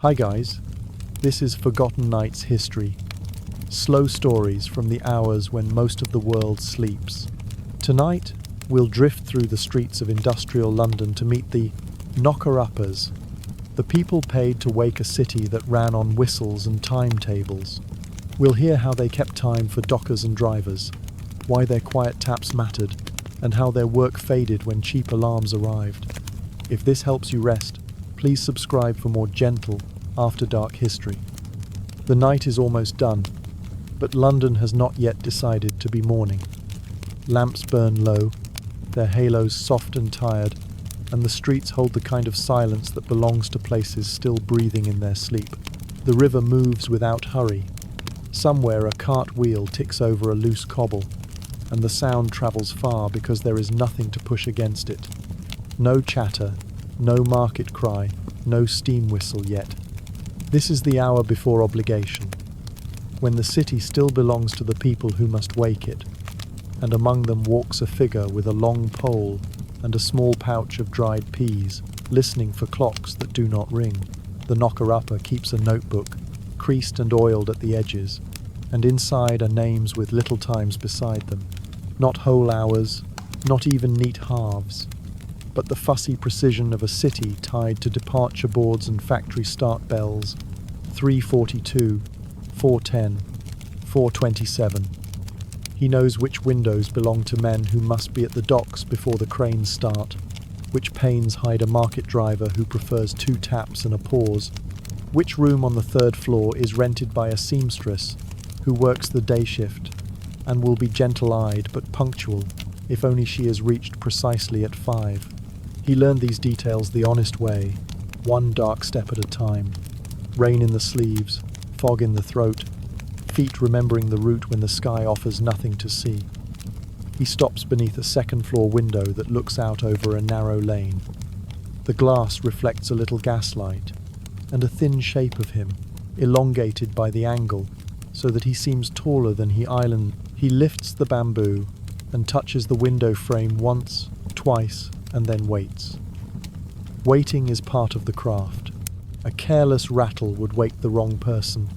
Hi guys, this is Forgotten Nights History. Slow stories from the hours when most of the world sleeps. Tonight, we'll drift through the streets of industrial London to meet the knocker-uppers, the people paid to wake a city that ran on whistles and timetables. We'll hear how they kept time for dockers and drivers, why their quiet taps mattered, and how their work faded when cheap alarms arrived. If this helps you rest, please subscribe for more gentle, after-dark history. The night is almost done, but London has not yet decided to be morning. Lamps burn low, their halos soft and tired, and the streets hold the kind of silence that belongs to places still breathing in their sleep. The river moves without hurry. Somewhere a cart wheel ticks over a loose cobble, and the sound travels far because there is nothing to push against it. No chatter, no market cry, no steam whistle yet. This is the hour before obligation, when the city still belongs to the people who must wake it, and among them walks a figure with a long pole and a small pouch of dried peas, listening for clocks that do not ring. The knocker-upper keeps a notebook, creased and oiled at the edges, and inside are names with little times beside them. Not whole hours, not even neat halves, but the fussy precision of a city tied to departure boards and factory start bells. 3:42, 4:10, 4:27. He knows which windows belong to men who must be at the docks before the cranes start, which panes hide a market driver who prefers 2 taps and a pause, which room on the 3rd floor is rented by a seamstress who works the day shift and will be gentle-eyed but punctual if only she is reached precisely at 5. He learned these details the honest way, one dark step at a time. Rain in the sleeves, fog in the throat, feet remembering the route when the sky offers nothing to see. He stops beneath a 2nd-floor window that looks out over a narrow lane. The glass reflects a little gaslight, and a thin shape of him, elongated by the angle, so that he seems taller than He lifts the bamboo and touches the window frame once, twice, and then waits. Waiting is part of the craft. A careless rattle would wake the wrong person.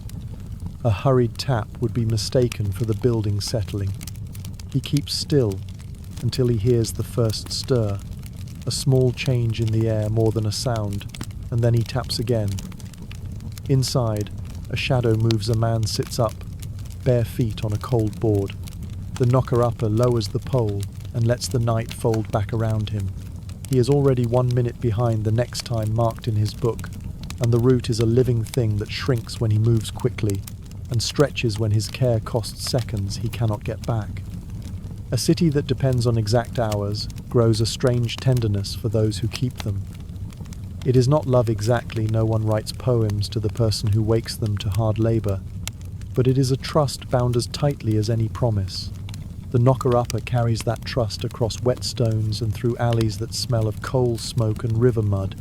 A hurried tap would be mistaken for the building settling. He keeps still until he hears the first stir, a small change in the air more than a sound, and then he taps again. Inside, a shadow moves. A man sits up, bare feet on a cold board. The knocker-upper lowers the pole and lets the night fold back around him. He is already 1 minute behind the next time marked in his book, and the route is a living thing that shrinks when he moves quickly and stretches when his care costs seconds he cannot get back. A city that depends on exact hours grows a strange tenderness for those who keep them. It is not love exactly. No one writes poems to the person who wakes them to hard labor, but it is a trust bound as tightly as any promise. The knocker-upper carries that trust across wet stones and through alleys that smell of coal smoke and river mud.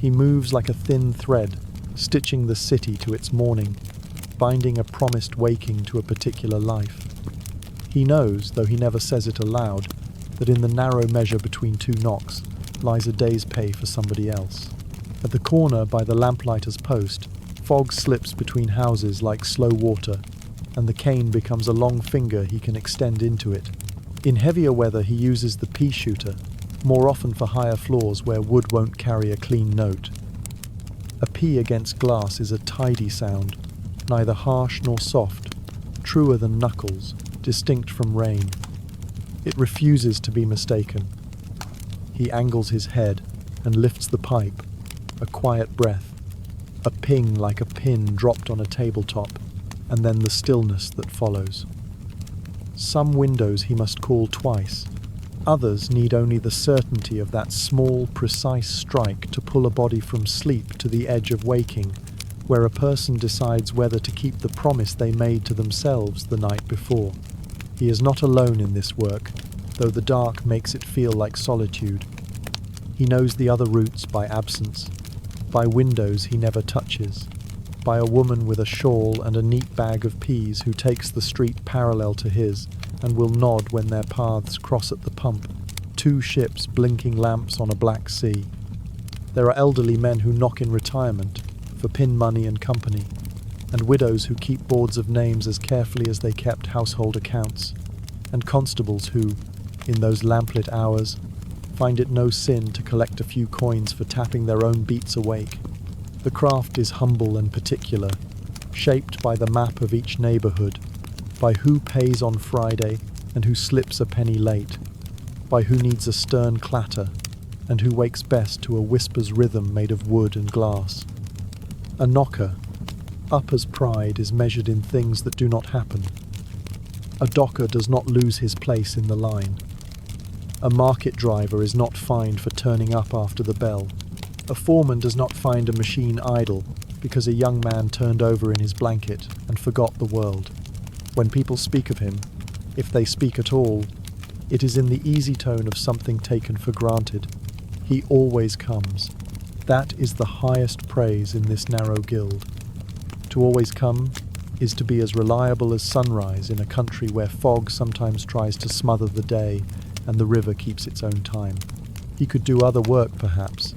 He moves like a thin thread, stitching the city to its morning, binding a promised waking to a particular life. He knows, though he never says it aloud, that in the narrow measure between 2 knocks lies a day's pay for somebody else. At the corner by the lamplighter's post, fog slips between houses like slow water, and the cane becomes a long finger he can extend into it. In heavier weather he uses the PEA-SHOOTER, more often for higher floors where wood won't carry a clean note. A P against glass is a tidy sound, neither harsh nor soft, truer than knuckles, distinct from rain. It refuses to be mistaken. He angles his head and lifts the pipe, a quiet breath, a ping like a pin dropped on a tabletop, and then the stillness that follows. Some windows he must call twice. Others need only the certainty of that small, precise strike to pull a body from sleep to the edge of waking, where a person decides whether to keep the promise they made to themselves the night before. He is not alone in this work, though the dark makes it feel like solitude. He knows the other routes by absence, by windows he never touches, by a woman with a shawl and a neat bag of peas who takes the street parallel to his and will nod when their paths cross at the pump. 2 ships blinking lamps on a black sea. There are elderly men who knock in retirement, for pin money and company, and widows who keep boards of names as carefully as they kept household accounts, and constables who, in those lamplit hours, find it no sin to collect a few coins for tapping their own beats awake. The craft is humble and particular, shaped by the map of each neighborhood, by who pays on Friday and who slips a penny late, by who needs a stern clatter and who wakes best to a whisper's rhythm made of wood and glass. A knocker, upper's pride is measured in things that do not happen. A docker does not lose his place in the line. A market driver is not fined for turning up after the bell. A foreman does not find a machine idle because a young man turned over in his blanket and forgot the world. When people speak of him, if they speak at all, it is in the easy tone of something taken for granted. He always comes. That is the highest praise in this narrow guild. To always come is to be as reliable as sunrise in a country where fog sometimes tries to smother the day and the river keeps its own time. He could do other work, perhaps,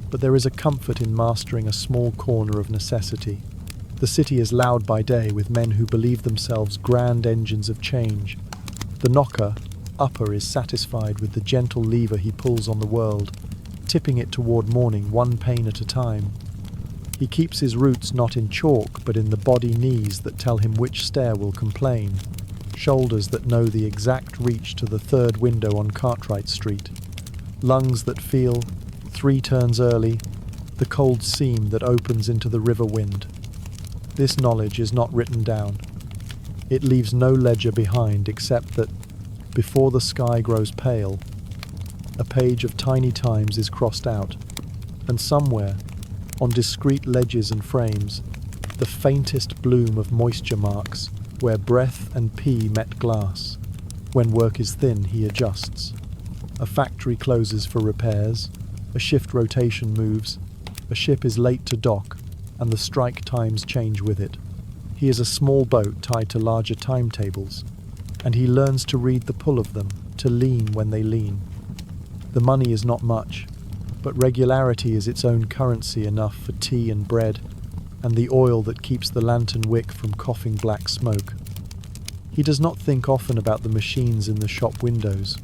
but there is a comfort in mastering a small corner of necessity. The city is loud by day with men who believe themselves grand engines of change. The knocker, upper, is satisfied with the gentle lever he pulls on the world, tipping it toward morning one pane at a time. He keeps his roots not in chalk but in the body knees that tell him which stair will complain, shoulders that know the exact reach to the third window on Cartwright Street, lungs that feel, 3 turns early, the cold seam that opens into the river wind. This knowledge is not written down. It leaves no ledger behind except that, before the sky grows pale, a page of tiny times is crossed out, and somewhere, on discrete ledges and frames, the faintest bloom of moisture marks where breath and pea met glass. When work is thin, he adjusts. A factory closes for repairs, a shift rotation moves, a ship is late to dock, and the strike times change with it. He is a small boat tied to larger timetables, and he learns to read the pull of them, to lean when they lean. The money is not much, but regularity is its own currency enough for tea and bread, and the oil that keeps the lantern wick from coughing black smoke. He does not think often about the machines in the shop windows.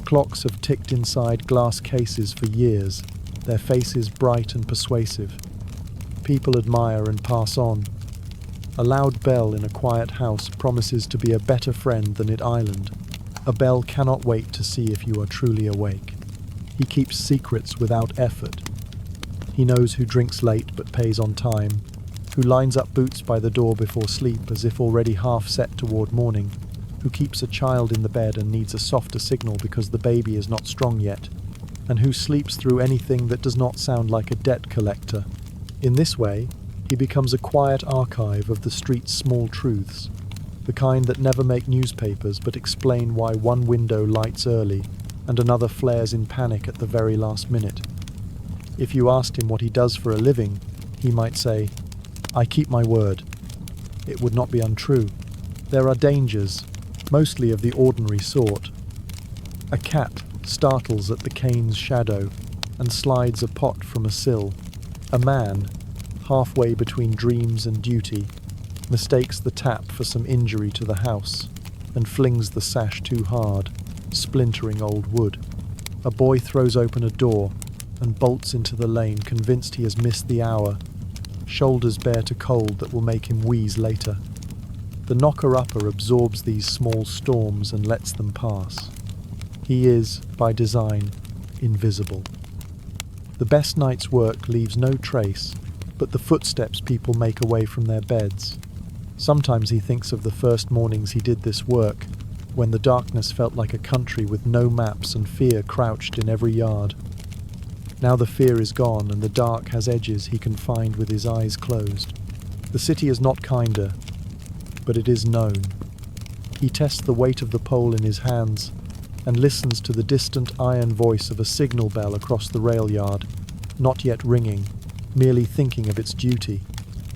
Clocks have ticked inside glass cases for years, their faces bright and persuasive. People admire and pass on. A loud bell in a quiet house promises to be a better friend than it island. A bell cannot wait to see if you are truly awake. He keeps secrets without effort. He knows who drinks late but pays on time, who lines up boots by the door before sleep as if already half set toward morning, who keeps a child in the bed and needs a softer signal because the baby is not strong yet, and who sleeps through anything that does not sound like a debt collector. In this way, he becomes a quiet archive of the street's small truths, the kind that never make newspapers but explain why one window lights early and another flares in panic at the very last minute. If you asked him what he does for a living, he might say, "I keep my word." It would not be untrue. There are dangers, mostly of the ordinary sort. A cat startles at the cane's shadow and slides a pot from a sill. A man, halfway between dreams and duty, mistakes the tap for some injury to the house and flings the sash too hard, splintering old wood. A boy throws open a door and bolts into the lane, convinced he has missed the hour, shoulders bare to cold that will make him wheeze later. The knocker-upper absorbs these small storms and lets them pass. He is, by design, invisible. The best night's work leaves no trace but the footsteps people make away from their beds. Sometimes he thinks of the first mornings he did this work, when the darkness felt like a country with no maps and fear crouched in every yard. Now the fear is gone and the dark has edges he can find with his eyes closed. The city is not kinder, but it is known. He tests the weight of the pole in his hands and listens to the distant iron voice of a signal bell across the rail yard, not yet ringing, merely thinking of its duty.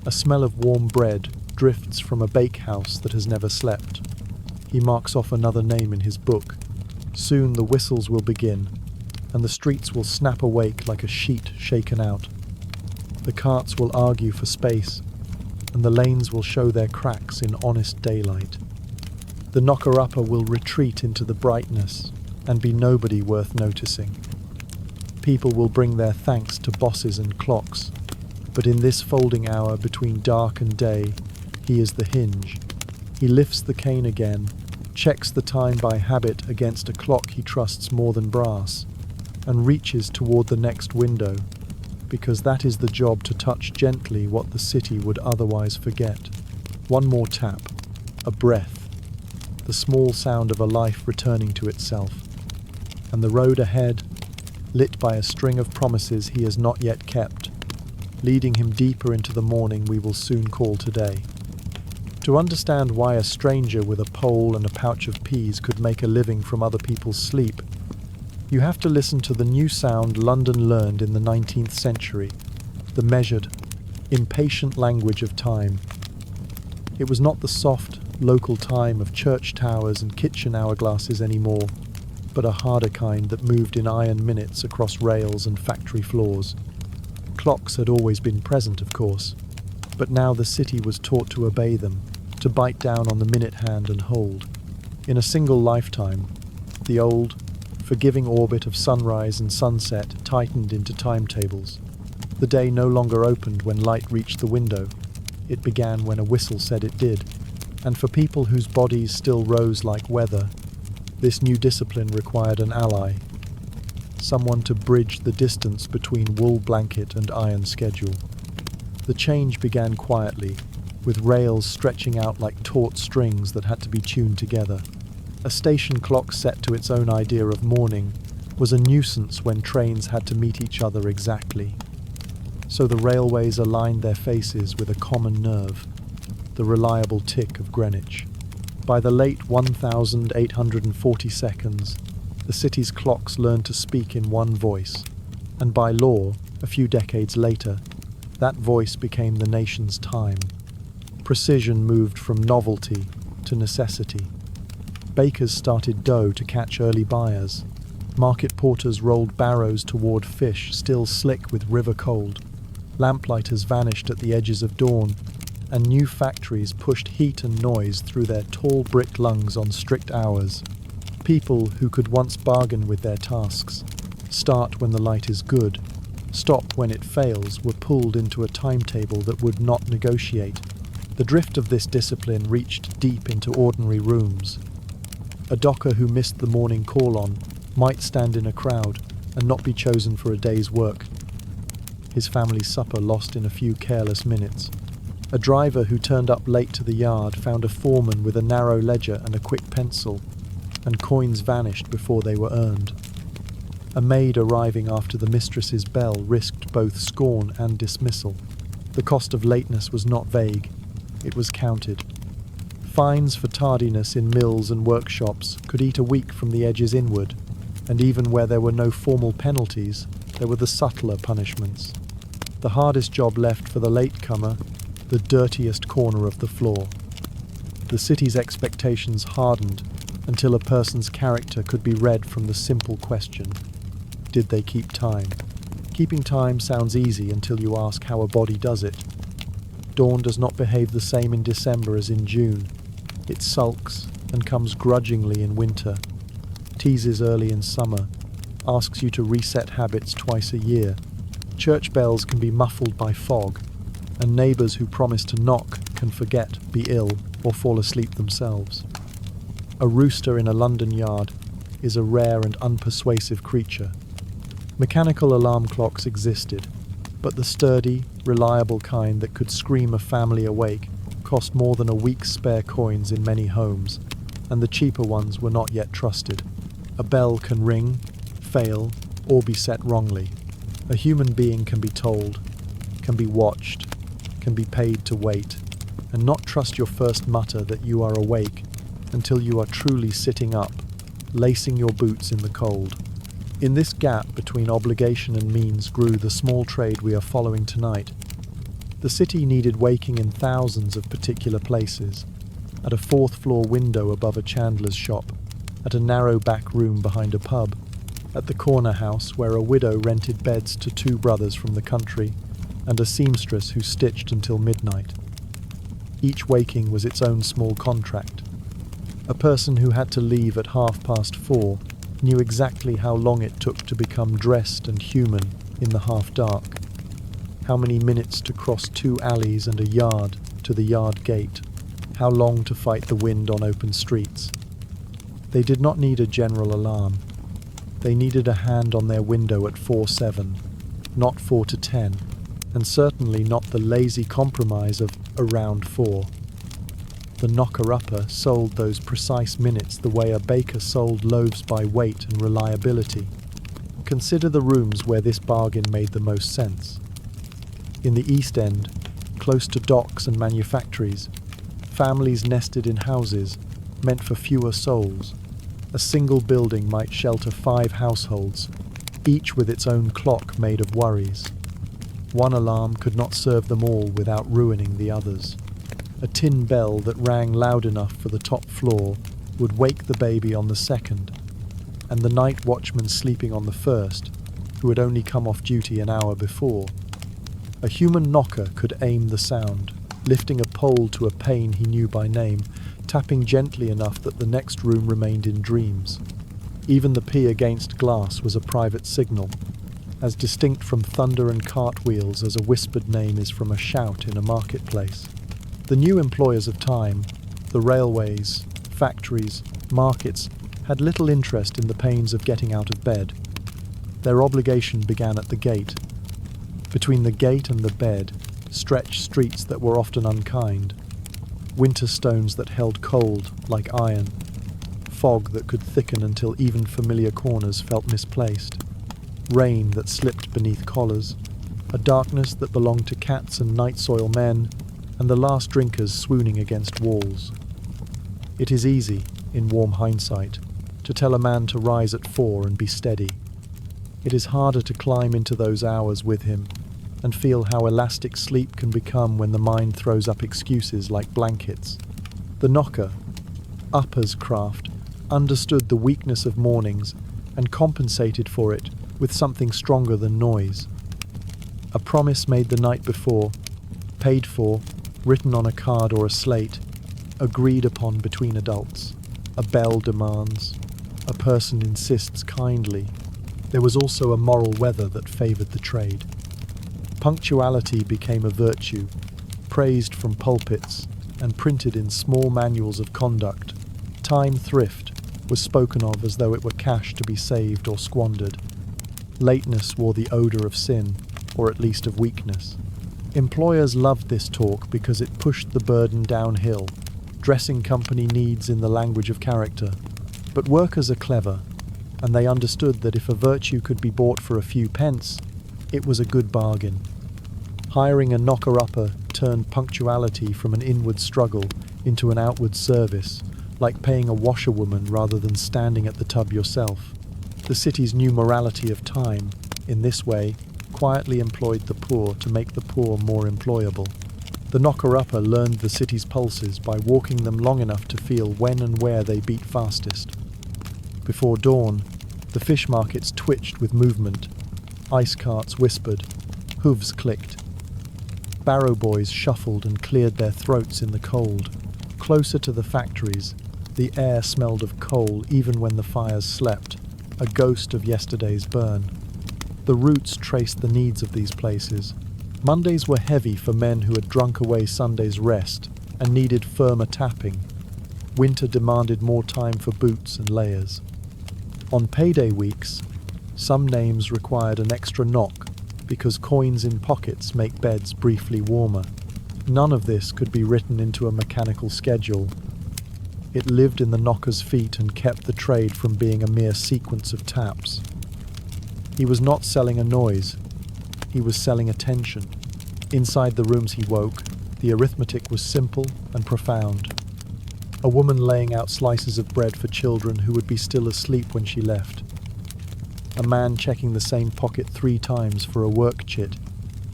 A smell of warm bread drifts from a bakehouse that has never slept. He marks off another name in his book. Soon the whistles will begin, and the streets will snap awake like a sheet shaken out. The carts will argue for space, and the lanes will show their cracks in honest daylight. The knocker-upper will retreat into the brightness and be nobody worth noticing. People will bring their thanks to bosses and clocks, but in this folding hour between dark and day, he is the hinge. He lifts the cane again, checks the time by habit against a clock he trusts more than brass, and reaches toward the next window, because that is the job to touch gently what the city would otherwise forget. One more tap, a breath, the small sound of a life returning to itself, and the road ahead, lit by a string of promises he has not yet kept, leading him deeper into the morning we will soon call today. To understand why a stranger with a pole and a pouch of peas could make a living from other people's sleep, you have to listen to the new sound London learned in the 19th century, the measured, impatient language of time. It was not the soft, local time of church towers and kitchen hourglasses anymore, but a harder kind that moved in iron minutes across rails and factory floors. Clocks had always been present, of course, but now the city was taught to obey them, to bite down on the minute hand and hold. In a single lifetime, the old, forgiving orbit of sunrise and sunset tightened into timetables. The day no longer opened when light reached the window. It began when a whistle said it did. And for people whose bodies still rose like weather, this new discipline required an ally, someone to bridge the distance between wool blanket and iron schedule. The change began quietly, with rails stretching out like taut strings that had to be tuned together. A station clock set to its own idea of morning was a nuisance when trains had to meet each other exactly. So the railways aligned their faces with a common nerve, the reliable tick of Greenwich. By the late 1840 seconds, the city's clocks learned to speak in one voice, and by law, a few decades later, that voice became the nation's time. Precision moved from novelty to necessity. Bakers started dough to catch early buyers. Market porters rolled barrows toward fish still slick with river cold. Lamplighters vanished at the edges of dawn, and new factories pushed heat and noise through their tall brick lungs on strict hours. People who could once bargain with their tasks, start when the light is good, stop when it fails, were pulled into a timetable that would not negotiate. The drift of this discipline reached deep into ordinary rooms. A docker who missed the morning call-on might stand in a crowd and not be chosen for a day's work. His family's supper lost in a few careless minutes. A driver who turned up late to the yard found a foreman with a narrow ledger and a quick pencil, and coins vanished before they were earned. A maid arriving after the mistress's bell risked both scorn and dismissal. The cost of lateness was not vague, it was counted. Fines for tardiness in mills and workshops could eat a week from the edges inward, and even where there were no formal penalties, there were the subtler punishments. The hardest job left for the latecomer, the dirtiest corner of the floor. The city's expectations hardened until a person's character could be read from the simple question: did they keep time? Keeping time sounds easy until you ask how a body does it. Dawn does not behave the same in December as in June. It sulks and comes grudgingly in winter, teases early in summer, asks you to reset habits twice a year. Church bells can be muffled by fog, and neighbours who promise to knock can forget, be ill, or fall asleep themselves. A rooster in a London yard is a rare and unpersuasive creature. Mechanical alarm clocks existed, but the sturdy, reliable kind that could scream a family awake cost more than a week's spare coins in many homes, and the cheaper ones were not yet trusted. A bell can ring, fail, or be set wrongly. A human being can be told, can be watched, can be paid to wait, and not trust your first mutter that you are awake until you are truly sitting up, lacing your boots in the cold. In this gap between obligation and means grew the small trade we are following tonight. The city needed waking in thousands of particular places: at a fourth-floor window above a chandler's shop, at a narrow back room behind a pub, at the corner house where a widow rented beds to two brothers from the country, and a seamstress who stitched until midnight. Each waking was its own small contract. A person who had to leave at 4:30 knew exactly how long it took to become dressed and human in the half-dark, how many minutes to cross 2 alleys and a yard to the yard gate, how long to fight the wind on open streets. They did not need a general alarm. They needed a hand on their window at 4:07, not 4 to 10, and certainly not the lazy compromise of around 4. The knocker-upper sold those precise minutes the way a baker sold loaves by weight and reliability. Consider the rooms where this bargain made the most sense. In the East End, close to docks and manufactories, families nested in houses meant for fewer souls. A single building might shelter 5 households, each with its own clock made of worries. One alarm could not serve them all without ruining the others. A tin bell that rang loud enough for the top floor would wake the baby on the second, and the night watchman sleeping on the first, who had only come off duty an hour before. A human knocker could aim the sound, lifting a pole to a pane he knew by name, tapping gently enough that the next room remained in dreams. Even the P against glass was a private signal, as distinct from thunder and cartwheels as a whispered name is from a shout in a marketplace. The new employers of time, the railways, factories, markets, had little interest in the pains of getting out of bed. Their obligation began at the gate. Between the gate and the bed stretched streets that were often unkind, winter stones that held cold like iron, fog that could thicken until even familiar corners felt misplaced, rain that slipped beneath collars, a darkness that belonged to cats and night soil men, and the last drinkers swooning against walls. It is easy, in warm hindsight, to tell a man to rise at 4 and be steady. It is harder to climb into those hours with him and feel how elastic sleep can become when the mind throws up excuses like blankets. The knocker, upper's craft, understood the weakness of mornings and compensated for it with something stronger than noise. A promise made the night before, paid for, written on a card or a slate, agreed upon between adults. A bell demands, a person insists kindly. There was also a moral weather that favoured the trade. Punctuality became a virtue, praised from pulpits and printed in small manuals of conduct. Time thrift was spoken of as though it were cash to be saved or squandered. Lateness wore the odour of sin, or at least of weakness. Employers loved this talk because it pushed the burden downhill, dressing company needs in the language of character. But workers are clever, and they understood that if a virtue could be bought for a few pence, it was a good bargain. Hiring a knocker-upper turned punctuality from an inward struggle into an outward service, like paying a washerwoman rather than standing at the tub yourself. The city's new morality of time, in this way, quietly employed the poor to make the poor more employable. The knocker-upper learned the city's pulses by walking them long enough to feel when and where they beat fastest. Before dawn, the fish markets twitched with movement, ice carts whispered, hooves clicked. Barrow boys shuffled and cleared their throats in the cold. Closer to the factories, the air smelled of coal even when the fires slept, a ghost of yesterday's burn. The routes traced the needs of these places. Mondays were heavy for men who had drunk away Sunday's rest and needed firmer tapping. Winter demanded more time for boots and layers. On payday weeks, some names required an extra knock because coins in pockets make beds briefly warmer. None of this could be written into a mechanical schedule. It lived in the knocker's feet and kept the trade from being a mere sequence of taps. He was not selling a noise. He was selling attention. Inside the rooms he woke, the arithmetic was simple and profound. A woman laying out slices of bread for children who would be still asleep when she left. A man checking the same pocket 3 times for a work chit.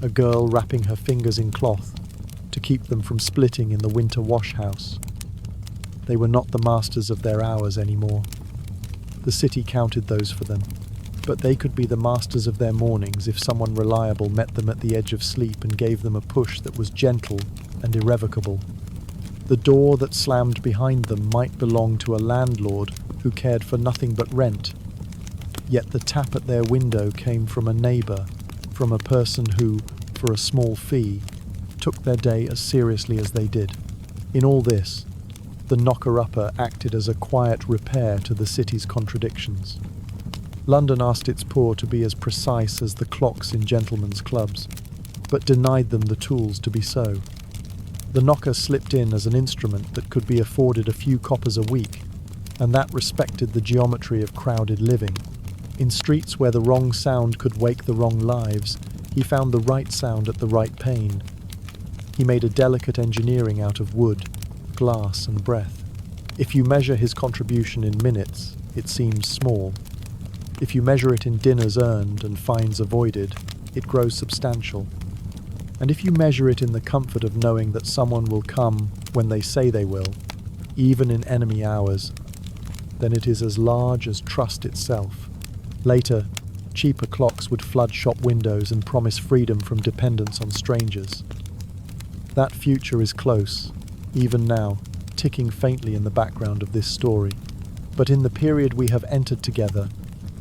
A girl wrapping her fingers in cloth to keep them from splitting in the winter wash house. They were not the masters of their hours anymore. The city counted those for them. but they could be the masters of their mornings if someone reliable met them at the edge of sleep and gave them a push that was gentle and irrevocable. The door that slammed behind them might belong to a landlord who cared for nothing but rent, yet the tap at their window came from a neighbour, from a person who, for a small fee, took their day as seriously as they did. In all this, the knocker-upper acted as a quiet repair to the city's contradictions. London asked its poor to be as precise as the clocks in gentlemen's clubs, but denied them the tools to be so. The knocker slipped in as an instrument that could be afforded a few coppers a week, and that respected the geometry of crowded living. In streets where the wrong sound could wake the wrong lives, he found the right sound at the right pane. He made a delicate engineering out of wood, glass and breath. If you measure his contribution in minutes, it seems small. If you measure it in dinners earned and fines avoided, it grows substantial. And if you measure it in the comfort of knowing that someone will come when they say they will, even in enemy hours, then it is as large as trust itself. Later, cheaper clocks would flood shop windows and promise freedom from dependence on strangers. That future is close, even now, ticking faintly in the background of this story. But in the period we have entered together,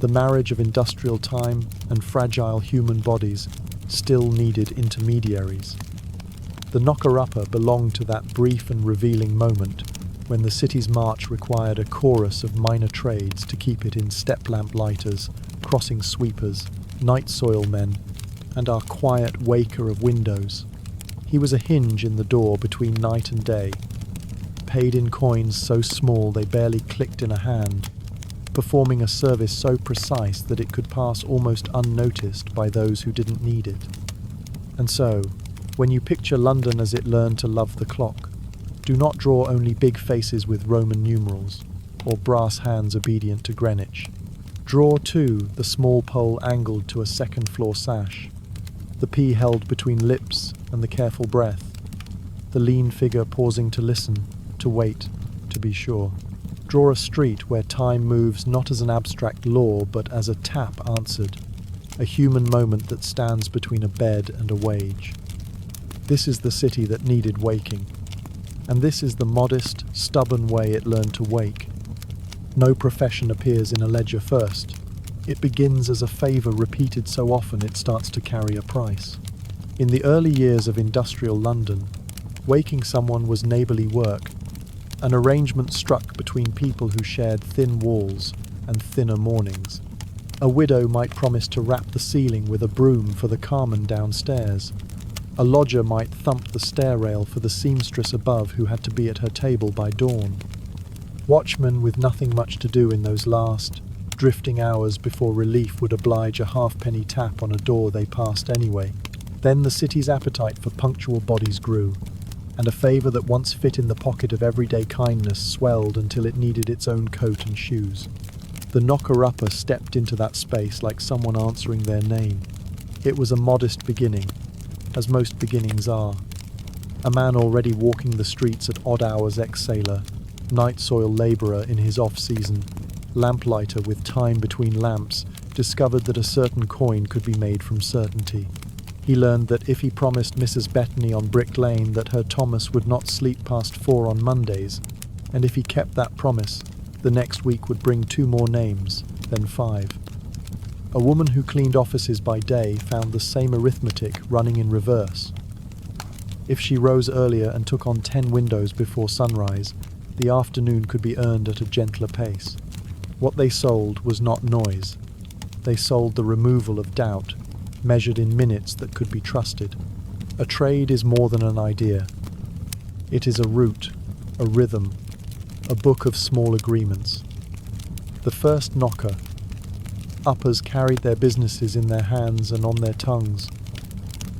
the marriage of industrial time and fragile human bodies still needed intermediaries. The knocker-upper belonged to that brief and revealing moment when the city's march required a chorus of minor trades to keep it in step lamp lighters, crossing sweepers, night soil men, and our quiet waker of windows. He was a hinge in the door between night and day, paid in coins so small they barely clicked in a hand, performing a service so precise that it could pass almost unnoticed by those who didn't need it. And so, when you picture London as it learned to love the clock, do not draw only big faces with Roman numerals, or brass hands obedient to Greenwich. Draw, too, the small pole angled to a second-floor sash, the pea held between lips and the careful breath, the lean figure pausing to listen, to wait, to be sure. Draw a street where time moves not as an abstract law, but as a tap answered, a human moment that stands between a bed and a wage. This is the city that needed waking, and this is the modest, stubborn way it learned to wake. No profession appears in a ledger first. It begins as a favour repeated so often it starts to carry a price. In the early years of industrial London, waking someone was neighbourly work, an arrangement struck between people who shared thin walls and thinner mornings. A widow might promise to wrap the ceiling with a broom for the carman downstairs. A lodger might thump the stair rail for the seamstress above who had to be at her table by dawn. Watchmen with nothing much to do in those last, drifting hours before relief would oblige a halfpenny tap on a door they passed anyway. Then the city's appetite for punctual bodies grew, and a favour that once fit in the pocket of everyday kindness swelled until it needed its own coat and shoes. The knocker-upper stepped into that space like someone answering their name. It was a modest beginning, as most beginnings are. A man already walking the streets at odd hours, ex-sailor, night soil labourer in his off-season, lamplighter with time between lamps, discovered that a certain coin could be made from certainty. He learned that if he promised Mrs. Bettany on Brick Lane that her Thomas would not sleep past 4 on Mondays, and if he kept that promise, the next week would bring 2 more names, then 5. A woman who cleaned offices by day found the same arithmetic running in reverse. If she rose earlier and took on 10 windows before sunrise, the afternoon could be earned at a gentler pace. What they sold was not noise. They sold the removal of doubt, measured in minutes that could be trusted. A trade is more than an idea. It is a route, a rhythm, a book of small agreements. The first knocker. Uppers carried their businesses in their hands and on their tongues.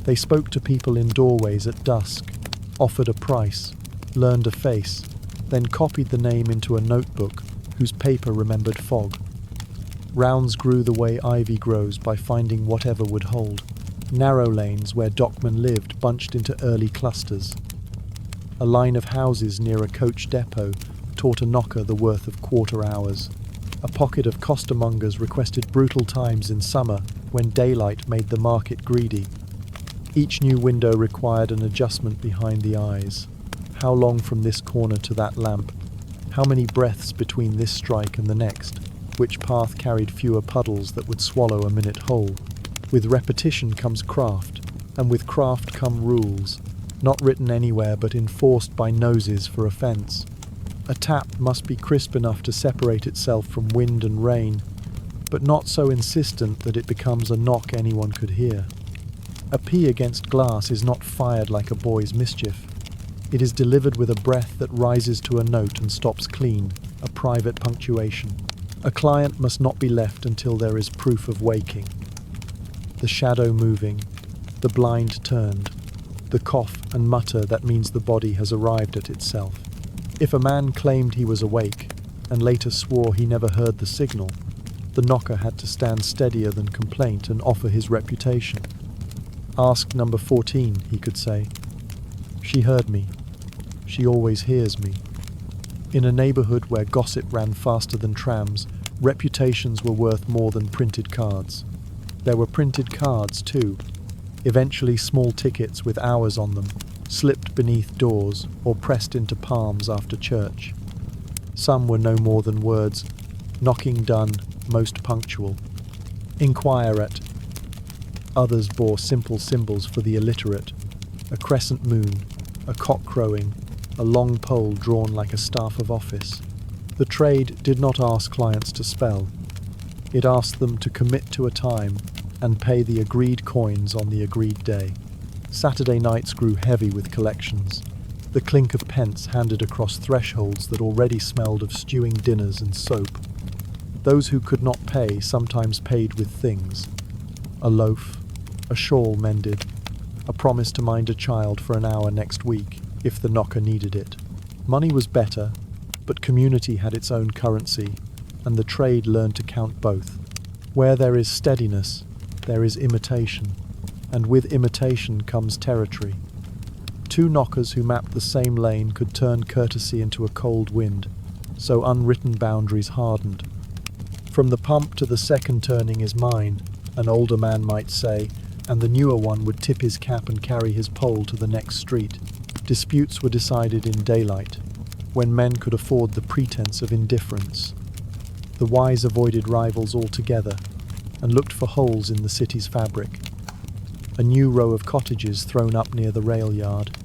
They spoke to people in doorways at dusk, offered a price, learned a face, then copied the name into a notebook whose paper remembered fog. Rounds grew the way ivy grows by finding whatever would hold. Narrow lanes where dockmen lived bunched into early clusters. A line of houses near a coach depot taught a knocker the worth of quarter hours. A pocket of costermongers requested brutal times in summer when daylight made the market greedy. Each new window required an adjustment behind the eyes. How long from this corner to that lamp? How many breaths between this strike and the next? Which path carried fewer puddles that would swallow a minute whole? With repetition comes craft, and with craft come rules, not written anywhere but enforced by noses for offence. A tap must be crisp enough to separate itself from wind and rain, but not so insistent that it becomes a knock anyone could hear. A pea against glass is not fired like a boy's mischief. It is delivered with a breath that rises to a note and stops clean, a private punctuation. A client must not be left until there is proof of waking. The shadow moving, the blind turned, the cough and mutter that means the body has arrived at itself. If a man claimed he was awake, and later swore he never heard the signal, the knocker had to stand steadier than complaint and offer his reputation. "Ask number 14, he could say. "She heard me. She always hears me." In a neighbourhood where gossip ran faster than trams, reputations were worth more than printed cards. There were printed cards too, eventually small tickets with hours on them, slipped beneath doors or pressed into palms after church. Some were no more than words: knocking done, most punctual. Inquire at. Others bore simple symbols for the illiterate: a crescent moon, a cock crowing, a long pole drawn like a staff of office. The trade did not ask clients to spell. It asked them to commit to a time and pay the agreed coins on the agreed day. Saturday nights grew heavy with collections, the clink of pence handed across thresholds that already smelled of stewing dinners and soap. Those who could not pay sometimes paid with things: a loaf, a shawl mended, a promise to mind a child for an hour next week if the knocker needed it. Money was better, but community had its own currency, and the trade learned to count both. Where there is steadiness, there is imitation, and with imitation comes territory. Two knockers who mapped the same lane could turn courtesy into a cold wind, so unwritten boundaries hardened. "From the pump to the second turning is mine," an older man might say, and the newer one would tip his cap and carry his pole to the next street. Disputes were decided in daylight, when men could afford the pretense of indifference. The wise avoided rivals altogether and looked for holes in the city's fabric. A new row of cottages thrown up near the rail yard,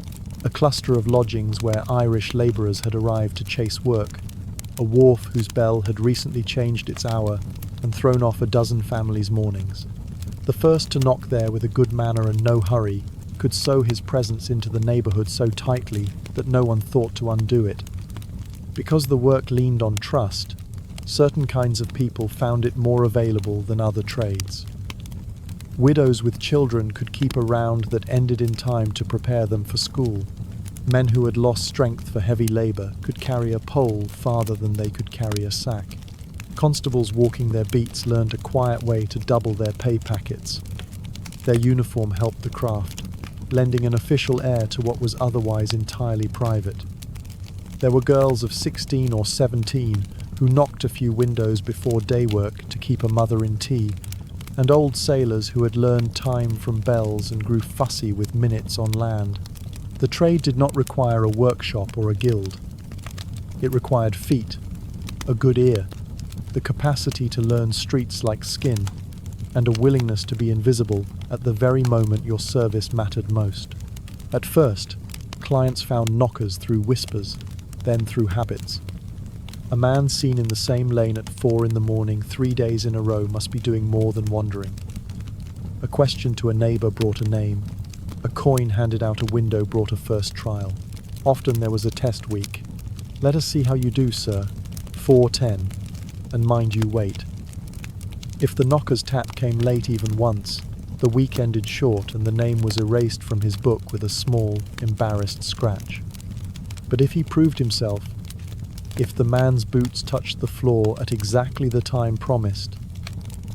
a cluster of lodgings where Irish labourers had arrived to chase work, a wharf whose bell had recently changed its hour and thrown off a dozen families' mornings. The first to knock there with a good manner and no hurry could sew his presence into the neighbourhood so tightly that no one thought to undo it. Because the work leaned on trust, certain kinds of people found it more available than other trades. Widows with children could keep a round that ended in time to prepare them for school. Men who had lost strength for heavy labour could carry a pole farther than they could carry a sack. Constables walking their beats learned a quiet way to double their pay packets. Their uniform helped the craft, lending an official air to what was otherwise entirely private. There were girls of 16 or 17 who knocked a few windows before day work to keep a mother in tea, and old sailors who had learned time from bells and grew fussy with minutes on land. The trade did not require a workshop or a guild. It required feet, a good ear, the capacity to learn streets like skin, and a willingness to be invisible at the very moment your service mattered most. At first, clients found knockers through whispers, then through habits. A man seen in the same lane at 4 in the morning 3 days in a row must be doing more than wandering. A question to a neighbour brought a name. A coin handed out a window brought a first trial. Often there was a test week. "Let us see how you do, sir. 4:10. And mind you wait." If the knocker's tap came late even once, the week ended short and the name was erased from his book with a small, embarrassed scratch. But if he proved himself, if the man's boots touched the floor at exactly the time promised,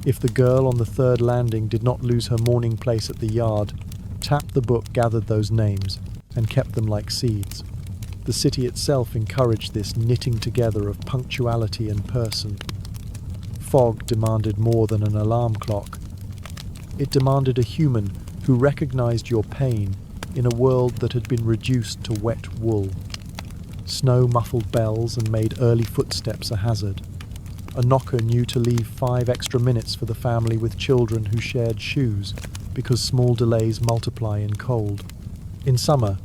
if the girl on the third landing did not lose her morning place at the yard, Tap the book gathered those names and kept them like seeds. The city itself encouraged this knitting together of punctuality and person. fog demanded more than an alarm clock. It demanded a human who recognized your pain in a world that had been reduced to wet wool. Snow muffled bells and made early footsteps a hazard. A knocker knew to leave 5 extra minutes for the family with children who shared shoes, because small delays multiply in cold. In summer,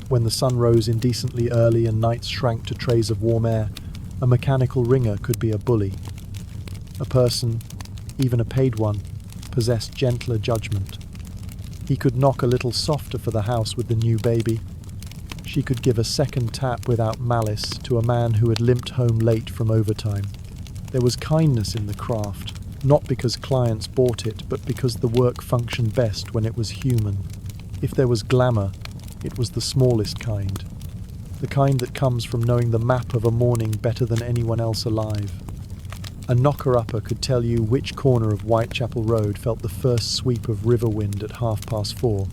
when the sun rose indecently early and nights shrank to trays of warm air, a mechanical ringer could be a bully. A person, even a paid one, possessed gentler judgment. He could knock a little softer for the house with the new baby. She could give a second tap without malice to a man who had limped home late from overtime. There was kindness in the craft, not because clients bought it, but because the work functioned best when it was human. If there was glamour, it was the smallest kind. The kind that comes from knowing the map of a morning better than anyone else alive. A knocker-upper could tell you which corner of Whitechapel Road felt the first sweep of river wind at 4:30,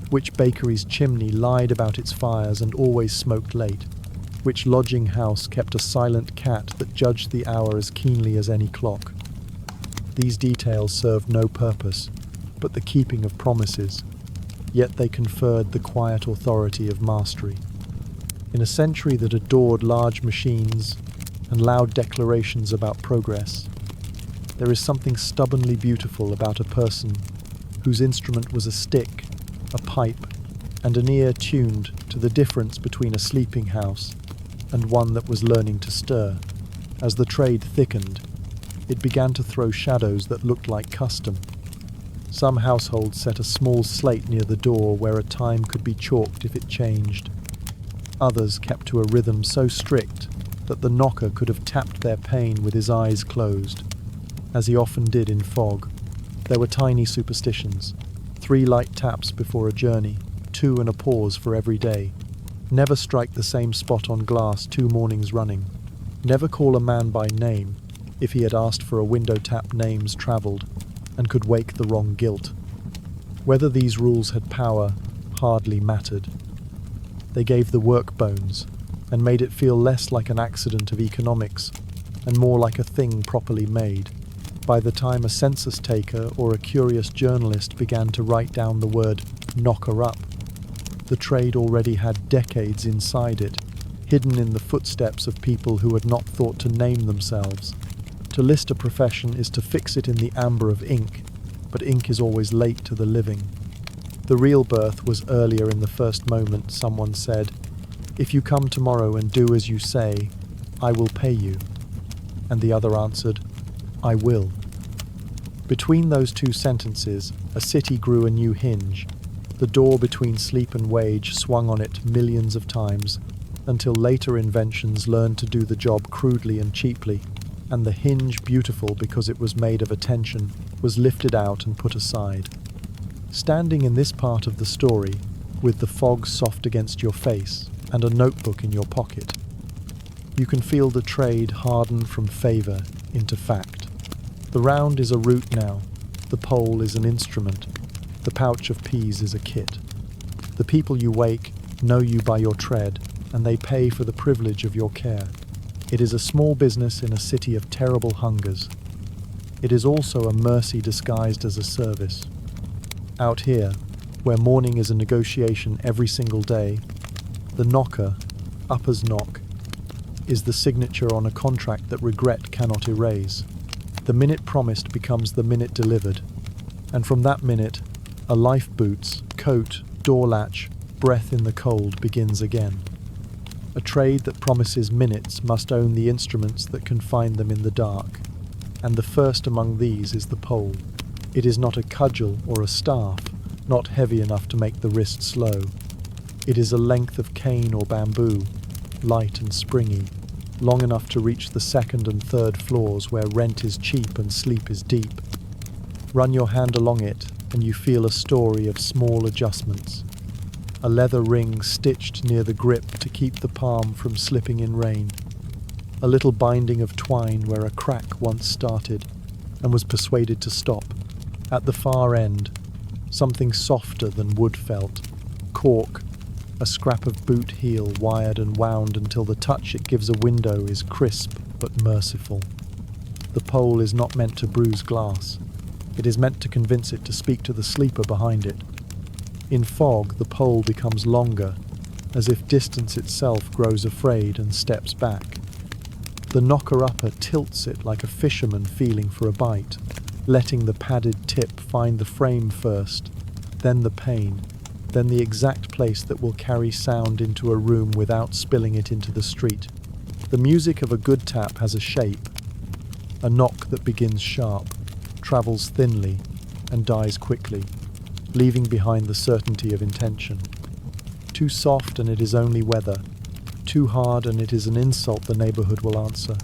which bakery's chimney lied about its fires and always smoked late, which lodging house kept a silent cat that judged the hour as keenly as any clock. These details served no purpose but the keeping of promises, yet they conferred the quiet authority of mastery. In a century that adored large machines and loud declarations about progress, there is something stubbornly beautiful about a person whose instrument was a stick, a pipe, and an ear tuned to the difference between a sleeping house and one that was learning to stir. As the trade thickened, it began to throw shadows that looked like custom. Some households set a small slate near the door where a time could be chalked if it changed. Others kept to a rhythm so strict that the knocker could have tapped their pain with his eyes closed, as he often did in fog. There were tiny superstitions: 3 light taps before a journey, 2 and a pause for every day. Never strike the same spot on glass 2 mornings running. Never call a man by name if he had asked for a window tap names travelled and could wake the wrong guilt. Whether these rules had power hardly mattered. They gave the work bones and made it feel less like an accident of economics and more like a thing properly made. By the time a census taker or a curious journalist began to write down the word knocker up, the trade already had decades inside it, hidden in the footsteps of people who had not thought to name themselves. To list a profession is to fix it in the amber of ink, but ink is always late to the living. The real birth was earlier in the first moment. Someone said, "If you come tomorrow and do as you say, I will pay you." And the other answered, "I will." Between those 2 sentences, a city grew a new hinge. The door between sleep and wage swung on it millions of times, until later inventions learned to do the job crudely and cheaply, and the hinge, beautiful because it was made of attention, was lifted out and put aside. Standing in this part of the story, with the fog soft against your face and a notebook in your pocket, you can feel the trade harden from favour into fact. The round is a route now, the pole is an instrument, the pouch of peas is a kit. The people you wake know you by your tread, and they pay for the privilege of your care. It is a small business in a city of terrible hungers. It is also a mercy disguised as a service. Out here, where morning is a negotiation every single day, the knocker, upper's knock, is the signature on a contract that regret cannot erase. The minute promised becomes the minute delivered, and from that minute, a life boots, coat, door latch, breath in the cold begins again. A trade that promises minutes must own the instruments that can find them in the dark, and the first among these is the pole. It is not a cudgel or a staff, not heavy enough to make the wrist slow. It is a length of cane or bamboo, light and springy, long enough to reach the 2nd and 3rd floors where rent is cheap and sleep is deep. Run your hand along it and you feel a story of small adjustments. A leather ring stitched near the grip to keep the palm from slipping in rain. A little binding of twine where a crack once started and was persuaded to stop. At the far end, something softer than wood felt, cork, a scrap of boot heel wired and wound until the touch it gives a window is crisp but merciful. The pole is not meant to bruise glass. It is meant to convince it to speak to the sleeper behind it. In fog, the pole becomes longer, as if distance itself grows afraid and steps back. The knocker-upper tilts it like a fisherman feeling for a bite, letting the padded tip find the frame first, then the pane, then the exact place that will carry sound into a room without spilling it into the street. The music of a good tap has a shape, a knock that begins sharp, travels thinly, and dies quickly, leaving behind the certainty of intention. Too soft and it is only weather. Too hard and it is an insult the neighborhood will answer.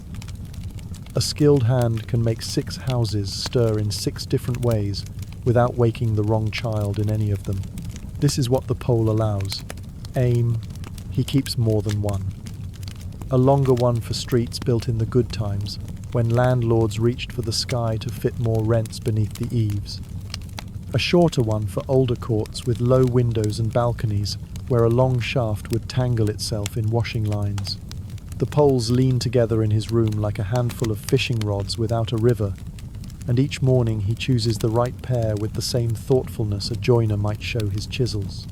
A skilled hand can make 6 houses stir in 6 different ways without waking the wrong child in any of them. This is what the pole allows. Aim, he keeps more than one. A longer one for streets built in the good times, when landlords reached for the sky to fit more rents beneath the eaves. A shorter one for older courts with low windows and balconies, where a long shaft would tangle itself in washing lines. The poles lean together in his room like a handful of fishing rods without a river, and each morning he chooses the right pair with the same thoughtfulness a joiner might show his chisels.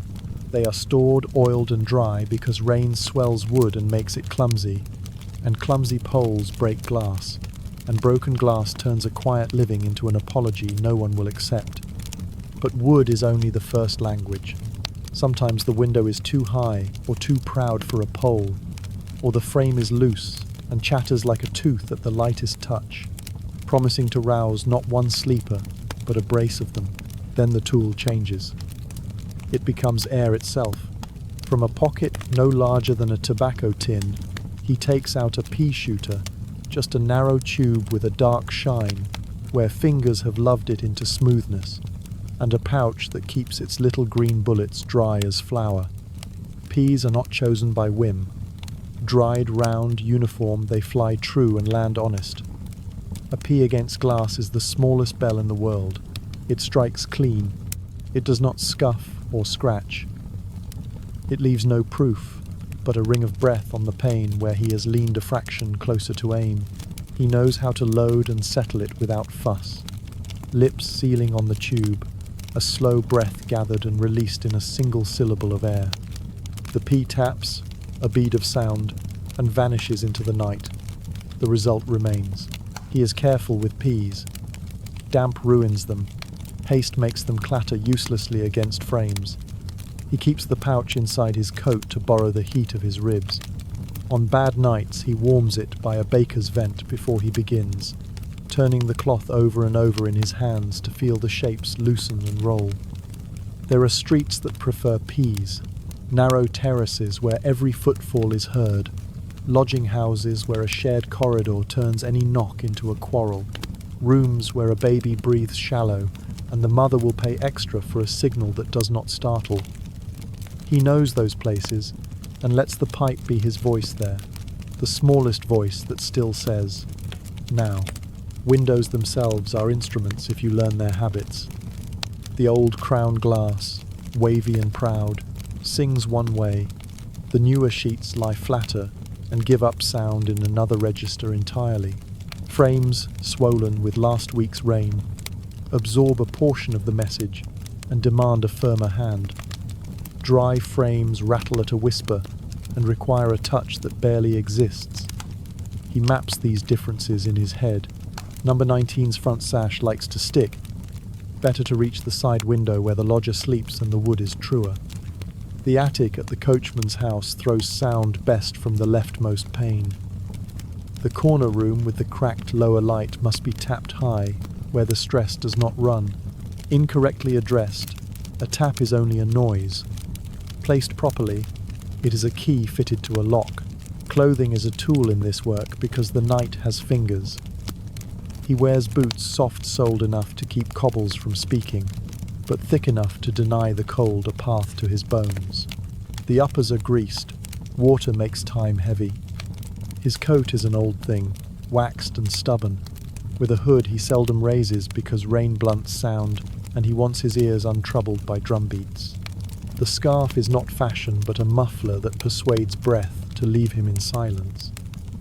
They are stored, oiled and dry because rain swells wood and makes it clumsy, and clumsy poles break glass, and broken glass turns a quiet living into an apology no one will accept. But wood is only the first language. Sometimes the window is too high or too proud for a pole, or the frame is loose and chatters like a tooth at the lightest touch, promising to rouse not one sleeper, but a brace of them. Then the tool changes. It becomes air itself. From a pocket no larger than a tobacco tin, he takes out a pea-shooter, just a narrow tube with a dark shine, where fingers have loved it into smoothness, and a pouch that keeps its little green bullets dry as flour. Peas are not chosen by whim. Dried, round, uniform, they fly true and land honest. A pea against glass is the smallest bell in the world. It strikes clean. It does not scuff or scratch. It leaves no proof, but a ring of breath on the pane where he has leaned a fraction closer to aim. He knows how to load and settle it without fuss. Lips sealing on the tube, a slow breath gathered and released in a single syllable of air. The pea taps, a bead of sound, and vanishes into the night. The result remains. He is careful with peas. Damp ruins them. Haste makes them clatter uselessly against frames. He keeps the pouch inside his coat to borrow the heat of his ribs. On bad nights he warms it by a baker's vent before he begins, turning the cloth over and over in his hands to feel the shapes loosen and roll. There are streets that prefer peas, narrow terraces where every footfall is heard, lodging houses where a shared corridor turns any knock into a quarrel, rooms where a baby breathes shallow and the mother will pay extra for a signal that does not startle. He knows those places and lets the pipe be his voice there, the smallest voice that still says, now. Windows themselves are instruments if you learn their habits. The old crown glass, wavy and proud, sings one way. The newer sheets lie flatter and give up sound in another register entirely. Frames, swollen with last week's rain, absorb a portion of the message and demand a firmer hand. Dry frames rattle at a whisper and require a touch that barely exists. He maps these differences in his head. Number 19's front sash likes to stick. Better to reach the side window where the lodger sleeps and the wood is truer. The attic at the coachman's house throws sound best from the leftmost pane. The corner room with the cracked lower light must be tapped high, where the stress does not run. Incorrectly addressed, a tap is only a noise. Placed properly, it is a key fitted to a lock. Clothing is a tool in this work because the knight has fingers. He wears boots soft-soled enough to keep cobbles from speaking, but thick enough to deny the cold a path to his bones. The uppers are greased. Water makes time heavy. His coat is an old thing, waxed and stubborn. With a hood he seldom raises because rain blunts sound, and he wants his ears untroubled by drumbeats. The scarf is not fashion but a muffler that persuades breath to leave him in silence.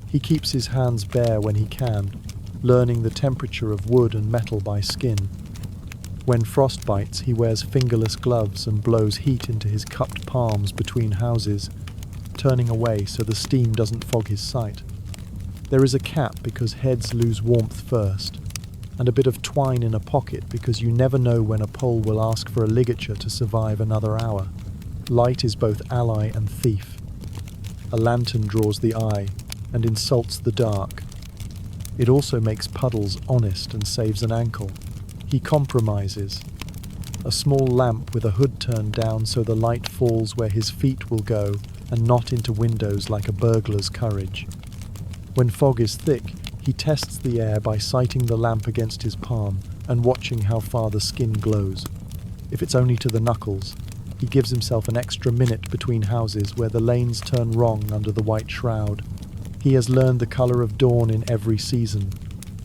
He keeps his hands bare when he can, learning the temperature of wood and metal by skin. When frost bites, he wears fingerless gloves and blows heat into his cupped palms between houses, turning away so the steam doesn't fog his sight. There is a cap because heads lose warmth first, and a bit of twine in a pocket because you never know when a pole will ask for a ligature to survive another hour. Light is both ally and thief. A lantern draws the eye and insults the dark. It also makes puddles honest and saves an ankle. He compromises. A small lamp with a hood turned down so the light falls where his feet will go and not into windows like a burglar's courage. When fog is thick, he tests the air by sighting the lamp against his palm and watching how far the skin glows. If it's only to the knuckles, he gives himself an extra minute between houses where the lanes turn wrong under the white shroud. He has learned the colour of dawn in every season,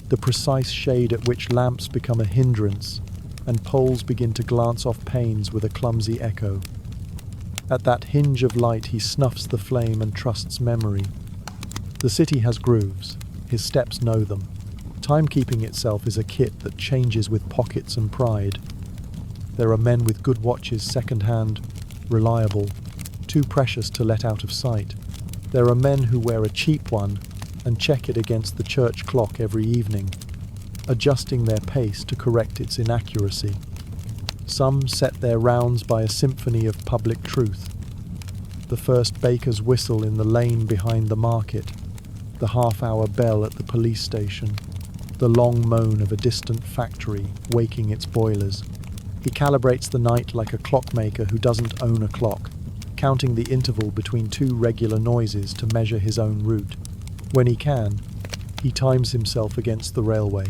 the precise shade at which lamps become a hindrance and poles begin to glance off panes with a clumsy echo. At that hinge of light he snuffs the flame and trusts memory. The city has grooves. His steps know them. Timekeeping itself is a kit that changes with pockets and pride. There are men with good watches second-hand, reliable, too precious to let out of sight. There are men who wear a cheap one and check it against the church clock every evening, adjusting their pace to correct its inaccuracy. Some set their rounds by a symphony of public truth. The first baker's whistle in the lane behind the market, the half-hour bell at the police station, the long moan of a distant factory waking its boilers. He calibrates the night like a clockmaker who doesn't own a clock, counting the interval between two regular noises to measure his own route. When he can, he times himself against the railway.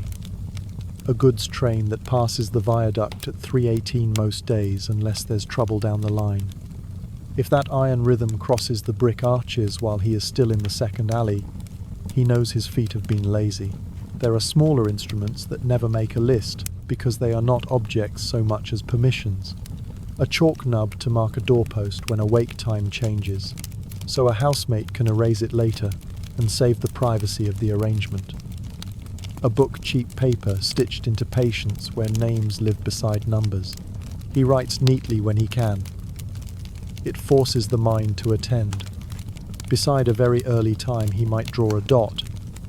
A goods train that passes the viaduct at 3:18 most days unless there's trouble down the line. If that iron rhythm crosses the brick arches while he is still in the second alley, he knows his feet have been lazy. There are smaller instruments that never make a list because they are not objects so much as permissions. A chalk nub to mark a doorpost when a wake time changes, so a housemate can erase it later and save the privacy of the arrangement. A book cheap paper stitched into patience where names live beside numbers. He writes neatly when he can. It forces the mind to attend. Beside a very early time he might draw a dot,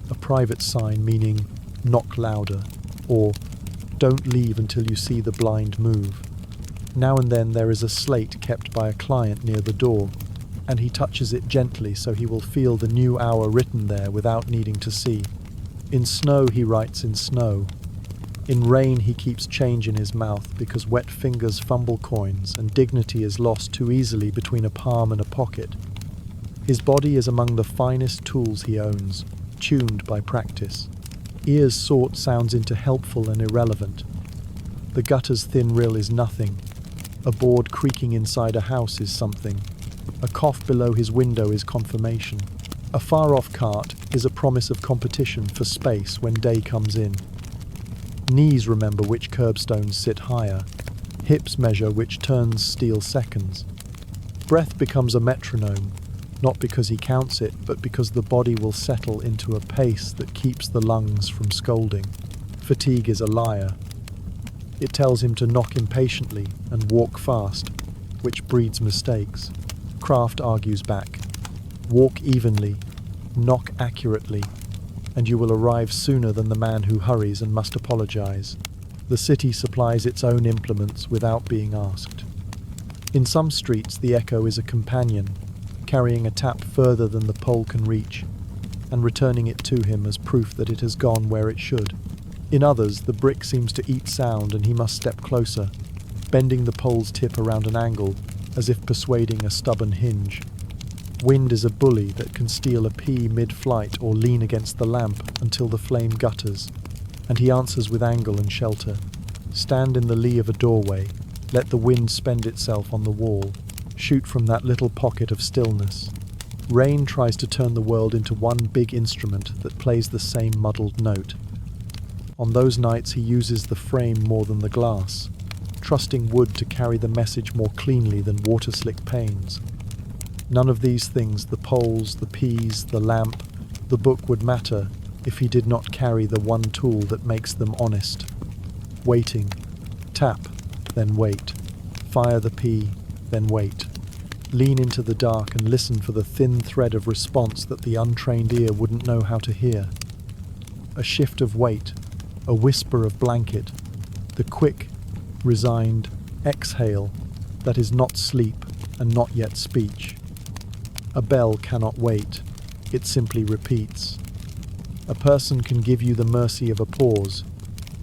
a private sign meaning knock louder, or don't leave until you see the blind move. Now and then there is a slate kept by a client near the door, and he touches it gently so he will feel the new hour written there without needing to see. In snow he writes in snow. In rain he keeps change in his mouth because wet fingers fumble coins and dignity is lost too easily between a palm and a pocket. His body is among the finest tools he owns, tuned by practice. Ears sort sounds into helpful and irrelevant. The gutter's thin rill is nothing. A board creaking inside a house is something. A cough below his window is confirmation. A far-off cart is a promise of competition for space when day comes in. Knees remember which curbstones sit higher. Hips measure which turns steal seconds. Breath becomes a metronome, not because he counts it, but because the body will settle into a pace that keeps the lungs from scolding. Fatigue is a liar. It tells him to knock impatiently and walk fast, which breeds mistakes. Craft argues back. Walk evenly, knock accurately, and you will arrive sooner than the man who hurries and must apologize. The city supplies its own implements without being asked. In some streets, the echo is a companion, carrying a tap further than the pole can reach, and returning it to him as proof that it has gone where it should. In others, the brick seems to eat sound and he must step closer, bending the pole's tip around an angle, as if persuading a stubborn hinge. Wind is a bully that can steal a pea mid-flight or lean against the lamp until the flame gutters, and he answers with angle and shelter. Stand in the lee of a doorway, let the wind spend itself on the wall, shoot from that little pocket of stillness. Rain tries to turn the world into one big instrument that plays the same muddled note. On those nights he uses the frame more than the glass, trusting wood to carry the message more cleanly than water-slick panes. None of these things, the poles, the peas, the lamp, the book would matter if he did not carry the one tool that makes them honest. Waiting. Tap, then wait. Fire the P, then wait. Lean into the dark and listen for the thin thread of response that the untrained ear wouldn't know how to hear. A shift of weight, a whisper of blanket, the quick, resigned exhale that is not sleep and not yet speech. A bell cannot wait, it simply repeats. A person can give you the mercy of a pause,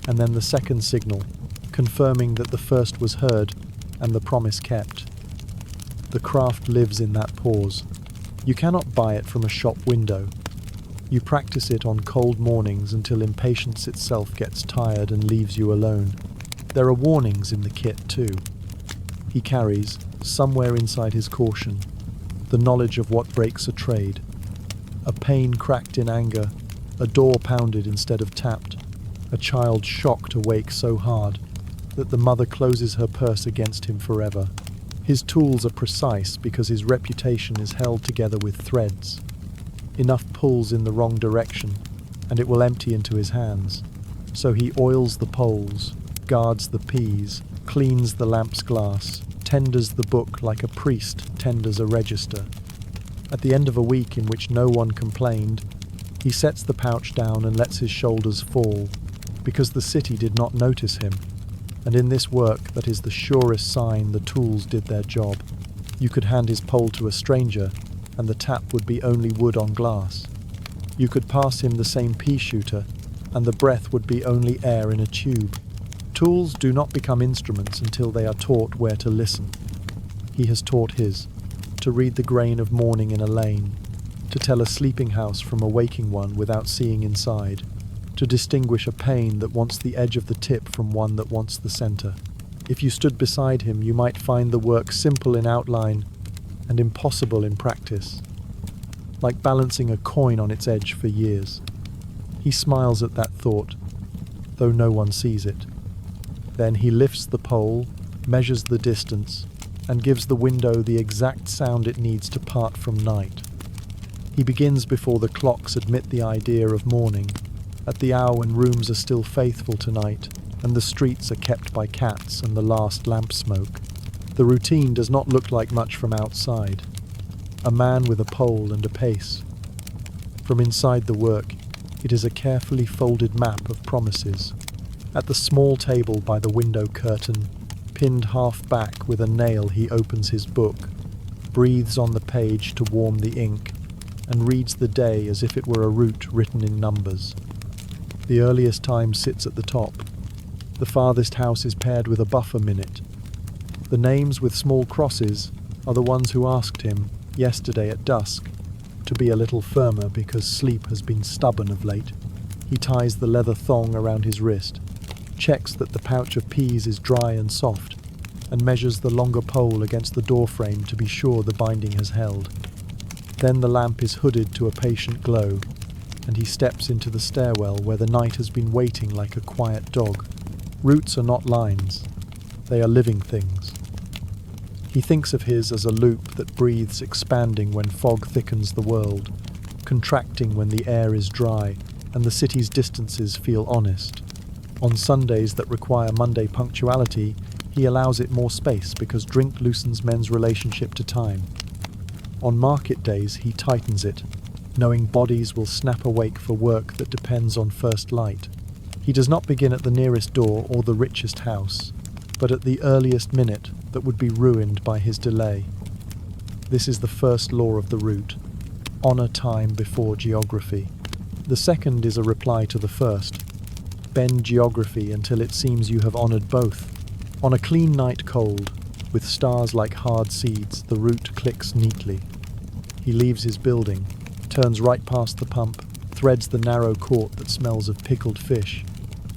and then the second signal, confirming that the first was heard and the promise kept. The craft lives in that pause. You cannot buy it from a shop window. You practice it on cold mornings until impatience itself gets tired and leaves you alone. There are warnings in the kit too. He carries, somewhere inside his caution, the knowledge of what breaks a trade. A pane cracked in anger, a door pounded instead of tapped, a child shocked awake so hard that the mother closes her purse against him forever. His tools are precise because his reputation is held together with threads. Enough pulls in the wrong direction, and it will empty into his hands. So he oils the poles, guards the peas, cleans the lamp's glass, tenders the book like a priest tenders a register. At the end of a week in which no one complained, he sets the pouch down and lets his shoulders fall, because the city did not notice him. And in this work, that is the surest sign the tools did their job. You could hand his pole to a stranger, and the tap would be only wood on glass. You could pass him the same pea shooter, and the breath would be only air in a tube. Tools do not become instruments until they are taught where to listen. He has taught his, to read the grain of morning in a lane, to tell a sleeping house from a waking one without seeing inside, to distinguish a pane that wants the edge of the tip from one that wants the center. If you stood beside him, you might find the work simple in outline and impossible in practice, like balancing a coin on its edge for years. He smiles at that thought, though no one sees it. Then he lifts the pole, measures the distance, and gives the window the exact sound it needs to part from night. He begins before the clocks admit the idea of morning, at the hour when rooms are still faithful to night, and the streets are kept by cats and the last lamp smoke. The routine does not look like much from outside. A man with a pole and a pace. From inside the work, it is a carefully folded map of promises. At the small table by the window curtain, pinned half back with a nail, he opens his book, breathes on the page to warm the ink, and reads the day as if it were a route written in numbers. The earliest time sits at the top. The farthest house is paired with a buffer minute. The names with small crosses are the ones who asked him, yesterday at dusk, to be a little firmer because sleep has been stubborn of late. He ties the leather thong around his wrist, checks that the pouch of peas is dry and soft, and measures the longer pole against the doorframe to be sure the binding has held. Then the lamp is hooded to a patient glow, and he steps into the stairwell where the night has been waiting like a quiet dog. Roots are not lines, they are living things. He thinks of his as a loop that breathes expanding when fog thickens the world, contracting when the air is dry and the city's distances feel honest. On Sundays that require Monday punctuality, he allows it more space because drink loosens men's relationship to time. On market days, he tightens it, knowing bodies will snap awake for work that depends on first light. He does not begin at the nearest door or the richest house, but at the earliest minute that would be ruined by his delay. This is the first law of the route: honor time before geography. The second is a reply to the first: bend geography until it seems you have honored both. On a clean night cold, with stars like hard seeds, the route clicks neatly. He leaves his building, turns right past the pump, threads the narrow court that smells of pickled fish,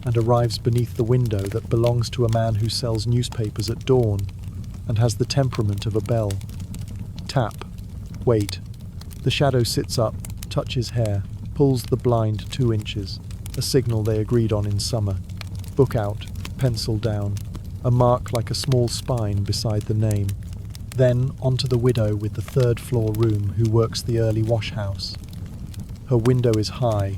and arrives beneath the window that belongs to a man who sells newspapers at dawn and has the temperament of a bell. Tap. Wait. The shadow sits up, touches hair, pulls the blind 2 inches, a signal they agreed on in summer. Book out, pencil down, a mark like a small spine beside the name. Then onto the widow with the 3rd floor room who works the early wash house. Her window is high,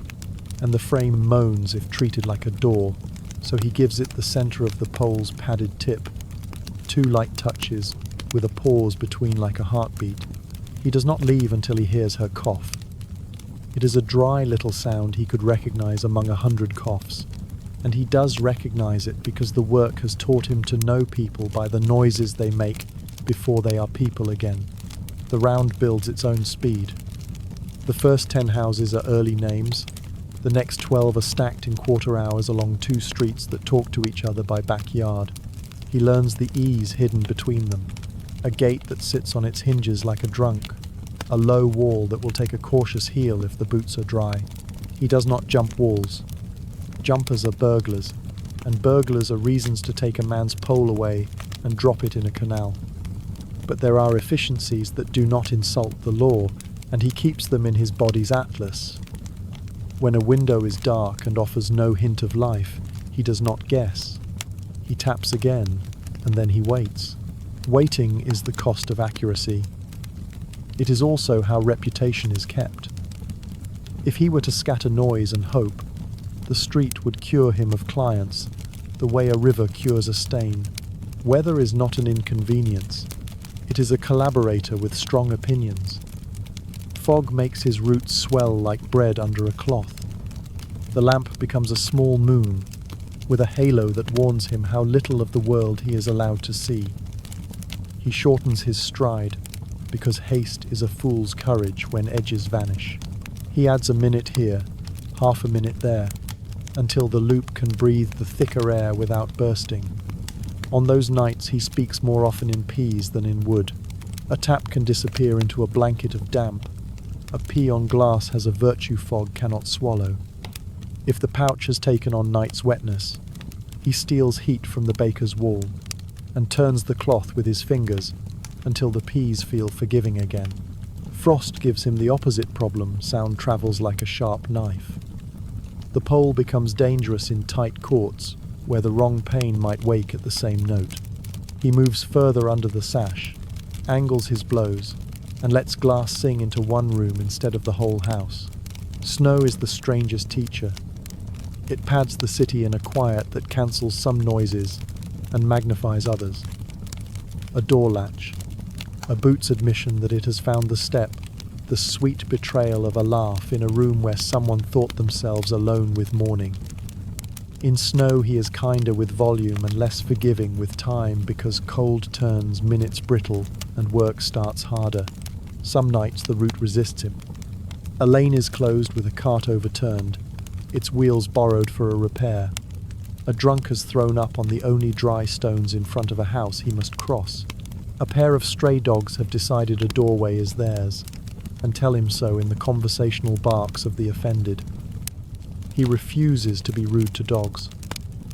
and the frame moans if treated like a door, so he gives it the center of the pole's padded tip. 2 light touches, with a pause between like a heartbeat. He does not leave until he hears her cough. It is a dry little sound he could recognize among 100 coughs, and he does recognize it because the work has taught him to know people by the noises they make before they are people again. The round builds its own speed. The first 10 houses are early names. The next 12 are stacked in quarter hours along 2 streets that talk to each other by backyard. He learns the ease hidden between them. A gate that sits on its hinges like a drunk. A low wall that will take a cautious heel if the boots are dry. He does not jump walls. Jumpers are burglars, and burglars are reasons to take a man's pole away and drop it in a canal. But there are efficiencies that do not insult the law, and he keeps them in his body's atlas. When a window is dark and offers no hint of life, he does not guess. He taps again, and then he waits. Waiting is the cost of accuracy. It is also how reputation is kept. If he were to scatter noise and hope, the street would cure him of clients, the way a river cures a stain. Weather is not an inconvenience. It is a collaborator with strong opinions. Fog makes his roots swell like bread under a cloth. The lamp becomes a small moon, with a halo that warns him how little of the world he is allowed to see. He shortens his stride, because haste is a fool's courage when edges vanish. He adds a minute here, half a minute there, until the loop can breathe the thicker air without bursting. On those nights he speaks more often in peas than in wood. A tap can disappear into a blanket of damp. A pea on glass has a virtue fog cannot swallow. If the pouch has taken on night's wetness, he steals heat from the baker's wall and turns the cloth with his fingers until the peas feel forgiving again. Frost gives him the opposite problem. Sound travels like a sharp knife. The pole becomes dangerous in tight courts where the wrong pane might wake at the same note. He moves further under the sash, angles his blows, and lets glass sing into one room instead of the whole house. Snow is the strangest teacher. It pads the city in a quiet that cancels some noises and magnifies others. A door latch, a boot's admission that it has found the step, the sweet betrayal of a laugh in a room where someone thought themselves alone with morning. In snow he is kinder with volume and less forgiving with time because cold turns minutes brittle and work starts harder. Some nights the route resists him. A lane is closed with a cart overturned, its wheels borrowed for a repair. A drunk has thrown up on the only dry stones in front of a house he must cross. A pair of stray dogs have decided a doorway is theirs, and tell him so in the conversational barks of the offended. He refuses to be rude to dogs.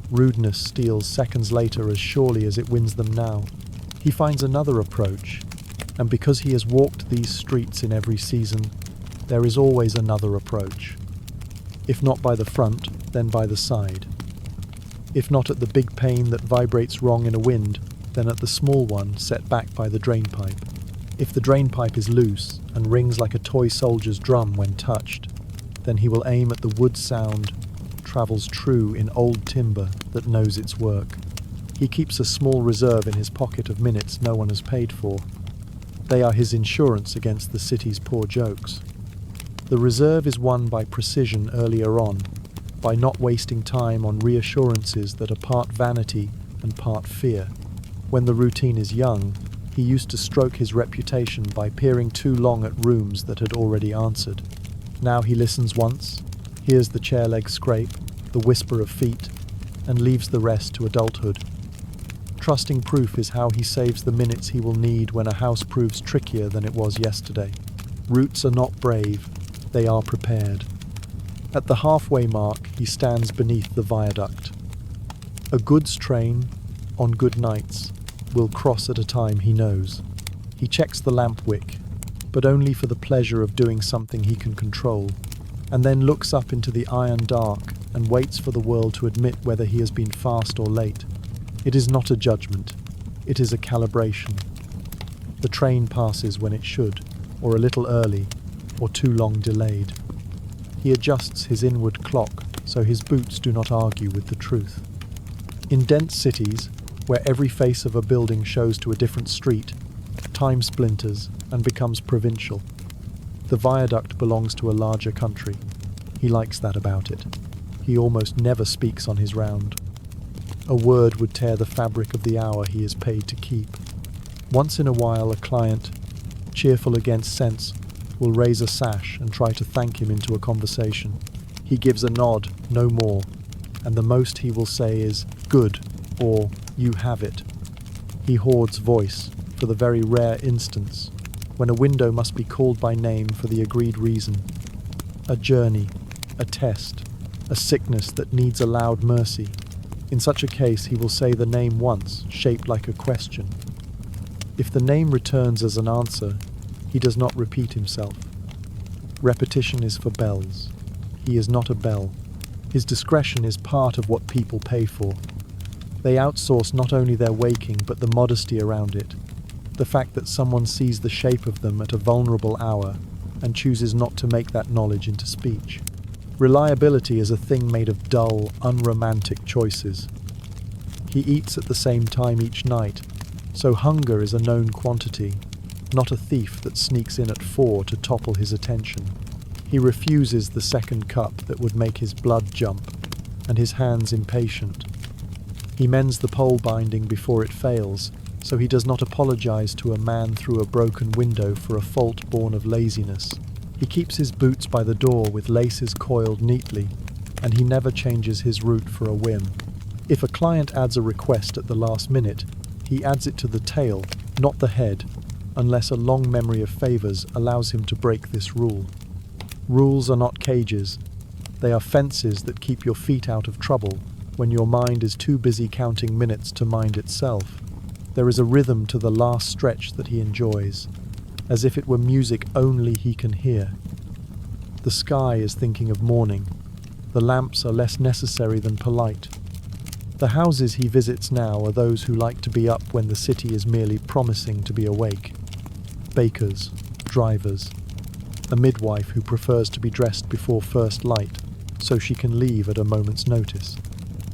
Rudeness steals seconds later as surely as it wins them now. He finds another approach, and because he has walked these streets in every season, there is always another approach. If not by the front, then by the side. If not at the big pane that vibrates wrong in a wind, then at the small one set back by the drainpipe. If the drainpipe is loose and rings like a toy soldier's drum when touched, then he will aim at the wood sound, travels true in old timber that knows its work. He keeps a small reserve in his pocket of minutes no one has paid for. They are his insurance against the city's poor jokes. The reserve is won by precision earlier on, by not wasting time on reassurances that are part vanity and part fear. When the routine is young, he used to stroke his reputation by peering too long at rooms that had already answered. Now he listens once, hears the chair leg scrape, the whisper of feet, and leaves the rest to adulthood. Trusting proof is how he saves the minutes he will need when a house proves trickier than it was yesterday. Roots are not brave, they are prepared. At the halfway mark, he stands beneath the viaduct. A goods train, on good nights, will cross at a time he knows. He checks the lamp wick, but only for the pleasure of doing something he can control, and then looks up into the iron dark and waits for the world to admit whether he has been fast or late. It is not a judgment, it is a calibration. The train passes when it should, or a little early, or too long delayed. He adjusts his inward clock so his boots do not argue with the truth. In dense cities, where every face of a building shows to a different street, time splinters and becomes provincial. The viaduct belongs to a larger country. He likes that about it. He almost never speaks on his round. A word would tear the fabric of the hour he is paid to keep. Once in a while, a client, cheerful against sense, will raise a sash and try to thank him into a conversation. He gives a nod, no more, and the most he will say is, "Good," or "You have it." He hoards voice for the very rare instance when a window must be called by name for the agreed reason. A journey, a test, a sickness that needs a loud mercy. In such a case, he will say the name once, shaped like a question. If the name returns as an answer, he does not repeat himself. Repetition is for bells. He is not a bell. His discretion is part of what people pay for. They outsource not only their waking, but the modesty around it. The fact that someone sees the shape of them at a vulnerable hour and chooses not to make that knowledge into speech. Reliability is a thing made of dull, unromantic choices. He eats at the same time each night, so hunger is a known quantity, not a thief that sneaks in at 4 to topple his attention. He refuses the second cup that would make his blood jump, and his hands impatient. He mends the pole binding before it fails, so he does not apologize to a man through a broken window for a fault born of laziness. He keeps his boots by the door with laces coiled neatly, and he never changes his route for a whim. If a client adds a request at the last minute, he adds it to the tail, not the head, unless a long memory of favors allows him to break this rule. Rules are not cages. They are fences that keep your feet out of trouble when your mind is too busy counting minutes to mind itself. There is a rhythm to the last stretch that he enjoys, as if it were music only he can hear. The sky is thinking of morning. The lamps are less necessary than polite. The houses he visits now are those who like to be up when the city is merely promising to be awake. Bakers, drivers, a midwife who prefers to be dressed before first light so she can leave at a moment's notice.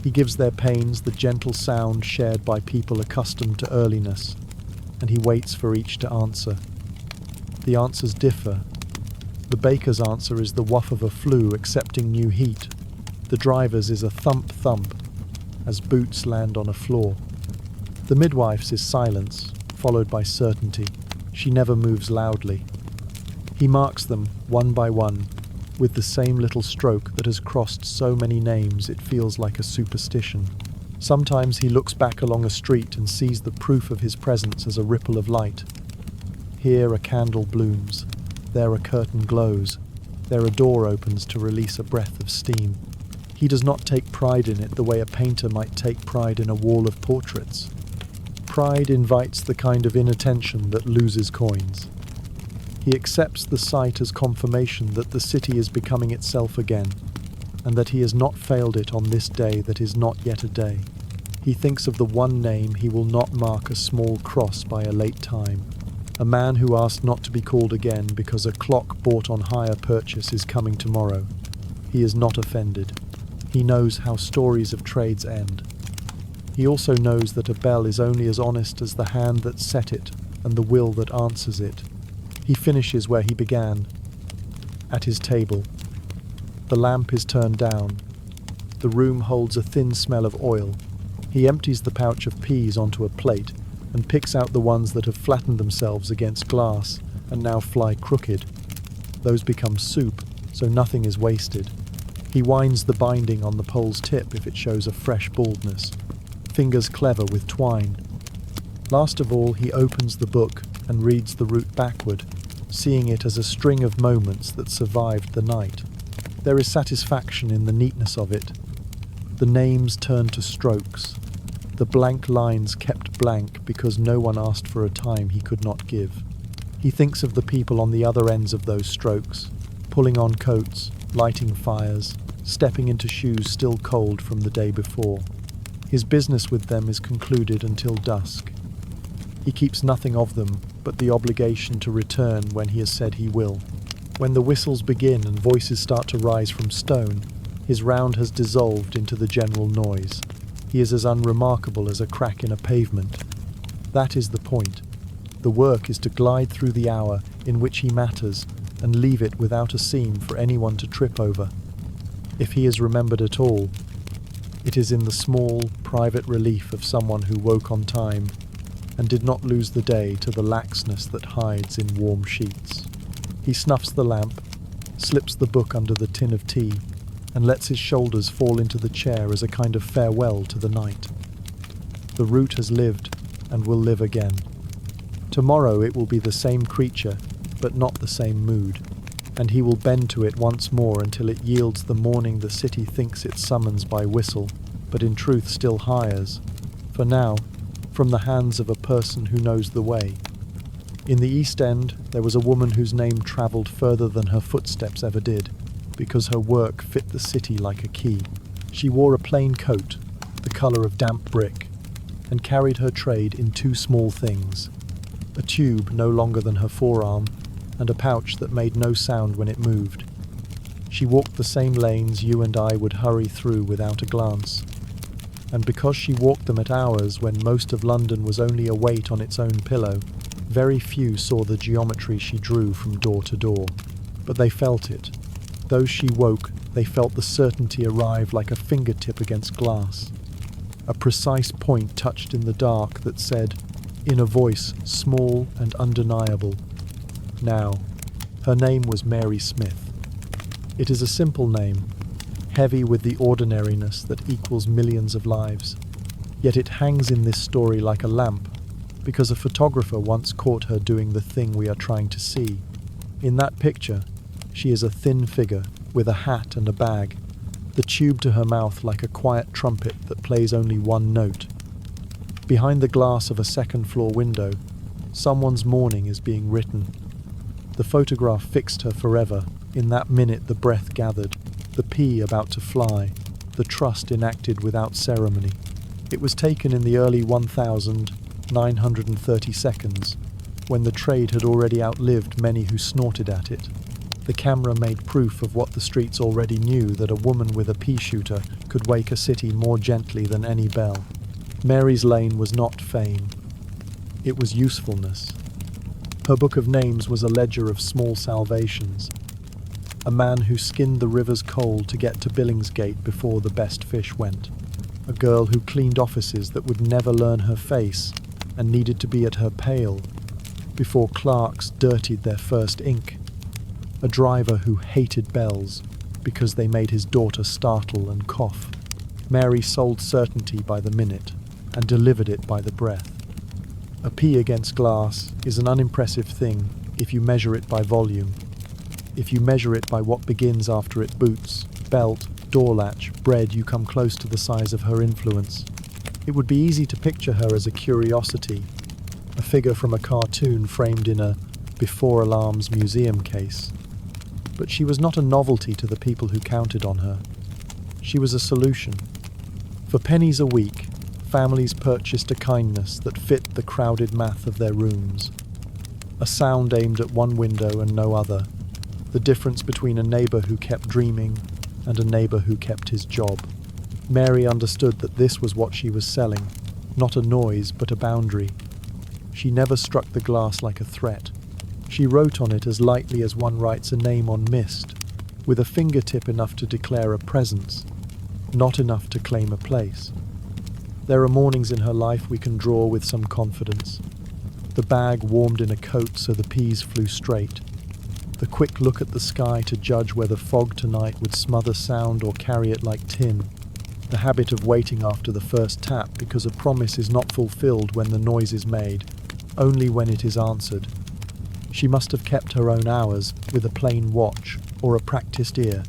He gives their pains the gentle sound shared by people accustomed to earliness, and he waits for each to answer. The answers differ. The baker's answer is the waft of a flue accepting new heat. The driver's is a thump-thump as boots land on a floor. The midwife's is silence, followed by certainty. She never moves loudly. He marks them, one by one, with the same little stroke that has crossed so many names it feels like a superstition. Sometimes he looks back along a street and sees the proof of his presence as a ripple of light. Here a candle blooms, there a curtain glows, there a door opens to release a breath of steam. He does not take pride in it the way a painter might take pride in a wall of portraits. Pride invites the kind of inattention that loses coins. He accepts the sight as confirmation that the city is becoming itself again, and that he has not failed it on this day that is not yet a day. He thinks of the one name he will not mark a small cross by a late time, a man who asked not to be called again because a clock bought on hire purchase is coming tomorrow. He is not offended. He knows how stories of trades end. He also knows that a bell is only as honest as the hand that set it and the will that answers it. He finishes where he began, at his table. The lamp is turned down. The room holds a thin smell of oil. He empties the pouch of peas onto a plate and picks out the ones that have flattened themselves against glass and now fly crooked. Those become soup, so nothing is wasted. He winds the binding on the pole's tip if it shows a fresh baldness. Fingers clever with twine. Last of all, he opens the book and reads the route backward, seeing it as a string of moments that survived the night. There is satisfaction in the neatness of it. The names turn to strokes. The blank lines kept blank because no one asked for a time he could not give. He thinks of the people on the other ends of those strokes, pulling on coats, lighting fires, stepping into shoes still cold from the day before. His business with them is concluded until dusk. He keeps nothing of them but the obligation to return when he has said he will. When the whistles begin and voices start to rise from stone, his round has dissolved into the general noise. He is as unremarkable as a crack in a pavement. That is the point. The work is to glide through the hour in which he matters and leave it without a seam for anyone to trip over. If he is remembered at all, it is in the small, private relief of someone who woke on time and did not lose the day to the laxness that hides in warm sheets. He snuffs the lamp, slips the book under the tin of tea, and lets his shoulders fall into the chair as a kind of farewell to the night. The root has lived and will live again. Tomorrow it will be the same creature, but not the same mood, and he will bend to it once more until it yields the morning the city thinks it summons by whistle, but in truth still hires, for now, from the hands of a person who knows the way. In the East End, there was a woman whose name travelled further than her footsteps ever did, because her work fit the city like a key. She wore a plain coat, the colour of damp brick, and carried her trade in two small things: a tube no longer than her forearm, and a pouch that made no sound when it moved. She walked the same lanes you and I would hurry through without a glance, and because she walked them at hours when most of London was only a weight on its own pillow, very few saw the geometry she drew from door to door. But they felt it. Those she woke, they felt the certainty arrive like a fingertip against glass. A precise point touched in the dark that said, in a voice small and undeniable, now. Her name was Mary Smith. It is a simple name, heavy with the ordinariness that equals millions of lives. Yet it hangs in this story like a lamp, because a photographer once caught her doing the thing we are trying to see. In that picture, she is a thin figure with a hat and a bag, the tube to her mouth like a quiet trumpet that plays only one note. Behind the glass of a second-floor window, someone's morning is being written. The photograph fixed her forever. In that minute the breath gathered, the pea about to fly, the trust enacted without ceremony. It was taken in the early 1930 seconds, when the trade had already outlived many who snorted at it. The camera made proof of what the streets already knew, that a woman with a pea-shooter could wake a city more gently than any bell. Mary's lane was not fame. It was usefulness. Her book of names was a ledger of small salvations. A man who skinned the river's coal to get to Billingsgate before the best fish went. A girl who cleaned offices that would never learn her face and needed to be at her pail before clerks dirtied their first ink. A driver who hated bells because they made his daughter startle and cough. Mary sold certainty by the minute and delivered it by the breath. A pea against glass is an unimpressive thing if you measure it by volume. If you measure it by what begins after it boots, belt, door latch, bread, you come close to the size of her influence. It would be easy to picture her as a curiosity, a figure from a cartoon framed in a before alarms museum case. But she was not a novelty to the people who counted on her. She was a solution. For pennies a week, families purchased a kindness that fit the crowded math of their rooms. A sound aimed at one window and no other. The difference between a neighbour who kept dreaming and a neighbour who kept his job. Mary understood that this was what she was selling, not a noise but a boundary. She never struck the glass like a threat. She wrote on it as lightly as one writes a name on mist, with a fingertip enough to declare a presence, not enough to claim a place. There are mornings in her life we can draw with some confidence. The bag warmed in a coat so the peas flew straight. The quick look at the sky to judge whether fog tonight would smother sound or carry it like tin. The habit of waiting after the first tap because a promise is not fulfilled when the noise is made, only when it is answered. She must have kept her own hours with a plain watch or a practiced ear,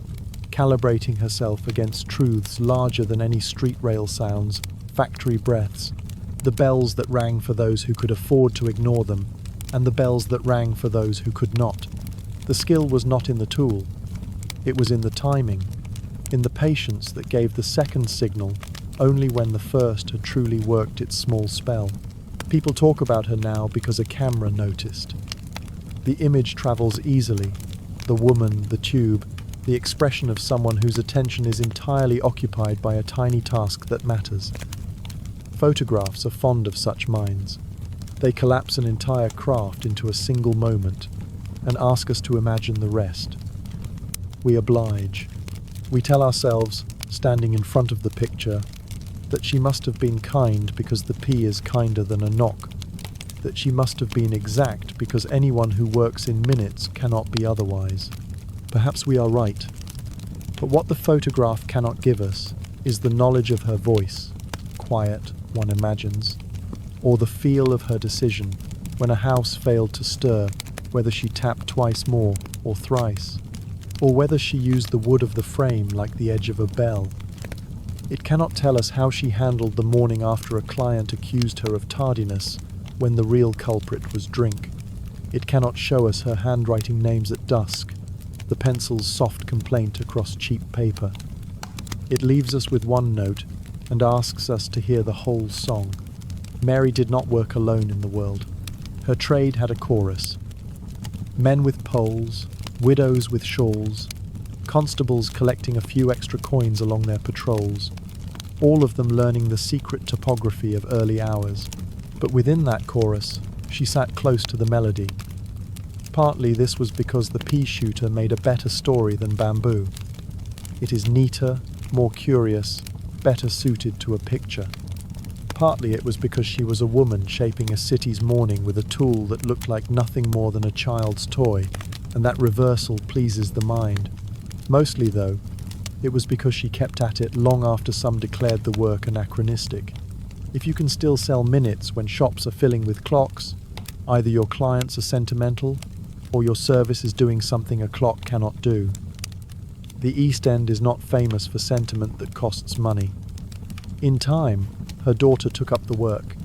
calibrating herself against truths larger than any street rail sounds, factory breaths, the bells that rang for those who could afford to ignore them, and the bells that rang for those who could not. The skill was not in the tool. It was in the timing, in the patience that gave the second signal only when the first had truly worked its small spell. People talk about her now because a camera noticed. The image travels easily. the woman, the tube, the expression of someone whose attention is entirely occupied by a tiny task that matters. Photographs are fond of such minds. They collapse an entire craft into a single moment and ask us to imagine the rest. We oblige. We tell ourselves, standing in front of the picture, that she must have been kind because the P is kinder than a knock, that she must have been exact because anyone who works in minutes cannot be otherwise. Perhaps we are right, but what the photograph cannot give us is the knowledge of her voice, quiet, one imagines, or the feel of her decision when a house failed to stir, whether she tapped twice more or thrice, or whether she used the wood of the frame like the edge of a bell. It cannot tell us how she handled the morning after a client accused her of tardiness when the real culprit was drink. It cannot show us her handwriting names at dusk, the pencil's soft complaint across cheap paper. It leaves us with one note and asks us to hear the whole song. Mary did not work alone in the world. Her trade had a chorus. Men with poles, widows with shawls, constables collecting a few extra coins along their patrols, all of them learning the secret topography of early hours. But within that chorus, she sat close to the melody. Partly this was because the pea-shooter made a better story than bamboo. It is neater, more curious, better suited to a picture. Partly it was because she was a woman shaping a city's morning with a tool that looked like nothing more than a child's toy, and that reversal pleases the mind. Mostly, though, it was because she kept at it long after some declared the work anachronistic. If you can still sell minutes when shops are filling with clocks, either your clients are sentimental or your service is doing something a clock cannot do. The East End is not famous for sentiment that costs money. In time, her daughter took up the work.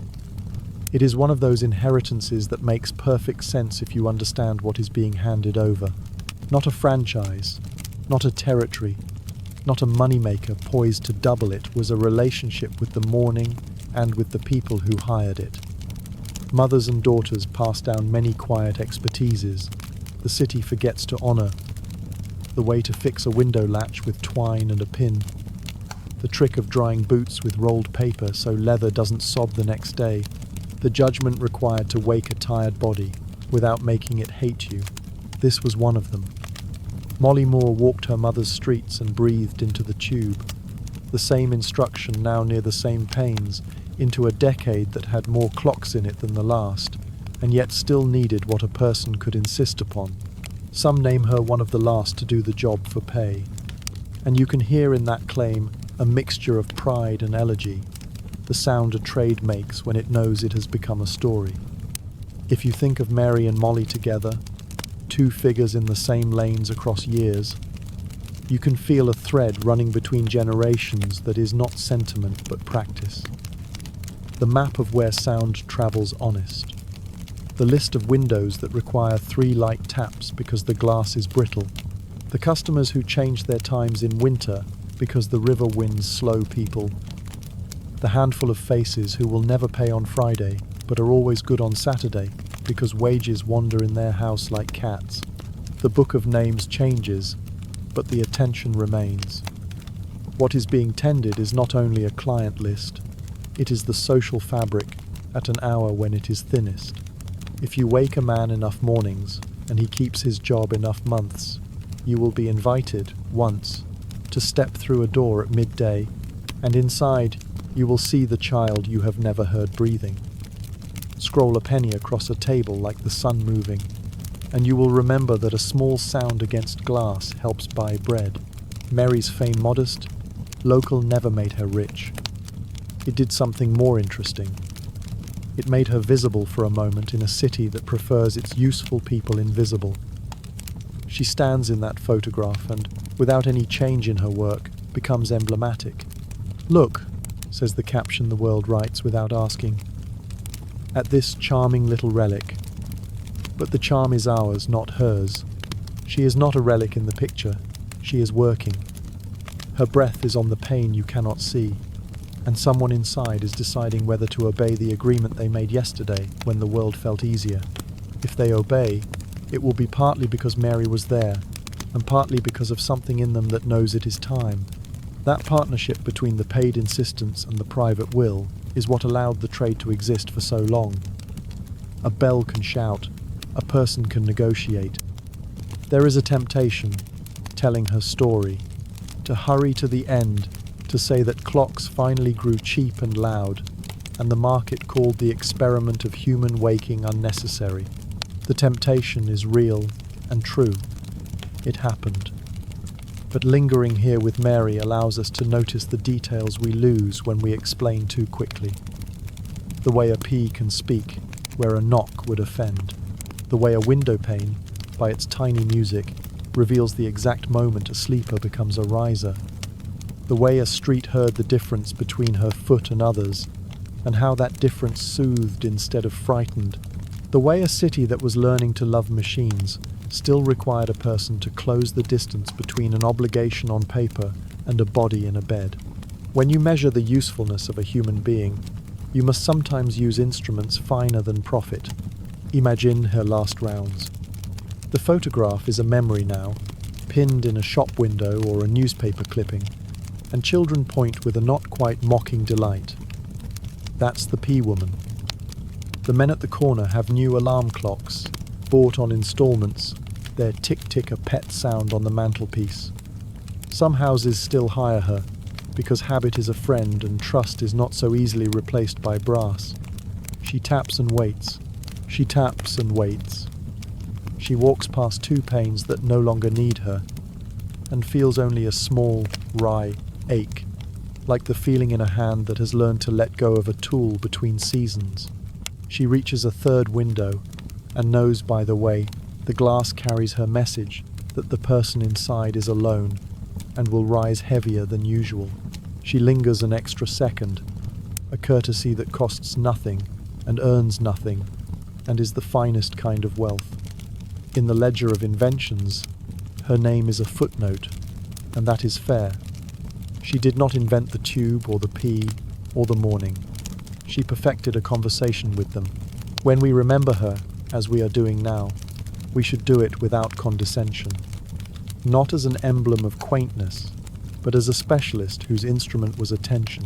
It is one of those inheritances that makes perfect sense if you understand what is being handed over. Not a franchise, not a territory, not a moneymaker poised to double it, was a relationship with the morning and with the people who hired it. Mothers and daughters pass down many quiet expertises. The city forgets to honor. The way to fix a window latch with twine and a pin. The trick of drying boots with rolled paper so leather doesn't sob the next day. The judgment required to wake a tired body without making it hate you. This was one of them. Molly Moore walked her mother's streets and breathed into the tube. The same instruction now near the same panes, into a decade that had more clocks in it than the last, and yet still needed what a person could insist upon. Some name her one of the last to do the job for pay. And you can hear in that claim a mixture of pride and elegy, the sound a trade makes when it knows it has become a story. If you think of Mary and Molly together, two figures in the same lanes across years, you can feel a thread running between generations that is not sentiment but practice. The map of where sound travels honest. The list of windows that require 3 light taps because the glass is brittle. The customers who change their times in winter because the river winds slow people. The handful of faces who will never pay on Friday but are always good on Saturday because wages wander in their house like cats. The book of names changes, but the attention remains. What is being tended is not only a client list, it is the social fabric at an hour when it is thinnest. If you wake a man enough mornings and he keeps his job enough months, you will be invited, once, to step through a door at midday, and inside you will see the child you have never heard breathing. Scroll a penny across a table like the sun moving, and you will remember that a small sound against glass helps buy bread. Mary's fame modest, local never made her rich. It did something more interesting. It made her visible for a moment in a city that prefers its useful people invisible. She stands in that photograph and, without any change in her work, becomes emblematic. "Look," says the caption the world writes without asking, "at this charming little relic." But the charm is ours, not hers. She is not a relic in the picture. She is working. Her breath is on the pane you cannot see, and someone inside is deciding whether to obey the agreement they made yesterday when the world felt easier. If they obey, it will be partly because Mary was there, and partly because of something in them that knows it is time. That partnership between the paid insistence and the private will is what allowed the trade to exist for so long. A bell can shout, a person can negotiate. There is a temptation, telling her story, to hurry to the end, to say that clocks finally grew cheap and loud, and the market called the experiment of human waking unnecessary. The temptation is real and true. It happened. But lingering here with Mary allows us to notice the details we lose when we explain too quickly. The way a pea can speak, where a knock would offend. The way a window pane, by its tiny music, reveals the exact moment a sleeper becomes a riser. The way a street heard the difference between her foot and others, and how that difference soothed instead of frightened. The way a city that was learning to love machines still required a person to close the distance between an obligation on paper and a body in a bed. When you measure the usefulness of a human being, you must sometimes use instruments finer than profit. Imagine her last rounds. The photograph is a memory now, pinned in a shop window or a newspaper clipping, and children point with a not quite mocking delight. That's the pea woman. The men at the corner have new alarm clocks, bought on installments, their tick-tick a pet sound on the mantelpiece. Some houses still hire her, because habit is a friend and trust is not so easily replaced by brass. She taps and waits. She taps and waits. She walks past two panes that no longer need her, and feels only a small, wry ache, like the feeling in a hand that has learned to let go of a tool between seasons. She reaches a third window, and knows, by the way, the glass carries her message that the person inside is alone and will rise heavier than usual. She lingers an extra second, a courtesy that costs nothing and earns nothing and is the finest kind of wealth. In the ledger of inventions, her name is a footnote, and that is fair. She did not invent the tube or the pea or the morning. She perfected a conversation with them. When we remember her, as we are doing now, we should do it without condescension. Not as an emblem of quaintness, but as a specialist whose instrument was attention.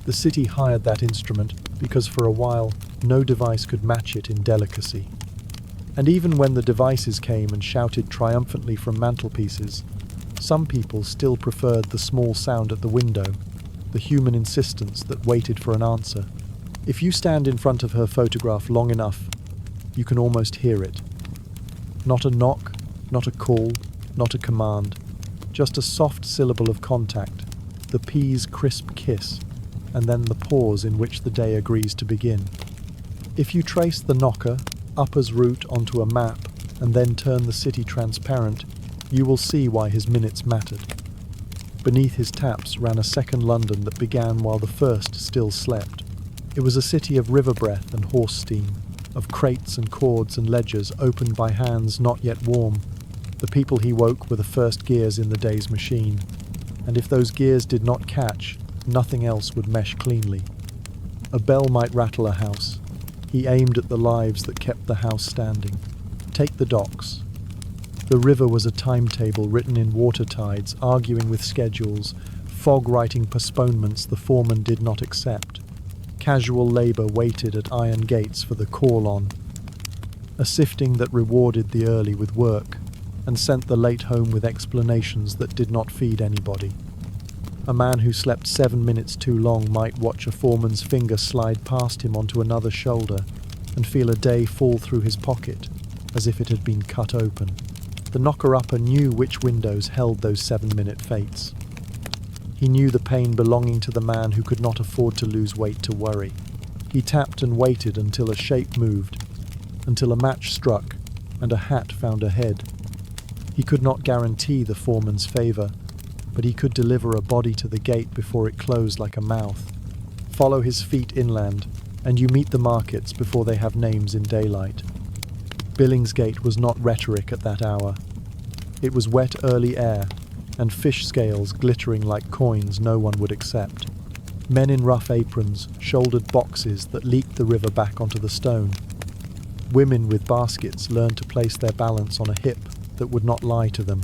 The city hired that instrument because for a while no device could match it in delicacy. And even when the devices came and shouted triumphantly from mantelpieces, some people still preferred the small sound at the window, the human insistence that waited for an answer. If you stand in front of her photograph long enough, you can almost hear it. Not a knock, not a call, not a command, just a soft syllable of contact, the pea's crisp kiss, and then the pause in which the day agrees to begin. If you trace the knocker, upper's route onto a map, and then turn the city transparent, you will see why his minutes mattered. Beneath his taps ran a second London that began while the first still slept. It was a city of river breath and horse steam, of crates and cords and ledgers opened by hands not yet warm. The people he woke were the first gears in the day's machine, and if those gears did not catch, nothing else would mesh cleanly. A bell might rattle a house. He aimed at the lives that kept the house standing. Take the docks. The river was a timetable written in water tides, arguing with schedules, fog-writing postponements the foreman did not accept. Casual labour waited at iron gates for the call-on. A sifting that rewarded the early with work, and sent the late home with explanations that did not feed anybody. A man who slept 7 minutes too long might watch a foreman's finger slide past him onto another shoulder and feel a day fall through his pocket, as if it had been cut open. The knocker-upper knew which windows held those 7-minute fates. He knew the pain belonging to the man who could not afford to lose weight to worry. He tapped and waited until a shape moved, until a match struck and a hat found a head. He could not guarantee the foreman's favour, but he could deliver a body to the gate before it closed like a mouth. Follow his feet inland, and you meet the markets before they have names in daylight. Billingsgate was not rhetoric at that hour. It was wet early air, and fish scales glittering like coins no one would accept. Men in rough aprons shouldered boxes that leaked the river back onto the stone. Women with baskets learned to place their balance on a hip that would not lie to them.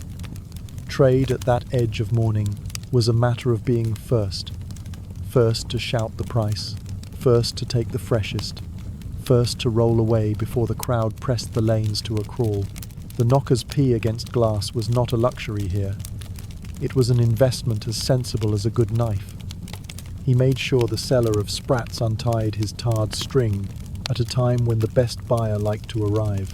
Trade at that edge of morning was a matter of being first. First to shout the price, first to take the freshest, first to roll away before the crowd pressed the lanes to a crawl. The knocker's pee against glass was not a luxury here. It was an investment as sensible as a good knife. He made sure the seller of sprats untied his tarred string at a time when the best buyer liked to arrive.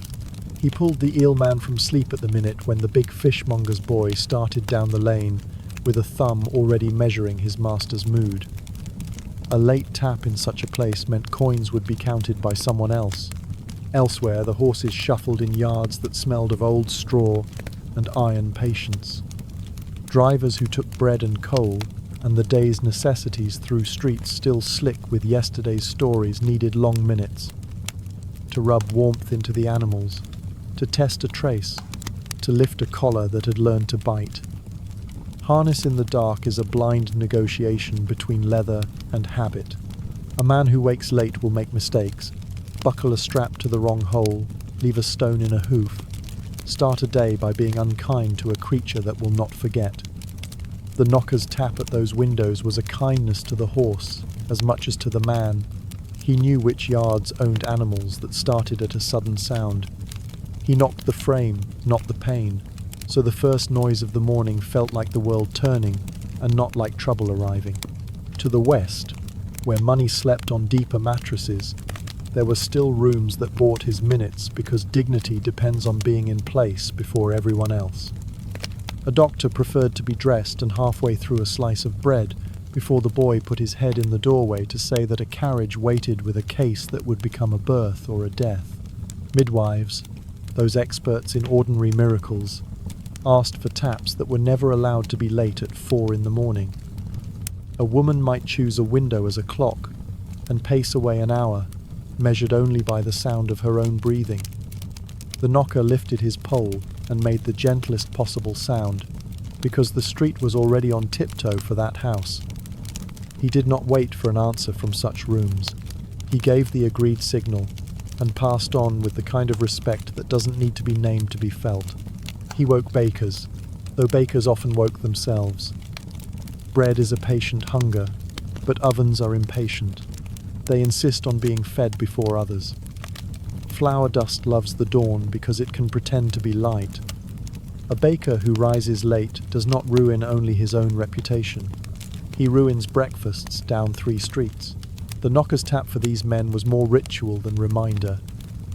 He pulled the eelman from sleep at the minute when the big fishmonger's boy started down the lane with a thumb already measuring his master's mood. A late tap in such a place meant coins would be counted by someone else. Elsewhere, the horses shuffled in yards that smelled of old straw and iron patience. Drivers who took bread and coal and the day's necessities through streets still slick with yesterday's stories needed long minutes. To rub warmth into the animals, to test a trace, to lift a collar that had learned to bite. Harness in the dark is a blind negotiation between leather and habit. A man who wakes late will make mistakes, buckle a strap to the wrong hole, leave a stone in a hoof, start a day by being unkind to a creature that will not forget. The knocker's tap at those windows was a kindness to the horse as much as to the man. He knew which yards owned animals that started at a sudden sound. He knocked the frame, not the pain, so the first noise of the morning felt like the world turning and not like trouble arriving. To the west, where money slept on deeper mattresses, there were still rooms that bought his minutes because dignity depends on being in place before everyone else. A doctor preferred to be dressed and halfway through a slice of bread before the boy put his head in the doorway to say that a carriage waited with a case that would become a birth or a death. Midwives, those experts in ordinary miracles, asked for taps that were never allowed to be late at 4 in the morning. A woman might choose a window as a clock and pace away an hour, measured only by the sound of her own breathing. The knocker lifted his pole and made the gentlest possible sound, because the street was already on tiptoe for that house. He did not wait for an answer from such rooms. He gave the agreed signal and passed on with the kind of respect that doesn't need to be named to be felt. He woke bakers, though bakers often woke themselves. Bread is a patient hunger, but ovens are impatient. They insist on being fed before others. Flour dust loves the dawn because it can pretend to be light. A baker who rises late does not ruin only his own reputation. He ruins breakfasts down 3 streets. The knocker's tap for these men was more ritual than reminder,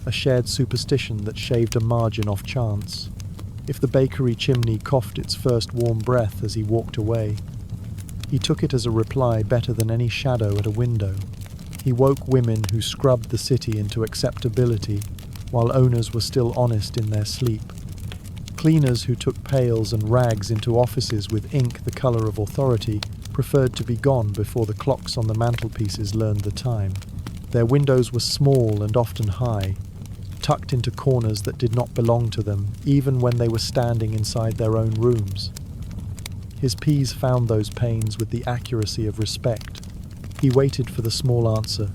a shared superstition that shaved a margin off chance. If the bakery chimney coughed its first warm breath as he walked away, he took it as a reply better than any shadow at a window. He woke women who scrubbed the city into acceptability while owners were still honest in their sleep. Cleaners who took pails and rags into offices with ink the colour of authority preferred to be gone before the clocks on the mantelpieces learned the time. Their windows were small and often high, tucked into corners that did not belong to them, even when they were standing inside their own rooms. His P's found those panes with the accuracy of respect. He waited for the small answer.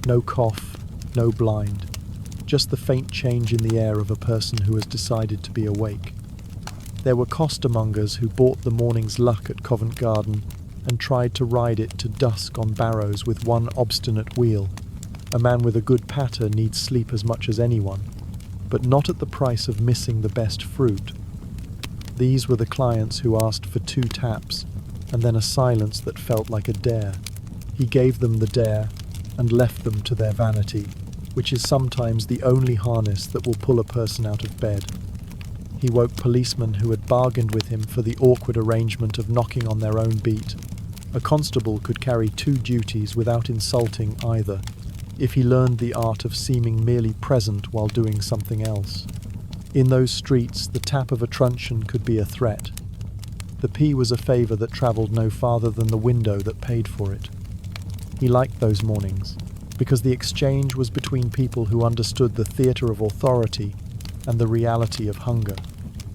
No cough, no blind, just the faint change in the air of a person who has decided to be awake. There were costermongers who bought the morning's luck at Covent Garden and tried to ride it to dusk on barrows with one obstinate wheel. A man with a good patter needs sleep as much as anyone, but not at the price of missing the best fruit. These were the clients who asked for 2 taps, and then a silence that felt like a dare. He gave them the dare, and left them to their vanity, which is sometimes the only harness that will pull a person out of bed. He woke policemen who had bargained with him for the awkward arrangement of knocking on their own beat. A constable could carry 2 duties without insulting either, if he learned the art of seeming merely present while doing something else. In those streets, the tap of a truncheon could be a threat. The P was a favour that travelled no farther than the window that paid for it. He liked those mornings, because the exchange was between people who understood the theatre of authority and the reality of hunger.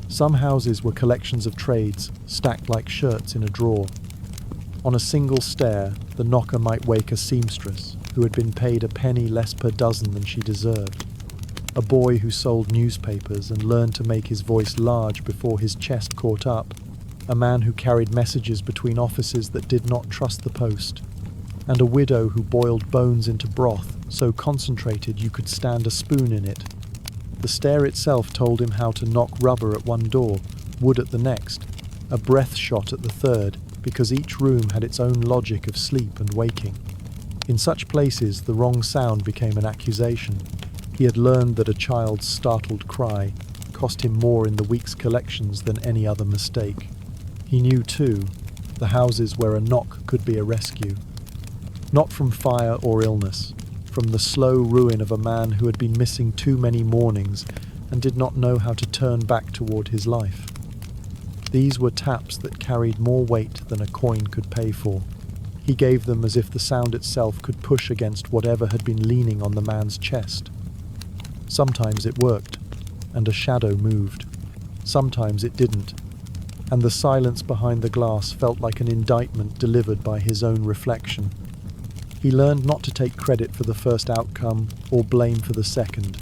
Some houses were collections of trades, stacked like shirts in a drawer. On a single stair, the knocker might wake a seamstress who had been paid a penny less per dozen than she deserved. a boy who sold newspapers and learned to make his voice large before his chest caught up, a man who carried messages between offices that did not trust the post, and a widow who boiled bones into broth so concentrated you could stand a spoon in it. The stair itself told him how to knock rubber at one door, wood at the next, a breath shot at the third, because each room had its own logic of sleep and waking. In such places, the wrong sound became an accusation. He had learned that a child's startled cry cost him more in the week's collections than any other mistake. He knew, too, the houses where a knock could be a rescue. Not from fire or illness, from the slow ruin of a man who had been missing too many mornings and did not know how to turn back toward his life. These were taps that carried more weight than a coin could pay for. He gave them as if the sound itself could push against whatever had been leaning on the man's chest. Sometimes it worked, and a shadow moved. Sometimes it didn't, and the silence behind the glass felt like an indictment delivered by his own reflection. He learned not to take credit for the first outcome or blame for the second.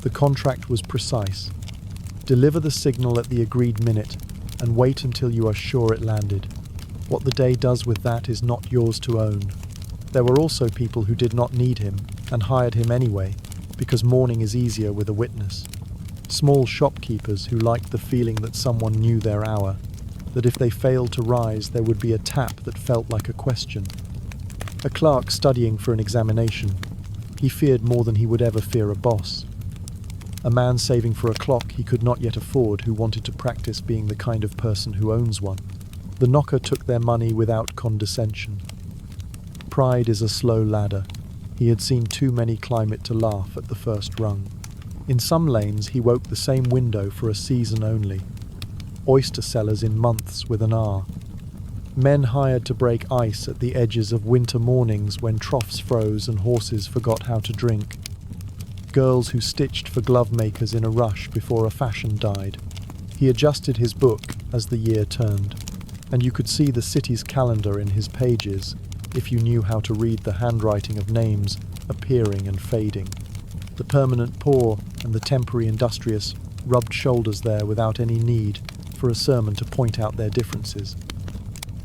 The contract was precise. Deliver the signal at the agreed minute and wait until you are sure it landed. What the day does with that is not yours to own. There were also people who did not need him and hired him anyway, because mourning is easier with a witness. Small shopkeepers who liked the feeling that someone knew their hour, that if they failed to rise there would be a tap that felt like a question. A clerk studying for an examination. He feared more than he would ever fear a boss. A man saving for a clock he could not yet afford who wanted to practice being the kind of person who owns one. The knocker took their money without condescension. Pride is a slow ladder. He had seen too many climb it to laugh at the first rung. In some lanes he woke the same window for a season only. Oyster sellers in months with an R. Men hired to break ice at the edges of winter mornings when troughs froze and horses forgot how to drink. Girls who stitched for glove makers in a rush before a fashion died. He adjusted his book as the year turned, and you could see the city's calendar in his pages if you knew how to read the handwriting of names appearing and fading. The permanent poor and the temporary industrious rubbed shoulders there without any need for a sermon to point out their differences.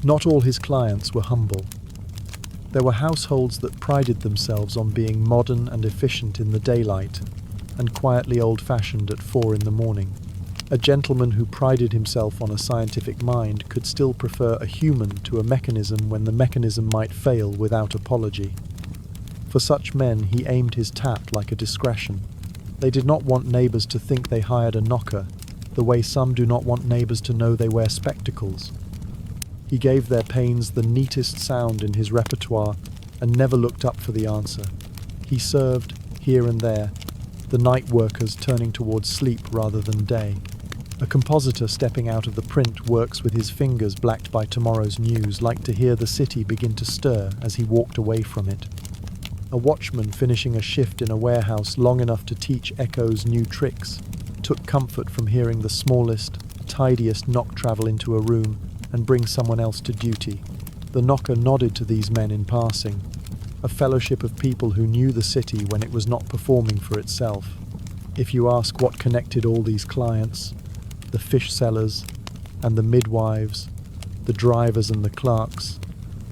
Not all his clients were humble. There were households that prided themselves on being modern and efficient in the daylight, and quietly old-fashioned at 4 in the morning. A gentleman who prided himself on a scientific mind could still prefer a human to a mechanism when the mechanism might fail without apology. For such men he aimed his tap like a discretion. They did not want neighbours to think they hired a knocker, the way some do not want neighbours to know they wear spectacles. He gave their pains the neatest sound in his repertoire and never looked up for the answer. He served, here and there, the night workers turning towards sleep rather than day. A compositor stepping out of the print works with his fingers blacked by tomorrow's news, like to hear the city begin to stir as he walked away from it. A watchman finishing a shift in a warehouse long enough to teach echoes new tricks took comfort from hearing the smallest, tidiest knock travel into a room and bring someone else to duty. The knocker nodded to these men in passing, a fellowship of people who knew the city when it was not performing for itself. If you ask what connected all these clients, the fish sellers and the midwives, the drivers and the clerks,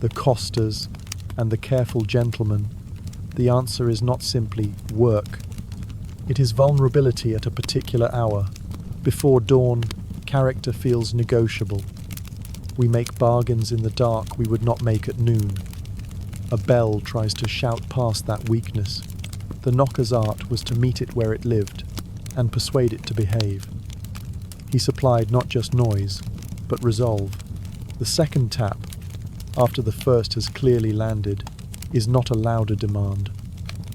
the costers and the careful gentlemen, the answer is not simply work. It is vulnerability at a particular hour. Before dawn, character feels negotiable. We make bargains in the dark we would not make at noon. A bell tries to shout past that weakness. The knocker's art was to meet it where it lived and persuade it to behave. He supplied not just noise, but resolve. The second tap, after the first has clearly landed, is not a louder demand.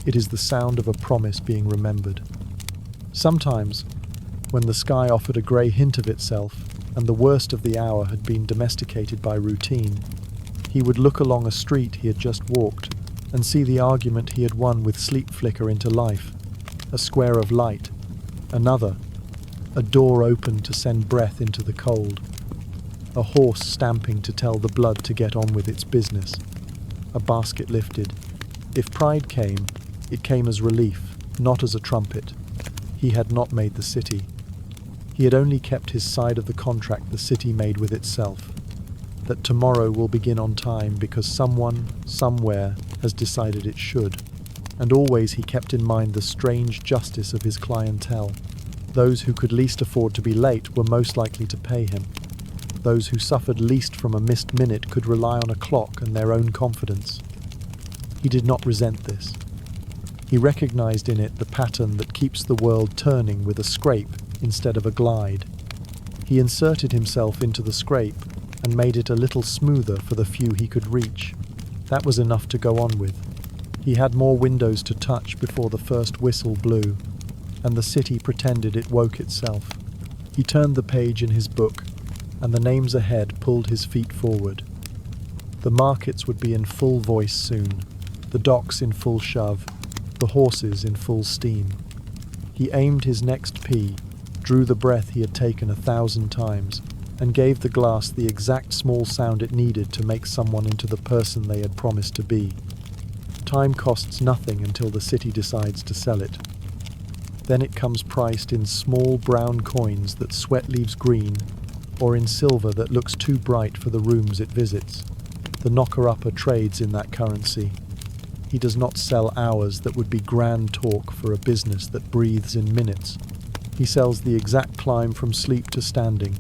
It is the sound of a promise being remembered. Sometimes, when the sky offered a grey hint of itself, and the worst of the hour had been domesticated by routine, he would look along a street he had just walked and see the argument he had won with sleep flicker into life. A square of light, another, a door open to send breath into the cold, a horse stamping to tell the blood to get on with its business, a basket lifted. If pride came, it came as relief, not as a trumpet. He had not made the city. He had only kept his side of the contract the city made with itself, that tomorrow will begin on time because someone, somewhere, has decided it should. And always he kept in mind the strange justice of his clientele. Those who could least afford to be late were most likely to pay him. Those who suffered least from a missed minute could rely on a clock and their own confidence. He did not resent this. He recognized in it the pattern that keeps the world turning with a scrape instead of a glide. He inserted himself into the scrape and made it a little smoother for the few he could reach. That was enough to go on with. He had more windows to touch before the first whistle blew, and the city pretended it woke itself. He turned the page in his book, and the names ahead pulled his feet forward. The markets would be in full voice soon, the docks in full shove, the horses in full steam. He aimed his next P, drew the breath he had taken 1,000 times, and gave the glass the exact small sound it needed to make someone into the person they had promised to be. Time costs nothing until the city decides to sell it. Then it comes priced in small brown coins that sweat leaves green, or in silver that looks too bright for the rooms it visits. The knocker-upper trades in that currency. He does not sell hours that would be grand talk for a business that breathes in minutes. He sells the exact climb from sleep to standing,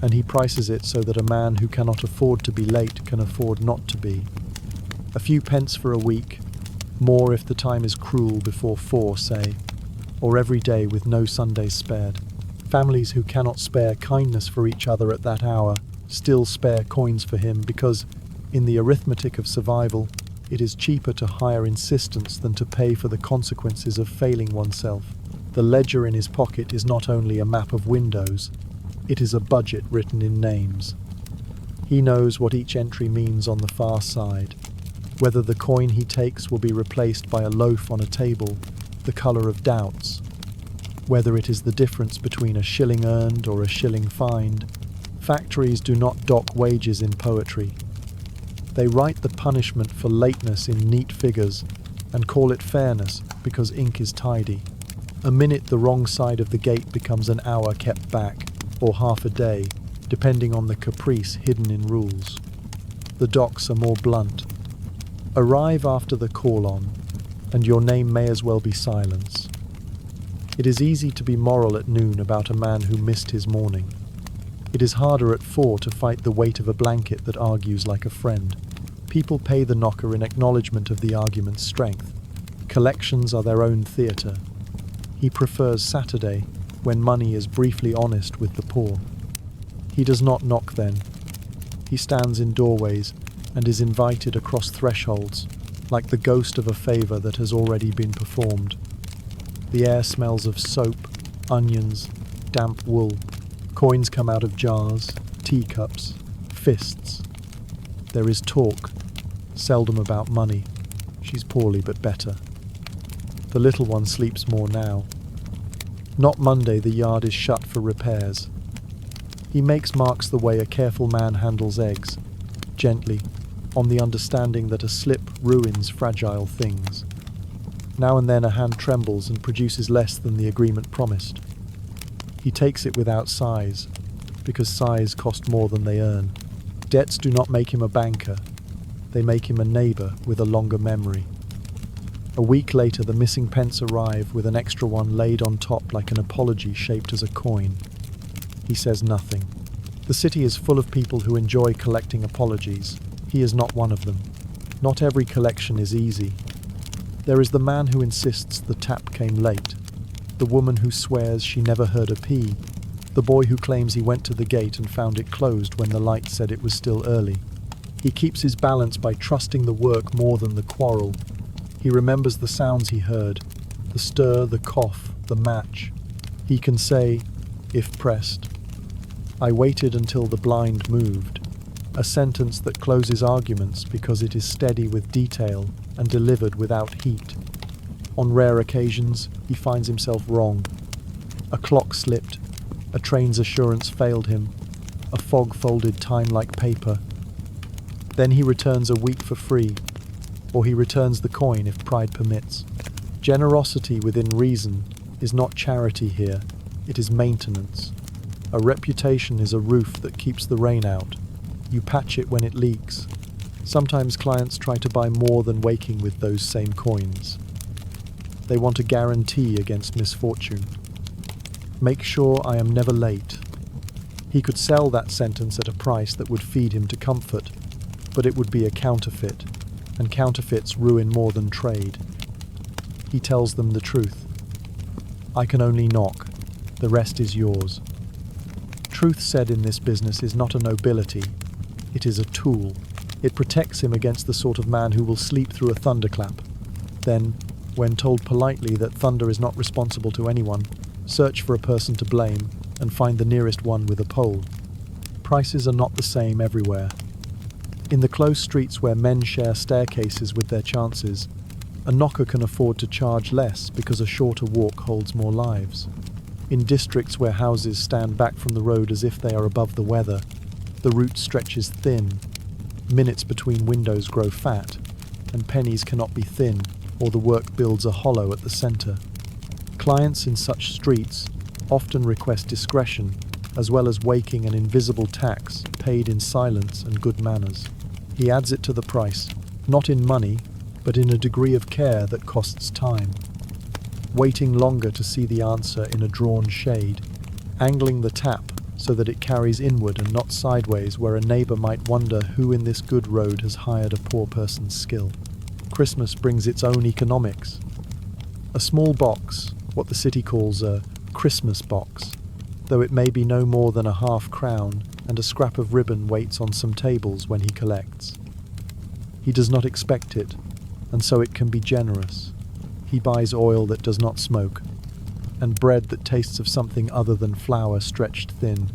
and he prices it so that a man who cannot afford to be late can afford not to be. A few pence for a week, more if the time is cruel before 4, say, or every day with no Sundays spared. Families who cannot spare kindness for each other at that hour still spare coins for him because, in the arithmetic of survival, it is cheaper to hire insistence than to pay for the consequences of failing oneself. The ledger in his pocket is not only a map of windows, it is a budget written in names. He knows what each entry means on the far side, whether the coin he takes will be replaced by a loaf on a table, the colour of doubts, whether it is the difference between a shilling earned or a shilling fined. Factories do not dock wages in poetry. They write the punishment for lateness in neat figures and call it fairness because ink is tidy. A minute the wrong side of the gate becomes an hour kept back, or half a day, depending on the caprice hidden in rules. The docks are more blunt. Arrive after the call-on, and your name may as well be silence. It is easy to be moral at noon about a man who missed his morning. It is harder at 4 to fight the weight of a blanket that argues like a friend. People pay the knocker in acknowledgement of the argument's strength. Collections are their own theatre. He prefers Saturday, when money is briefly honest with the poor. He does not knock then. He stands in doorways and is invited across thresholds, like the ghost of a favour that has already been performed. The air smells of soap, onions, damp wool. Coins come out of jars, teacups, fists. There is talk, seldom about money. She's poorly but better. The little one sleeps more now. Not Monday the yard is shut for repairs. He marks the way a careful man handles eggs, gently, on the understanding that a slip ruins fragile things. Now and then a hand trembles and produces less than the agreement promised. He takes it without sighs, because sighs cost more than they earn. Debts do not make him a banker. They make him a neighbour with a longer memory. A week later the missing pence arrive with an extra one laid on top like an apology shaped as a coin. He says nothing. The city is full of people who enjoy collecting apologies. He is not one of them. Not every collection is easy. There is the man who insists the tap came late, the woman who swears she never heard a P, the boy who claims he went to the gate and found it closed when the light said it was still early. He keeps his balance by trusting the work more than the quarrel. He remembers the sounds he heard, the stir, the cough, the match. He can say, if pressed, "I waited until the blind moved," a sentence that closes arguments because it is steady with detail and delivered without heat. On rare occasions, he finds himself wrong. A clock slipped, a train's assurance failed him, a fog folded time like paper. Then he returns a week for free, or he returns the coin if pride permits. Generosity within reason is not charity here, it is maintenance. A reputation is a roof that keeps the rain out. You patch it when it leaks. Sometimes clients try to buy more than waking with those same coins. They want a guarantee against misfortune. Make sure I am never late. He could sell that sentence at a price that would feed him to comfort, but it would be a counterfeit, and counterfeits ruin more than trade. He tells them the truth. I can only knock. The rest is yours. Truth said in this business is not a nobility. It is a tool. It protects him against the sort of man who will sleep through a thunderclap. Then, when told politely that thunder is not responsible to anyone, search for a person to blame and find the nearest one with a pole. Prices are not the same everywhere. In the close streets where men share staircases with their chances, a knocker can afford to charge less because a shorter walk holds more lives. In districts where houses stand back from the road as if they are above the weather, the route stretches thin. Minutes between windows grow fat, and pennies cannot be thin, or the work builds a hollow at the center. Clients in such streets often request discretion, as well as waking an invisible tax paid in silence and good manners. He adds it to the price, not in money, but in a degree of care that costs time. Waiting longer to see the answer in a drawn shade, angling the tap so that it carries inward and not sideways where a neighbor might wonder who in this good road has hired a poor person's skill. Christmas brings its own economics. A small box, what the city calls a Christmas box, though it may be no more than a half-crown, and a scrap of ribbon waits on some tables when he collects. He does not expect it, and so it can be generous. He buys oil that does not smoke, and bread that tastes of something other than flour stretched thin,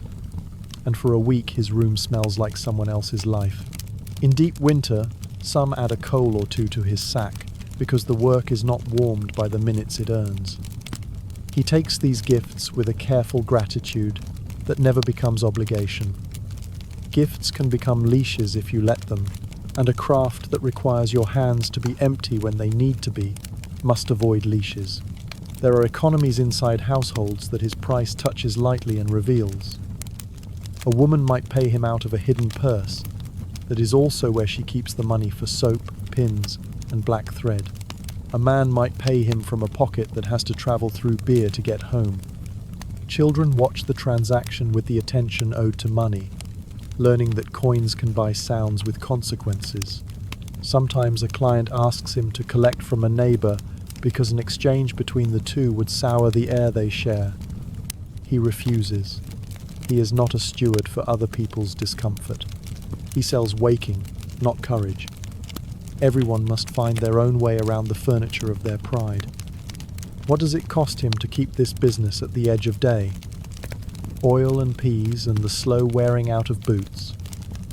and for a week his room smells like someone else's life. In deep winter, some add a coal or two to his sack, because the work is not warmed by the minutes it earns. He takes these gifts with a careful gratitude that never becomes obligation. Gifts can become leashes if you let them, and a craft that requires your hands to be empty when they need to be must avoid leashes. There are economies inside households that his price touches lightly and reveals. A woman might pay him out of a hidden purse that is also where she keeps the money for soap, pins, and black thread. A man might pay him from a pocket that has to travel through beer to get home. Children watch the transaction with the attention owed to money, learning that coins can buy sounds with consequences. Sometimes a client asks him to collect from a neighbor because an exchange between the two would sour the air they share. He refuses. He is not a steward for other people's discomfort. He sells waking, not courage. Everyone must find their own way around the furniture of their pride. What does it cost him to keep this business at the edge of day? Oil and peas and the slow wearing out of boots.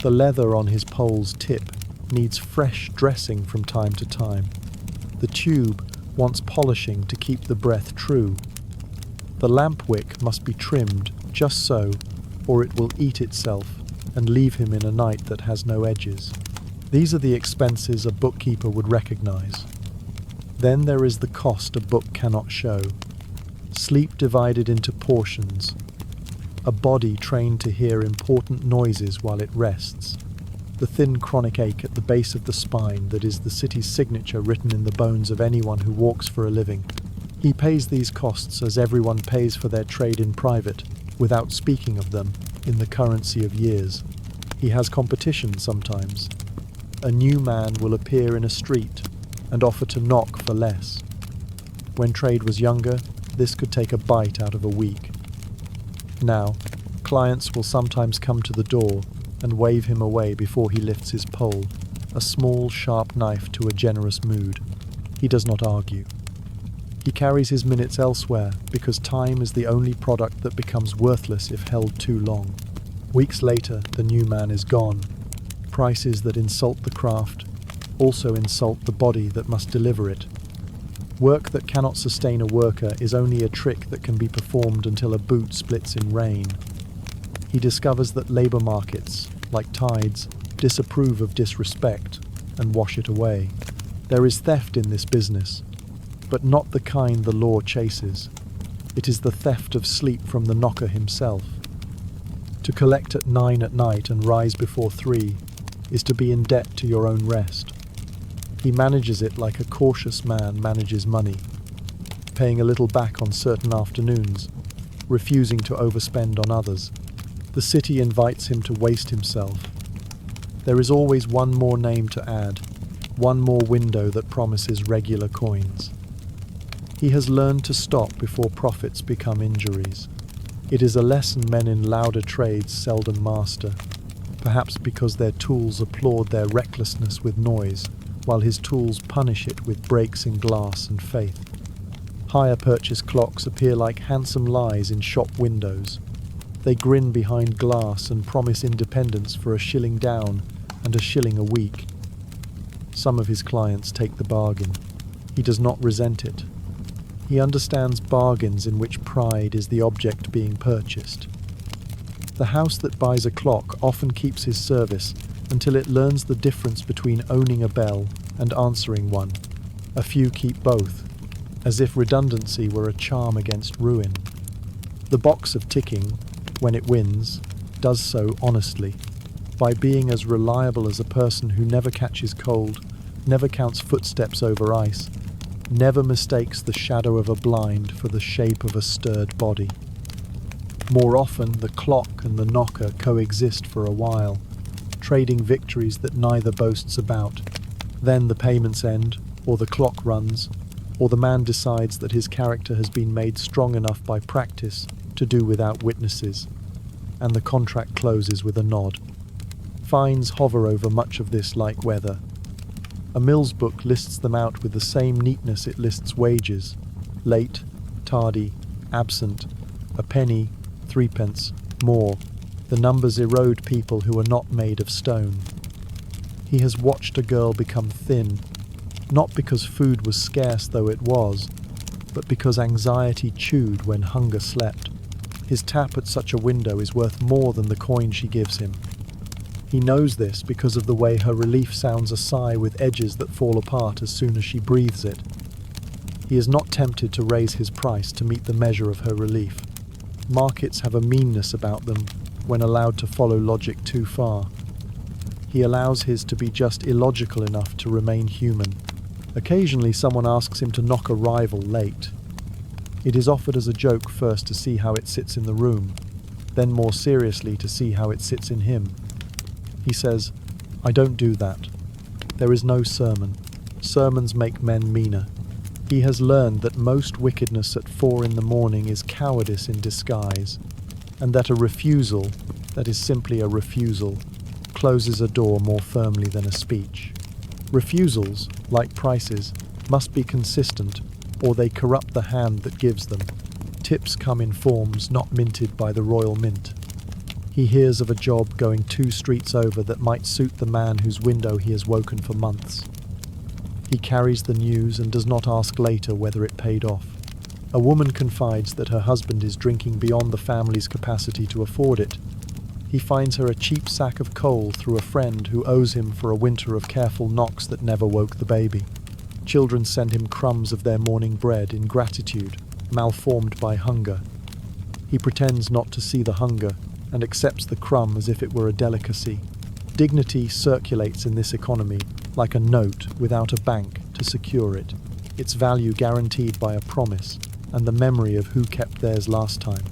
The leather on his pole's tip needs fresh dressing from time to time. The tube wants polishing to keep the breath true. The lamp wick must be trimmed just so, or it will eat itself and leave him in a night that has no edges. These are the expenses a bookkeeper would recognize. Then there is the cost a book cannot show. Sleep divided into portions. A body trained to hear important noises while it rests. The thin chronic ache at the base of the spine that is the city's signature written in the bones of anyone who walks for a living. He pays these costs as everyone pays for their trade in private, without speaking of them, in the currency of years. He has competition sometimes. A new man will appear in a street and offer to knock for less. When trade was younger, this could take a bite out of a week. Now, clients will sometimes come to the door and wave him away before he lifts his pole, a small, sharp knife to a generous mood. He does not argue. He carries his minutes elsewhere because time is the only product that becomes worthless if held too long. Weeks later, the new man is gone. Prices that insult the craft also insult the body that must deliver it. Work that cannot sustain a worker is only a trick that can be performed until a boot splits in rain. He discovers that labor markets, like tides, disapprove of disrespect and wash it away. There is theft in this business. but not the kind the law chases. It is the theft of sleep from the knocker himself. To collect at 9 at night and rise before 3 is to be in debt to your own rest. He manages it like a cautious man manages money, paying a little back on certain afternoons, refusing to overspend on others. The city invites him to waste himself. There is always one more name to add, one more window that promises regular coins. He has learned to stop before profits become injuries. It is a lesson men in louder trades seldom master, perhaps because their tools applaud their recklessness with noise, while his tools punish it with breaks in glass and faith. Hire purchase clocks appear like handsome lies in shop windows. They grin behind glass and promise independence for a shilling down and a shilling a week. Some of his clients take the bargain. He does not resent it. He understands bargains in which pride is the object being purchased. The house that buys a clock often keeps his service until it learns the difference between owning a bell and answering one. A few keep both, as if redundancy were a charm against ruin. The box of ticking, when it wins, does so honestly, by being as reliable as a person who never catches cold, never counts footsteps over ice, never mistakes the shadow of a blind for the shape of a stirred body. More often, the clock and the knocker coexist for a while, trading victories that neither boasts about. Then the payments end, or the clock runs, or the man decides that his character has been made strong enough by practice to do without witnesses, and the contract closes with a nod. Fines hover over much of this like weather. A Mills book lists them out with the same neatness it lists wages: late, tardy, absent, a penny, 3p, more. The numbers erode people who are not made of stone. He has watched a girl become thin, not because food was scarce though it was, but because anxiety chewed when hunger slept. His tap at such a window is worth more than the coin she gives him. He knows this because of the way her relief sounds a sigh with edges that fall apart as soon as she breathes it. He is not tempted to raise his price to meet the measure of her relief. Markets have a meanness about them when allowed to follow logic too far. He allows his to be just illogical enough to remain human. Occasionally someone asks him to knock a rival late. It is offered as a joke first to see how it sits in the room, then more seriously to see how it sits in him. He says, "I don't do that. There is no sermon. Sermons make men meaner." He has learned that most wickedness at 4 in the morning is cowardice in disguise, and that a refusal, that is simply a refusal, closes a door more firmly than a speech. Refusals, like prices, must be consistent, or they corrupt the hand that gives them. Tips come in forms not minted by the Royal Mint. He hears of a job going 2 streets over that might suit the man whose window he has woken for months. He carries the news and does not ask later whether it paid off. A woman confides that her husband is drinking beyond the family's capacity to afford it. He finds her a cheap sack of coal through a friend who owes him for a winter of careful knocks that never woke the baby. Children send him crumbs of their morning bread in gratitude, malformed by hunger. He pretends not to see the hunger and accepts the crumb as if it were a delicacy. Dignity circulates in this economy like a note without a bank to secure it, its value guaranteed by a promise and the memory of who kept theirs last time.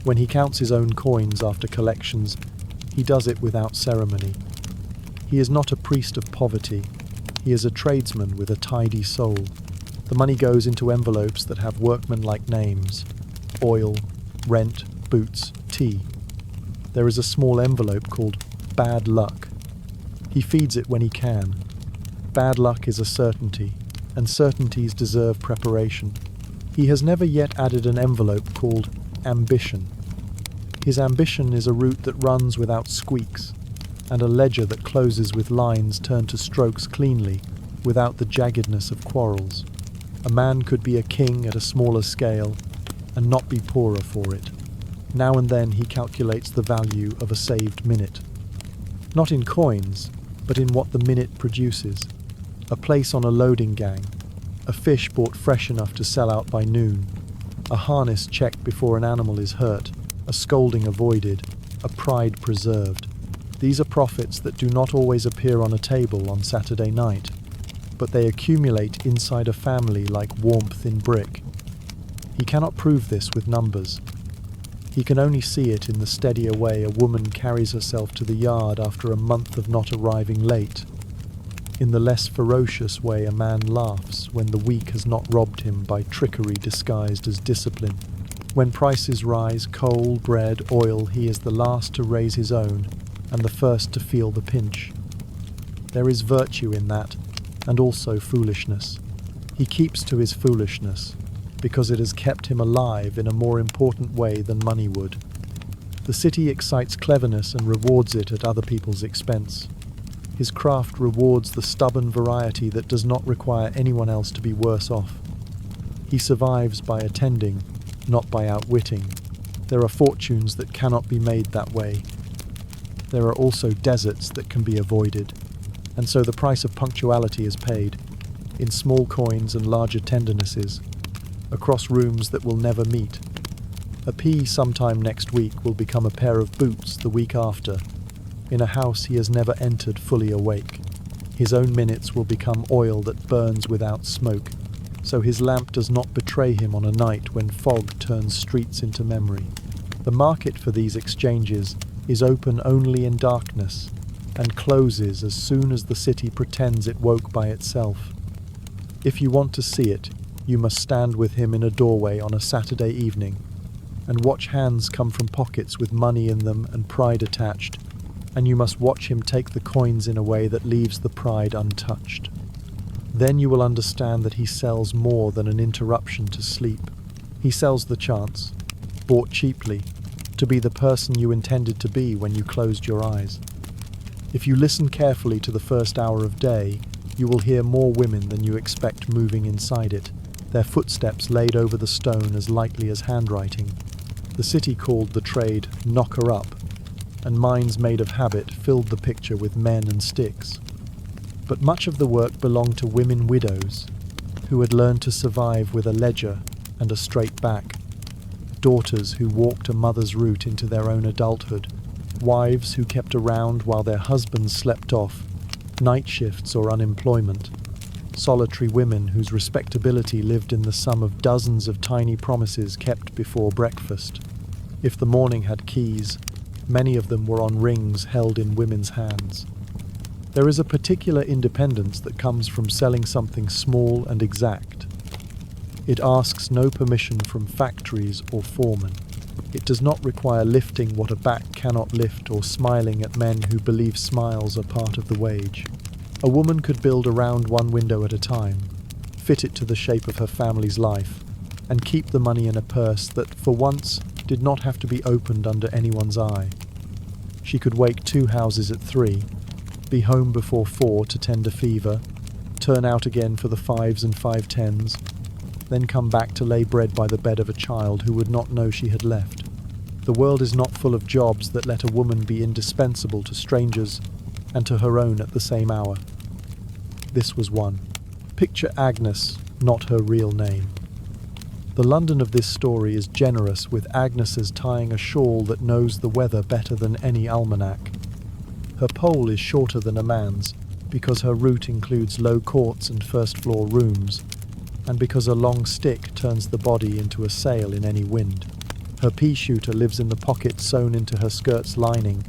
When he counts his own coins after collections, he does it without ceremony. He is not a priest of poverty. He is a tradesman with a tidy soul. The money goes into envelopes that have workman-like names: oil, rent, boots, tea. There is a small envelope called bad luck. He feeds it when he can. Bad luck is a certainty, and certainties deserve preparation. He has never yet added an envelope called ambition. His ambition is a route that runs without squeaks, and a ledger that closes with lines turned to strokes cleanly, without the jaggedness of quarrels. A man could be a king at a smaller scale, and not be poorer for it. Now and then he calculates the value of a saved minute. Not in coins, but in what the minute produces. A place on a loading gang, a fish bought fresh enough to sell out by noon, a harness checked before an animal is hurt, a scolding avoided, a pride preserved. These are profits that do not always appear on a table on Saturday night, but they accumulate inside a family like warmth in brick. He cannot prove this with numbers. He can only see it in the steadier way a woman carries herself to the yard after a month of not arriving late, in the less ferocious way a man laughs when the week has not robbed him by trickery disguised as discipline. When prices rise, coal, bread, oil, he is the last to raise his own and the first to feel the pinch. There is virtue in that, and also foolishness. He keeps to his foolishness, because it has kept him alive in a more important way than money would. The city excites cleverness and rewards it at other people's expense. His craft rewards the stubborn variety that does not require anyone else to be worse off. He survives by attending, not by outwitting. There are fortunes that cannot be made that way. There are also deserts that can be avoided, and so the price of punctuality is paid, in small coins and larger tendernesses, across rooms that will never meet. A pea sometime next week will become a pair of boots the week after, in a house he has never entered fully awake. His own minutes will become oil that burns without smoke, so his lamp does not betray him on a night when fog turns streets into memory. The market for these exchanges is open only in darkness, and closes as soon as the city pretends it woke by itself. If you want to see it, you must stand with him in a doorway on a Saturday evening, and watch hands come from pockets with money in them and pride attached, and you must watch him take the coins in a way that leaves the pride untouched. Then you will understand that he sells more than an interruption to sleep. He sells the chance, bought cheaply, to be the person you intended to be when you closed your eyes. If you listen carefully to the first hour of day, you will hear more women than you expect moving inside it, their footsteps laid over the stone as lightly as handwriting. The city called the trade knocker up, and minds made of habit filled the picture with men and sticks. But much of the work belonged to women widows, who had learned to survive with a ledger and a straight back, daughters who walked a mother's route into their own adulthood, wives who kept around while their husbands slept off, night shifts or unemployment, solitary women whose respectability lived in the sum of dozens of tiny promises kept before breakfast. If the morning had keys, many of them were on rings held in women's hands. There is a particular independence that comes from selling something small and exact. It asks no permission from factories or foremen. It does not require lifting what a back cannot lift or smiling at men who believe smiles are part of the wage. A woman could build around one window at a time, fit it to the shape of her family's life, and keep the money in a purse that, for once, did not have to be opened under anyone's eye. She could wake 2 houses at 3, be home before 4 to tend a fever, turn out again for the 5s and 5:10s, then come back to lay bread by the bed of a child who would not know she had left. The world is not full of jobs that let a woman be indispensable to strangers and to her own at the same hour. This was one. Picture Agnes, not her real name. The London of this story is generous with Agnes's tying a shawl that knows the weather better than any almanac. Her pole is shorter than a man's because her route includes low courts and first-floor rooms, and because a long stick turns the body into a sail in any wind. Her pea-shooter lives in the pocket sewn into her skirt's lining,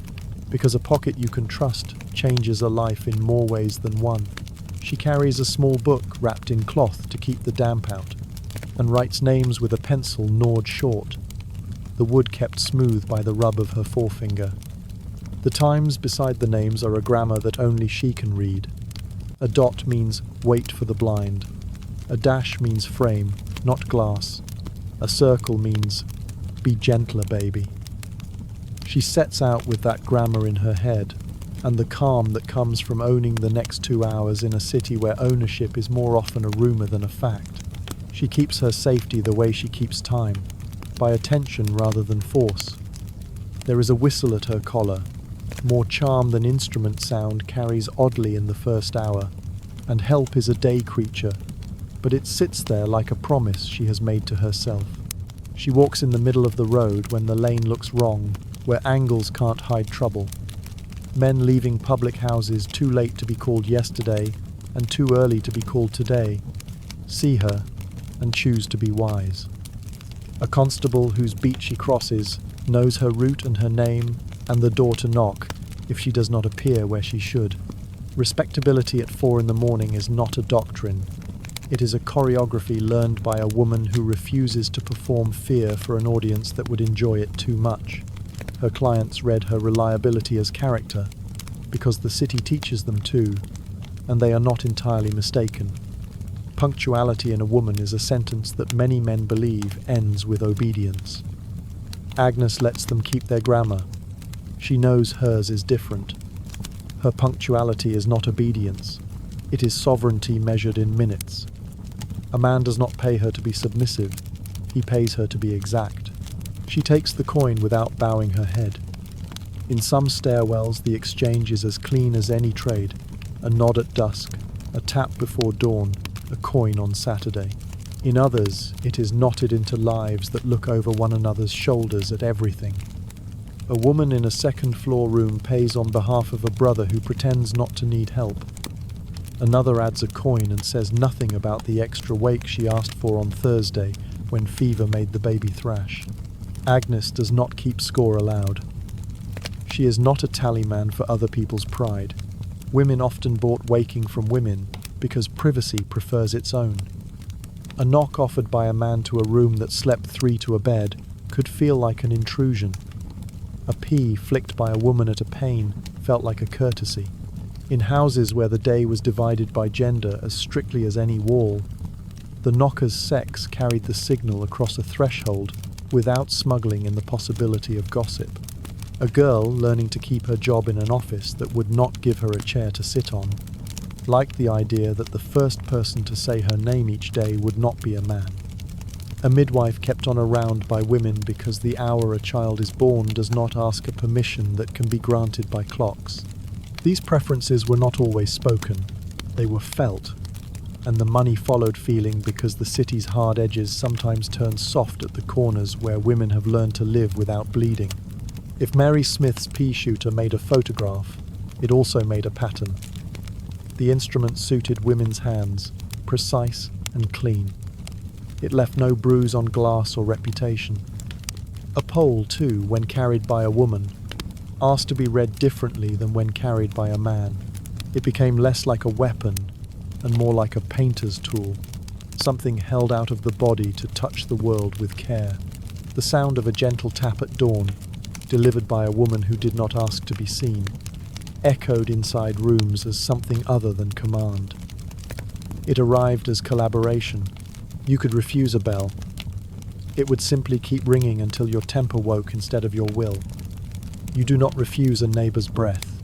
because a pocket you can trust changes a life in more ways than one. She carries a small book wrapped in cloth to keep the damp out, and writes names with a pencil gnawed short, the wood kept smooth by the rub of her forefinger. The times beside the names are a grammar that only she can read. A dot means wait for the blind. A dash means frame, not glass. A circle means be gentler, baby. She sets out with that grammar in her head, and the calm that comes from owning the next 2 hours in a city where ownership is more often a rumour than a fact. She keeps her safety the way she keeps time, by attention rather than force. There is a whistle at her collar. More charm than instrument sound carries oddly in the first hour, and help is a day creature, but it sits there like a promise she has made to herself. She walks in the middle of the road when the lane looks wrong, where angles can't hide trouble. Men leaving public houses too late to be called yesterday and too early to be called today see her and choose to be wise. A constable whose beat she crosses knows her route and her name and the door to knock if she does not appear where she should. Respectability at 4 a.m. is not a doctrine. It is a choreography learned by a woman who refuses to perform fear for an audience that would enjoy it too much. Her clients read her reliability as character, because the city teaches them to, and they are not entirely mistaken. Punctuality in a woman is a sentence that many men believe ends with obedience. Agnes lets them keep their grammar. She knows hers is different. Her punctuality is not obedience. It is sovereignty measured in minutes. A man does not pay her to be submissive. He pays her to be exact. She takes the coin without bowing her head. In some stairwells, the exchange is as clean as any trade. A nod at dusk, a tap before dawn, a coin on Saturday. In others, it is knotted into lives that look over one another's shoulders at everything. A woman in a second-floor room pays on behalf of a brother who pretends not to need help. Another adds a coin and says nothing about the extra wake she asked for on Thursday when fever made the baby thrash. Agnes does not keep score aloud. She is not a tallyman for other people's pride. Women often bought waking from women because privacy prefers its own. A knock offered by a man to a room that slept 3 to a bed could feel like an intrusion. A pea flicked by a woman at a pane felt like a courtesy. In houses where the day was divided by gender as strictly as any wall, the knocker's sex carried the signal across a threshold without smuggling in the possibility of gossip. A girl learning to keep her job in an office that would not give her a chair to sit on liked the idea that the first person to say her name each day would not be a man. A midwife kept on around by women because the hour a child is born does not ask a permission that can be granted by clocks. These preferences were not always spoken, they were felt, and the money followed feeling because the city's hard edges sometimes turn soft at the corners where women have learned to live without bleeding. If Mary Smith's pea-shooter made a photograph, it also made a pattern. The instrument suited women's hands, precise and clean. It left no bruise on glass or reputation. A pole, too, when carried by a woman, asked to be read differently than when carried by a man. It became less like a weapon and more like a painter's tool, something held out of the body to touch the world with care. The sound of a gentle tap at dawn, delivered by a woman who did not ask to be seen, echoed inside rooms as something other than command. It arrived as collaboration. You could refuse a bell. It would simply keep ringing until your temper woke instead of your will. You do not refuse a neighbour's breath.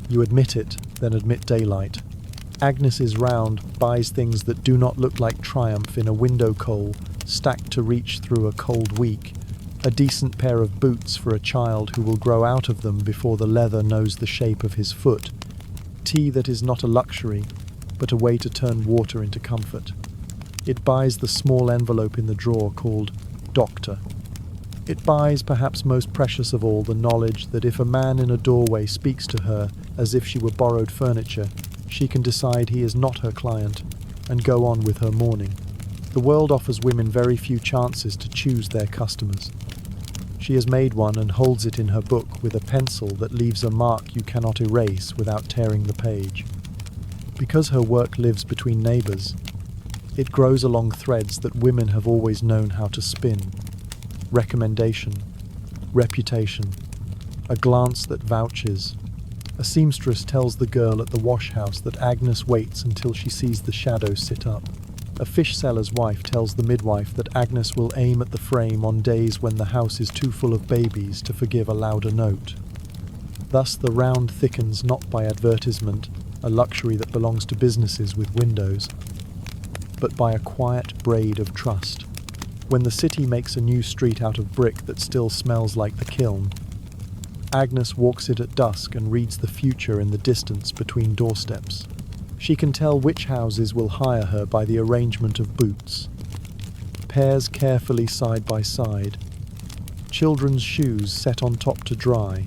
You admit it, then admit daylight. Agnes's round buys things that do not look like triumph in a window coal stacked to reach through a cold week. A decent pair of boots for a child who will grow out of them before the leather knows the shape of his foot. Tea that is not a luxury, but a way to turn water into comfort. It buys the small envelope in the drawer called Doctor. It buys, perhaps most precious of all, the knowledge that if a man in a doorway speaks to her as if she were borrowed furniture, she can decide he is not her client and go on with her morning. The world offers women very few chances to choose their customers. She has made one and holds it in her book with a pencil that leaves a mark you cannot erase without tearing the page. Because her work lives between neighbours, it grows along threads that women have always known how to spin. Recommendation, reputation, a glance that vouches. A seamstress tells the girl at the wash house that Agnes waits until she sees the shadow sit up. A fish seller's wife tells the midwife that Agnes will aim at the frame on days when the house is too full of babies to forgive a louder note. Thus the round thickens not by advertisement, a luxury that belongs to businesses with windows, but by a quiet braid of trust. When the city makes a new street out of brick that still smells like the kiln, Agnes walks it at dusk and reads the future in the distance between doorsteps. She can tell which houses will hire her by the arrangement of boots. Pairs carefully side by side. Children's shoes set on top to dry,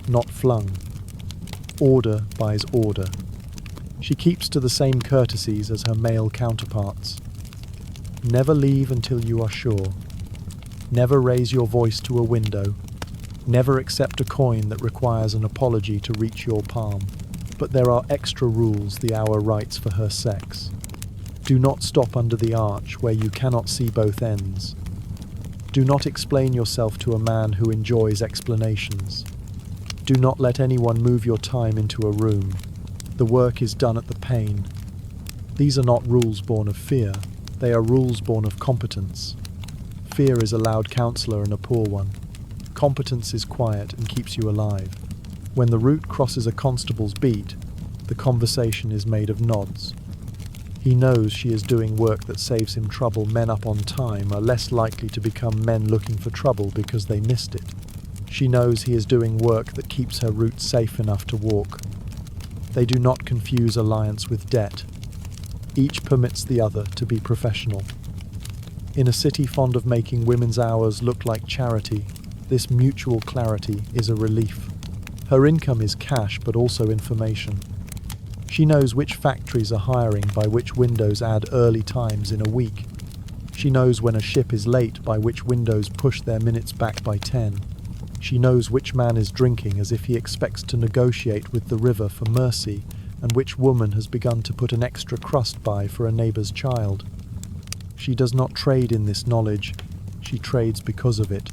not flung. Order buys order. She keeps to the same courtesies as her male counterparts. Never leave until you are sure. Never raise your voice to a window. Never accept a coin that requires an apology to reach your palm. But there are extra rules the hour writes for her sex. Do not stop under the arch where you cannot see both ends. Do not explain yourself to a man who enjoys explanations. Do not let anyone move your time into a room. The work is done at the pane. These are not rules born of fear. They are rules born of competence. Fear is a loud counselor and a poor one. Competence is quiet and keeps you alive. When the route crosses a constable's beat, the conversation is made of nods. He knows she is doing work that saves him trouble. Men up on time are less likely to become men looking for trouble because they missed it. She knows he is doing work that keeps her route safe enough to walk. They do not confuse alliance with debt. Each permits the other to be professional. In a city fond of making women's hours look like charity, this mutual clarity is a relief. Her income is cash but also information. She knows which factories are hiring by which windows add early times in a week. She knows when a ship is late by which windows push their minutes back by 10. She knows which man is drinking as if he expects to negotiate with the river for mercy, and which woman has begun to put an extra crust by for a neighbor's child. She does not trade in this knowledge, she trades because of it.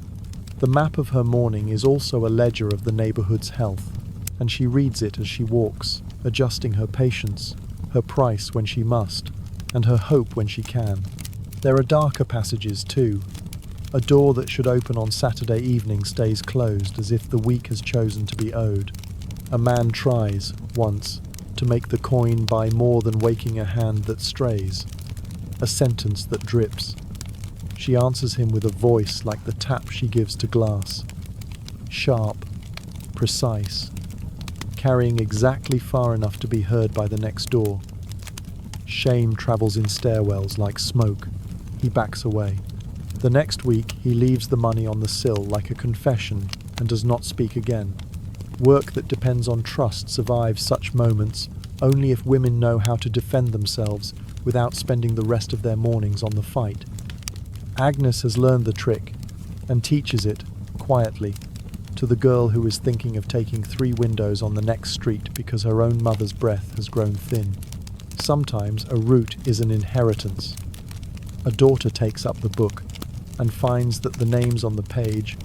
The map of her morning is also a ledger of the neighborhood's health, and she reads it as she walks, adjusting her patience, her price when she must, and her hope when she can. There are darker passages too. A door that should open on Saturday evening stays closed as if the week has chosen to be owed. A man tries, once, to make the coin buy more than waking a hand that strays. A sentence that drips. She answers him with a voice like the tap she gives to glass. Sharp, precise, carrying exactly far enough to be heard by the next door. Shame travels in stairwells like smoke. He backs away. The next week he leaves the money on the sill like a confession and does not speak again. Work that depends on trust survives such moments only if women know how to defend themselves without spending the rest of their mornings on the fight. Agnes has learned the trick and teaches it, quietly, to the girl who is thinking of taking 3 windows on the next street because her own mother's breath has grown thin. Sometimes a route is an inheritance. A daughter takes up the book and finds that the names on the page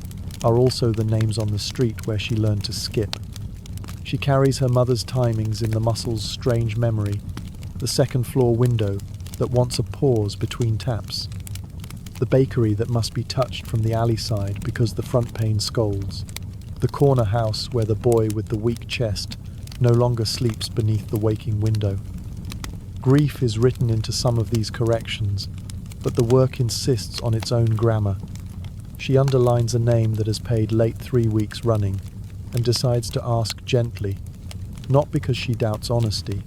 are also the names on the street where she learned to skip. She carries her mother's timings in the muscle's strange memory, the second-floor window that wants a pause between taps, the bakery that must be touched from the alley side because the front pane scolds, the corner house where the boy with the weak chest no longer sleeps beneath the waking window. Grief is written into some of these corrections, but the work insists on its own grammar. She underlines a name that has paid late 3 weeks running and decides to ask gently, not because she doubts honesty,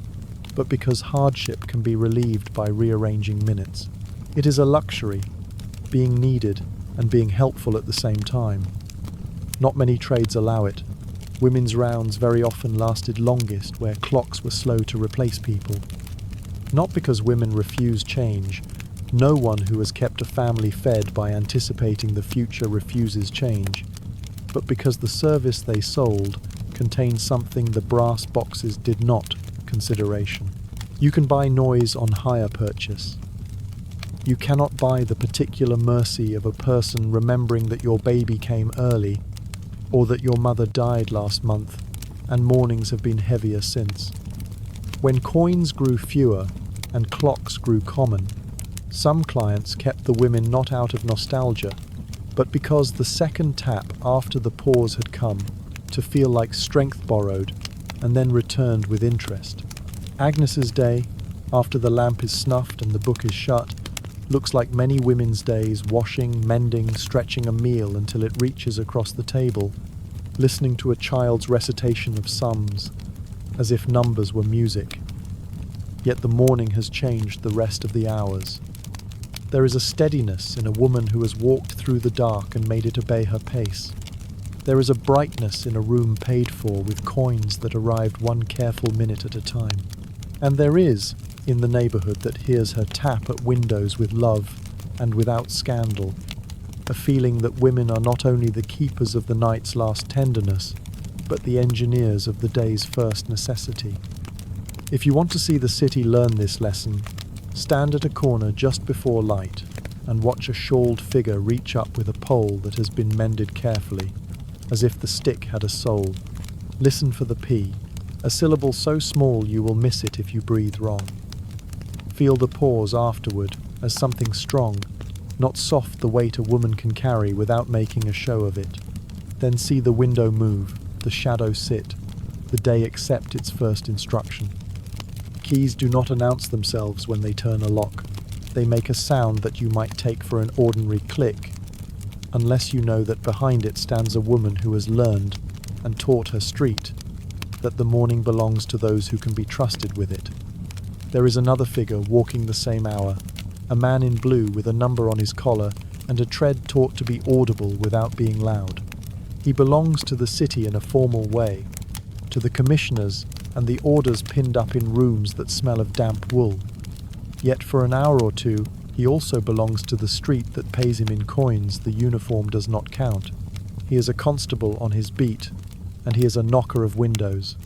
but because hardship can be relieved by rearranging minutes. It is a luxury, being needed and being helpful at the same time. Not many trades allow it. Women's rounds very often lasted longest where clocks were slow to replace people. Not because women refuse change. No one who has kept a family fed by anticipating the future refuses change, but because the service they sold contained something the brass boxes did not: consideration. You can buy noise on hire purchase. You cannot buy the particular mercy of a person remembering that your baby came early, or that your mother died last month, and mornings have been heavier since. When coins grew fewer and clocks grew common, some clients kept the women not out of nostalgia, but because the second tap after the pause had come to feel like strength borrowed and then returned with interest. Agnes's day, after the lamp is snuffed and the book is shut, looks like many women's days washing, mending, stretching a meal until it reaches across the table, listening to a child's recitation of sums, as if numbers were music. yet the morning has changed the rest of the hours. There is a steadiness in a woman who has walked through the dark and made it obey her pace. There is a brightness in a room paid for with coins that arrived one careful minute at a time. And there is, in the neighborhood that hears her tap at windows with love and without scandal, a feeling that women are not only the keepers of the night's last tenderness, but the engineers of the day's first necessity. If you want to see the city learn this lesson, stand at a corner just before light and watch a shawled figure reach up with a pole that has been mended carefully, as if the stick had a soul. Listen for the P, a syllable so small you will miss it if you breathe wrong. Feel the pause afterward as something strong, not soft the weight a woman can carry without making a show of it. Then see the window move, the shadow sit, the day accept its first instruction. Keys do not announce themselves when they turn a lock. They make a sound that you might take for an ordinary click, unless you know that behind it stands a woman who has learned and taught her street that the morning belongs to those who can be trusted with it. There is another figure walking the same hour, a man in blue with a number on his collar and a tread taught to be audible without being loud. He belongs to the city in a formal way, to the commissioners and the orders pinned up in rooms that smell of damp wool. Yet for an hour or two, he also belongs to the street that pays him in coins the uniform does not count. He is a constable on his beat, and he is a knocker of windows.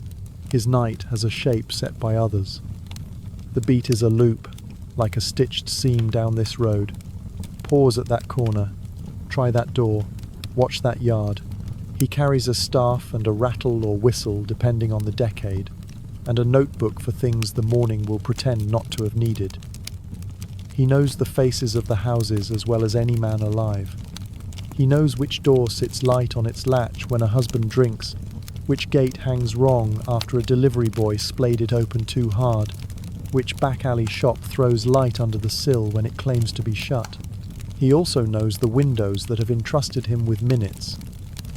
His night has a shape set by others. The beat is a loop, like a stitched seam down this road. Pause at that corner, try that door, watch that yard. He carries a staff and a rattle or whistle depending on the decade, and a notebook for things the morning will pretend not to have needed. He knows the faces of the houses as well as any man alive. He knows which door sits light on its latch when a husband drinks, which gate hangs wrong after a delivery boy splayed it open too hard, which back alley shop throws light under the sill when it claims to be shut. He also knows the windows that have entrusted him with minutes,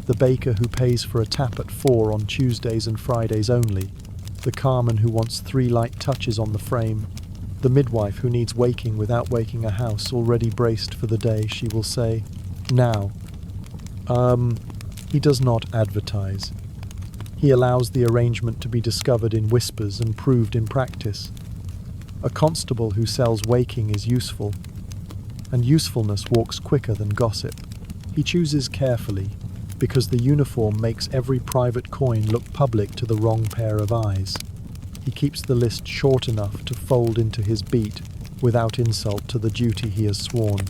the baker who pays for a tap at 4 on Tuesdays and Fridays only, the carman who wants 3 light touches on the frame, the midwife who needs waking without waking a house already braced for the day she will say, "Now." He does not advertise. He allows the arrangement to be discovered in whispers and proved in practice. A constable who sells waking is useful, and usefulness walks quicker than gossip. He chooses carefully, because the uniform makes every private coin look public to the wrong pair of eyes. He keeps the list short enough to fold into his beat without insult to the duty he has sworn.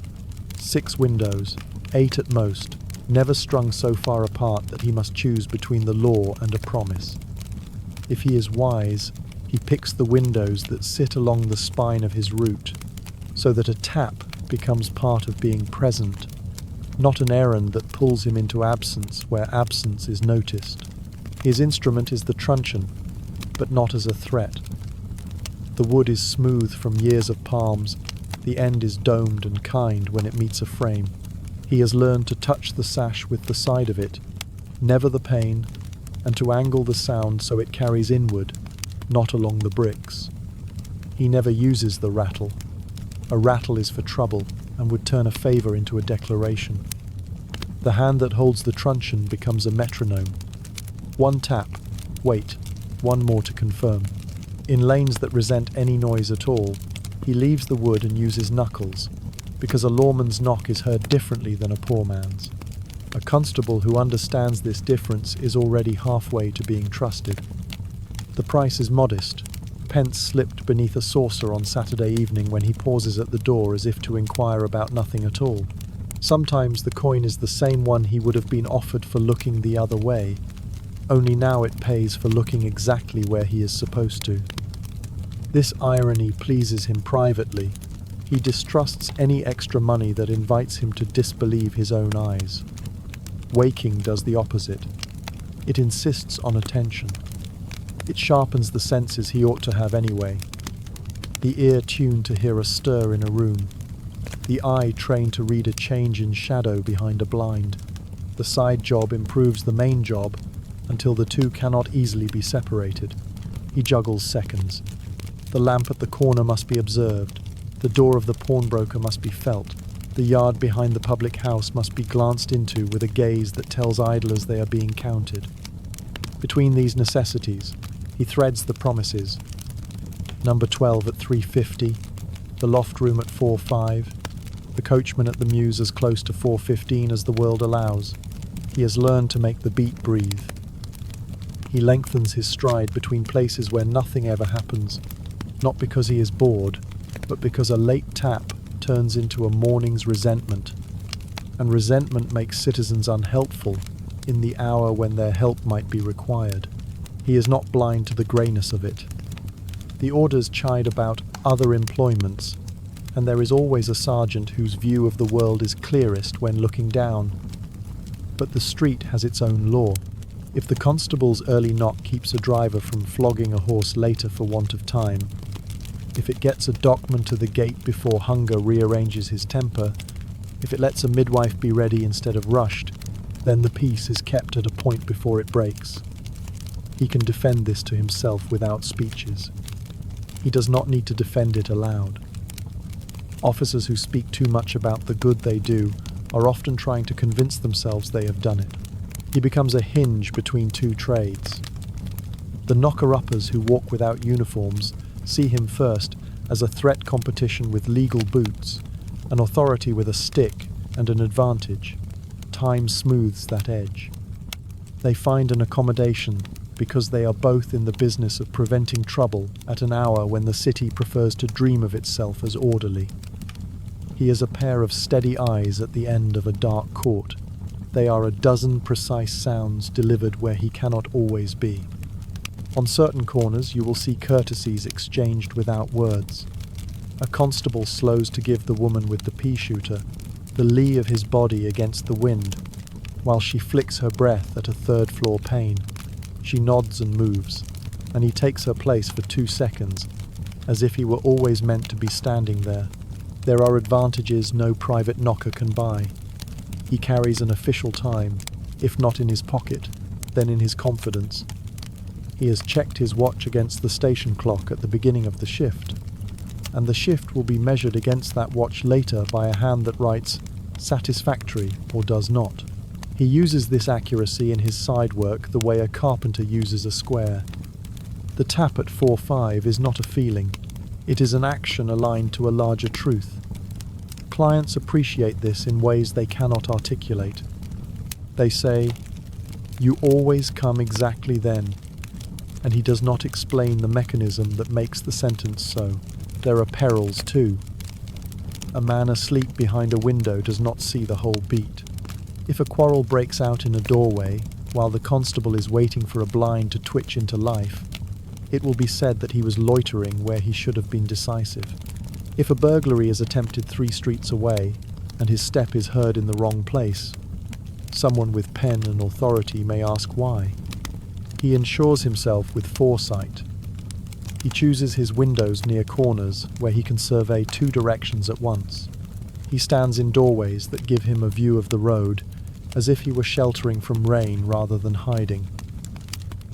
6 windows, 8 at most, never strung so far apart that he must choose between the law and a promise. If he is wise, he picks the windows that sit along the spine of his route, so that a tap becomes part of being present, not an errand that pulls him into absence where absence is noticed. His instrument is the truncheon, but not as a threat. The wood is smooth from years of palms, the end is domed and kind when it meets a frame. He has learned to touch the sash with the side of it, never the pane, and to angle the sound so it carries inward, not along the bricks. He never uses the rattle. A rattle is for trouble and would turn a favor into a declaration. The hand that holds the truncheon becomes a metronome. 1 tap, wait, 1 more to confirm. In lanes that resent any noise at all, he leaves the wood and uses knuckles, because a lawman's knock is heard differently than a poor man's. A constable who understands this difference is already halfway to being trusted. The price is modest, pence slipped beneath a saucer on Saturday evening when he pauses at the door as if to inquire about nothing at all. Sometimes the coin is the same one he would have been offered for looking the other way, only now it pays for looking exactly where he is supposed to. This irony pleases him privately. He distrusts any extra money that invites him to disbelieve his own eyes. Waking does the opposite. It insists on attention. It sharpens the senses he ought to have anyway. The ear tuned to hear a stir in a room. The eye trained to read a change in shadow behind a blind. The side job improves the main job until the two cannot easily be separated. He juggles seconds. The lamp at the corner must be observed. The door of the pawnbroker must be felt. The yard behind the public house must be glanced into with a gaze that tells idlers they are being counted. Between these necessities, he threads the promises. Number 12 at 3:50, the loft room at 4:05, the coachman at the Mews as close to 4:15 as the world allows. He has learned to make the beat breathe. He lengthens his stride between places where nothing ever happens, not because he is bored, but because a late tap turns into a morning's resentment, and resentment makes citizens unhelpful in the hour when their help might be required. He is not blind to the greyness of it. The orders chide about other employments, and there is always a sergeant whose view of the world is clearest when looking down. But the street has its own law. If the constable's early knock keeps a driver from flogging a horse later for want of time, if it gets a dockman to the gate before hunger rearranges his temper, if it lets a midwife be ready instead of rushed, then the peace is kept at a point before it breaks. He can defend this to himself without speeches. He does not need to defend it aloud. Officers who speak too much about the good they do are often trying to convince themselves they have done it. He becomes a hinge between two trades. The knocker-uppers who walk without uniforms see him first as a threat competition with legal boots, an authority with a stick and an advantage. Time smooths that edge. They find an accommodation because they are both in the business of preventing trouble at an hour when the city prefers to dream of itself as orderly. He is a pair of steady eyes at the end of a dark court. They are a dozen precise sounds delivered where he cannot always be. On certain corners you will see courtesies exchanged without words. A constable slows to give the woman with the pea-shooter the lee of his body against the wind, while she flicks her breath at a third-floor pane. She nods and moves, and he takes her place for 2 seconds, as if he were always meant to be standing there. There are advantages no private knocker can buy. He carries an official time, if not in his pocket, then in his confidence. He has checked his watch against the station clock at the beginning of the shift, and the shift will be measured against that watch later by a hand that writes satisfactory or does not. He uses this accuracy in his side work the way a carpenter uses a square. The tap at 4:05 is not a feeling, it is an action aligned to a larger truth. Clients appreciate this in ways they cannot articulate. They say, "You always come exactly then," and he does not explain the mechanism that makes the sentence so. There are perils too. A man asleep behind a window does not see the whole beat. If a quarrel breaks out in a doorway, while the constable is waiting for a blind to twitch into life, it will be said that he was loitering where he should have been decisive. If a burglary is attempted 3 streets away, and his step is heard in the wrong place, someone with pen and authority may ask why. He ensures himself with foresight. He chooses his windows near corners where he can survey 2 directions at once. He stands in doorways that give him a view of the road, as if he were sheltering from rain rather than hiding.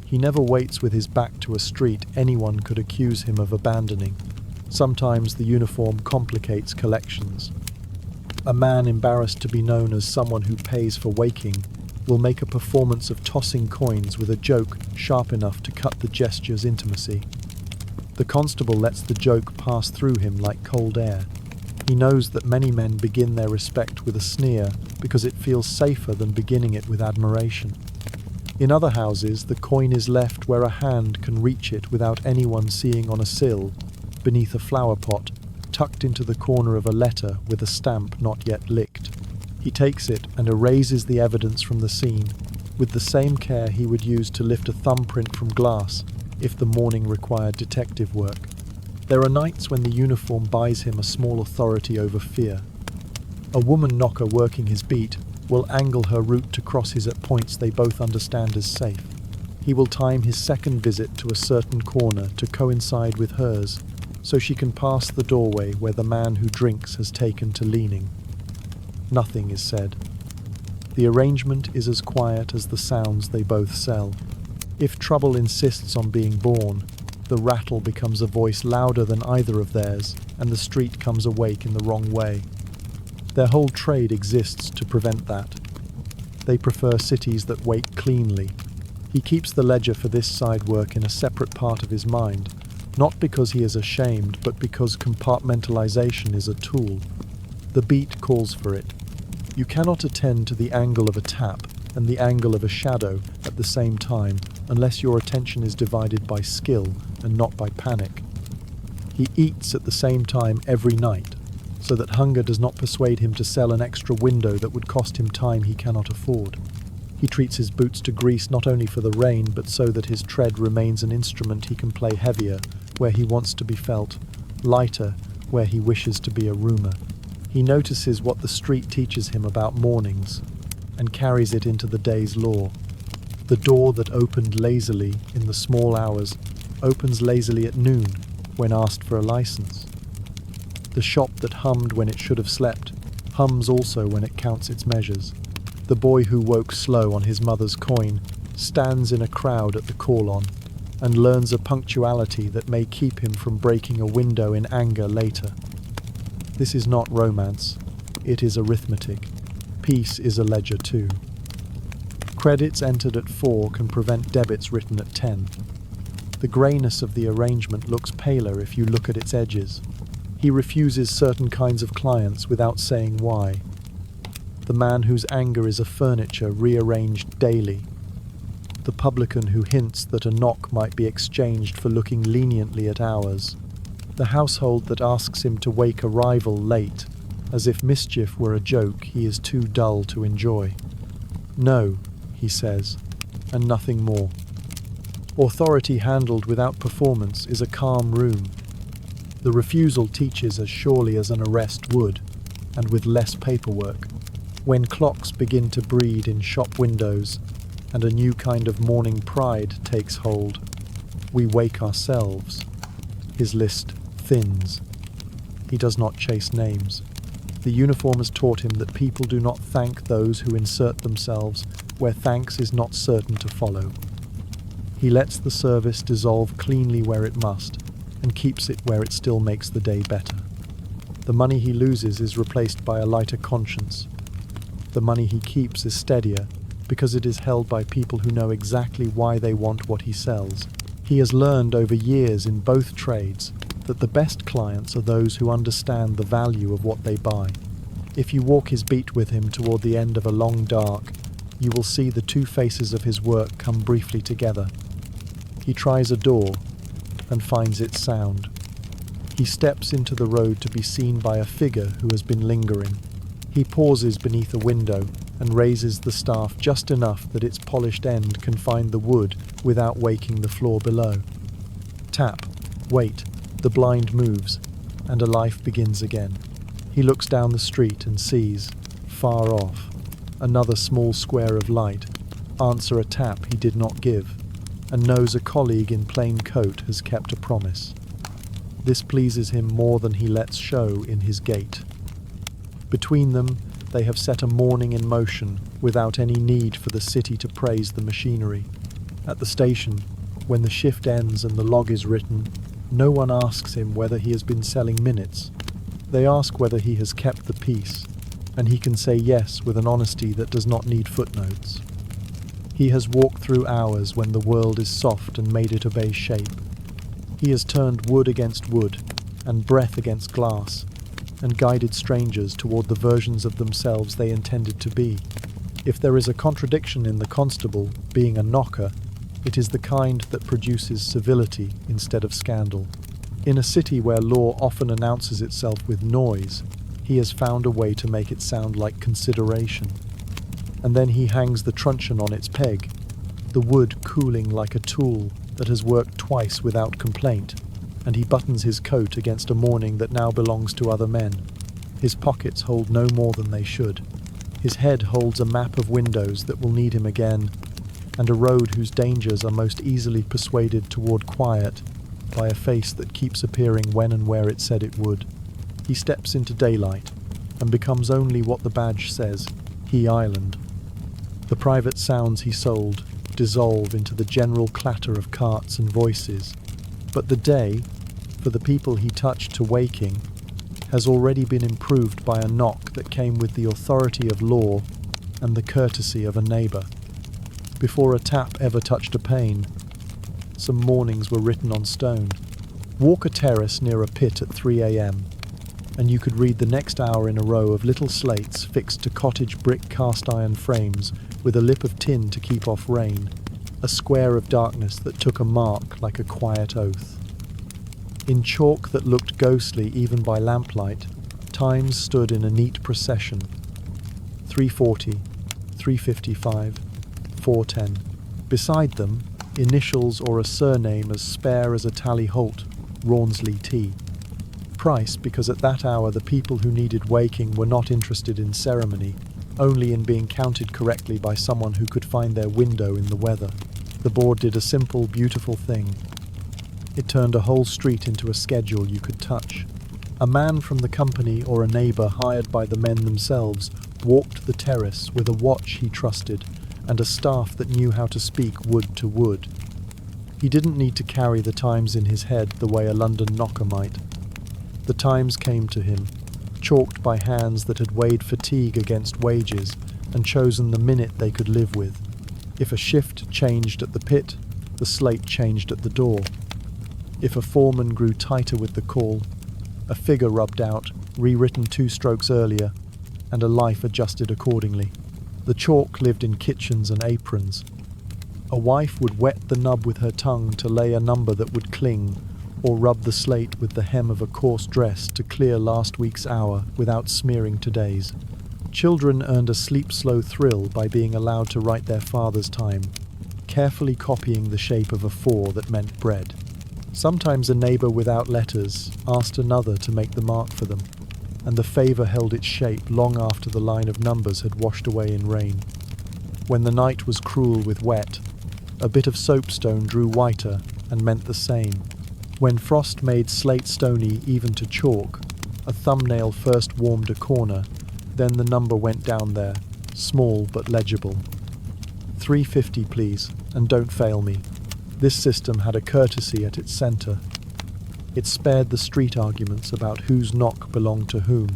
He never waits with his back to a street anyone could accuse him of abandoning. Sometimes the uniform complicates collections. A man embarrassed to be known as someone who pays for waking will make a performance of tossing coins with a joke sharp enough to cut the gesture's intimacy. The constable lets the joke pass through him like cold air. He knows that many men begin their respect with a sneer because it feels safer than beginning it with admiration. In other houses, the coin is left where a hand can reach it without anyone seeing on a sill, beneath a flower pot, tucked into the corner of a letter with a stamp not yet licked. He takes it and erases the evidence from the scene, with the same care he would use to lift a thumbprint from glass if the morning required detective work. There are nights when the uniform buys him a small authority over fear. A woman knocker working his beat will angle her route to cross his at points they both understand as safe. He will time his second visit to a certain corner to coincide with hers, so she can pass the doorway where the man who drinks has taken to leaning. Nothing is said. The arrangement is as quiet as the sounds they both sell. If trouble insists on being born, the rattle becomes a voice louder than either of theirs, and the street comes awake in the wrong way. Their whole trade exists to prevent that. They prefer cities that wake cleanly. He keeps the ledger for this side work in a separate part of his mind, not because he is ashamed, but because compartmentalization is a tool. The beat calls for it. You cannot attend to the angle of a tap and the angle of a shadow at the same time unless your attention is divided by skill and not by panic. He eats at the same time every night, so that hunger does not persuade him to sell an extra window that would cost him time he cannot afford. He treats his boots to grease not only for the rain, but so that his tread remains an instrument he can play heavier where he wants to be felt, lighter where he wishes to be a rumour. He notices what the street teaches him about mornings and carries it into the day's law. The door that opened lazily in the small hours opens lazily at noon when asked for a license. The shop that hummed when it should have slept hums also when it counts its measures. The boy who woke slow on his mother's coin stands in a crowd at the call-on and learns a punctuality that may keep him from breaking a window in anger later. This is not romance, it is arithmetic. Peace is a ledger too. Credits entered at 4 can prevent debits written at 10. The greyness of the arrangement looks paler if you look at its edges. He refuses certain kinds of clients without saying why. The man whose anger is a furniture rearranged daily. The publican who hints that a knock might be exchanged for looking leniently at hours. The household that asks him to wake a rival late, as if mischief were a joke he is too dull to enjoy. No, he says, and nothing more. Authority handled without performance is a calm room. The refusal teaches as surely as an arrest would, and with less paperwork. When clocks begin to breed in shop windows, and a new kind of morning pride takes hold, we wake ourselves. His list thins. He does not chase names. The uniform has taught him that people do not thank those who insert themselves where thanks is not certain to follow. He lets the service dissolve cleanly where it must, and keeps it where it still makes the day better. The money he loses is replaced by a lighter conscience. The money he keeps is steadier, because it is held by people who know exactly why they want what he sells. He has learned over years in both trades that the best clients are those who understand the value of what they buy. If you walk his beat with him toward the end of a long dark, you will see the two faces of his work come briefly together. He tries a door and finds it sound. He steps into the road to be seen by a figure who has been lingering. He pauses beneath a window and raises the staff just enough that its polished end can find the wood without waking the floor below. Tap, wait, the blind moves, and a life begins again. He looks down the street and sees, far off, another small square of light answer a tap he did not give, and knows a colleague in plain coat has kept a promise. This pleases him more than he lets show in his gait. Between them, they have set a morning in motion without any need for the city to praise the machinery. At the station, when the shift ends and the log is written, no one asks him whether he has been selling minutes. They ask whether he has kept the peace, and he can say yes with an honesty that does not need footnotes. He has walked through hours when the world is soft and made it obey shape. He has turned wood against wood, and breath against glass, and guided strangers toward the versions of themselves they intended to be. If there is a contradiction in the constable being a knocker, it is the kind that produces civility instead of scandal. In a city where law often announces itself with noise, he has found a way to make it sound like consideration. And then he hangs the truncheon on its peg, the wood cooling like a tool that has worked twice without complaint, and he buttons his coat against a morning that now belongs to other men. His pockets hold no more than they should. His head holds a map of windows that will need him again, and a road whose dangers are most easily persuaded toward quiet by a face that keeps appearing when and where it said it would. He steps into daylight, and becomes only what the badge says, He Island. The private sounds he sold dissolve into the general clatter of carts and voices, But the day, for the people he touched to waking, has already been improved by a knock that came with the authority of law and the courtesy of a neighbour. Before a tap ever touched a pane, some mornings were written on stone. Walk a terrace near a pit at 3 a.m, and you could read the next hour in a row of little slates fixed to cottage brick cast iron frames with a lip of tin to keep off rain, a square of darkness that took a mark like a quiet oath. In chalk that looked ghostly even by lamplight, times stood in a neat procession. 3:40, 3:55, 4:10. Beside them, initials or a surname as spare as a Tally Holt, Rawnsley T. Price, because at that hour the people who needed waking were not interested in ceremony, only in being counted correctly by someone who could find their window in the weather. The board did a simple, beautiful thing. It turned a whole street into a schedule you could touch. A man from the company or a neighbour hired by the men themselves walked the terrace with a watch he trusted and a staff that knew how to speak wood to wood. He didn't need to carry the times in his head the way a London knocker might. The times came to him, chalked by hands that had weighed fatigue against wages and chosen the minute they could live with. If a shift changed at the pit, the slate changed at the door. If a foreman grew tighter with the call, a figure rubbed out, rewritten 2 strokes earlier, and a life adjusted accordingly. The chalk lived in kitchens and aprons. A wife would wet the nub with her tongue to lay a number that would cling, or rub the slate with the hem of a coarse dress to clear last week's hour without smearing today's. Children earned a sleep-slow thrill by being allowed to write their father's time, carefully copying the shape of a 4 that meant bread. Sometimes a neighbour without letters asked another to make the mark for them, and the favour held its shape long after the line of numbers had washed away in rain. When the night was cruel with wet, a bit of soapstone drew whiter and meant the same. When frost made slate stony even to chalk, a thumbnail first warmed a corner, then the number went down there, small but legible. 350 please, and don't fail me. This system had a courtesy at its centre. It spared the street arguments about whose knock belonged to whom.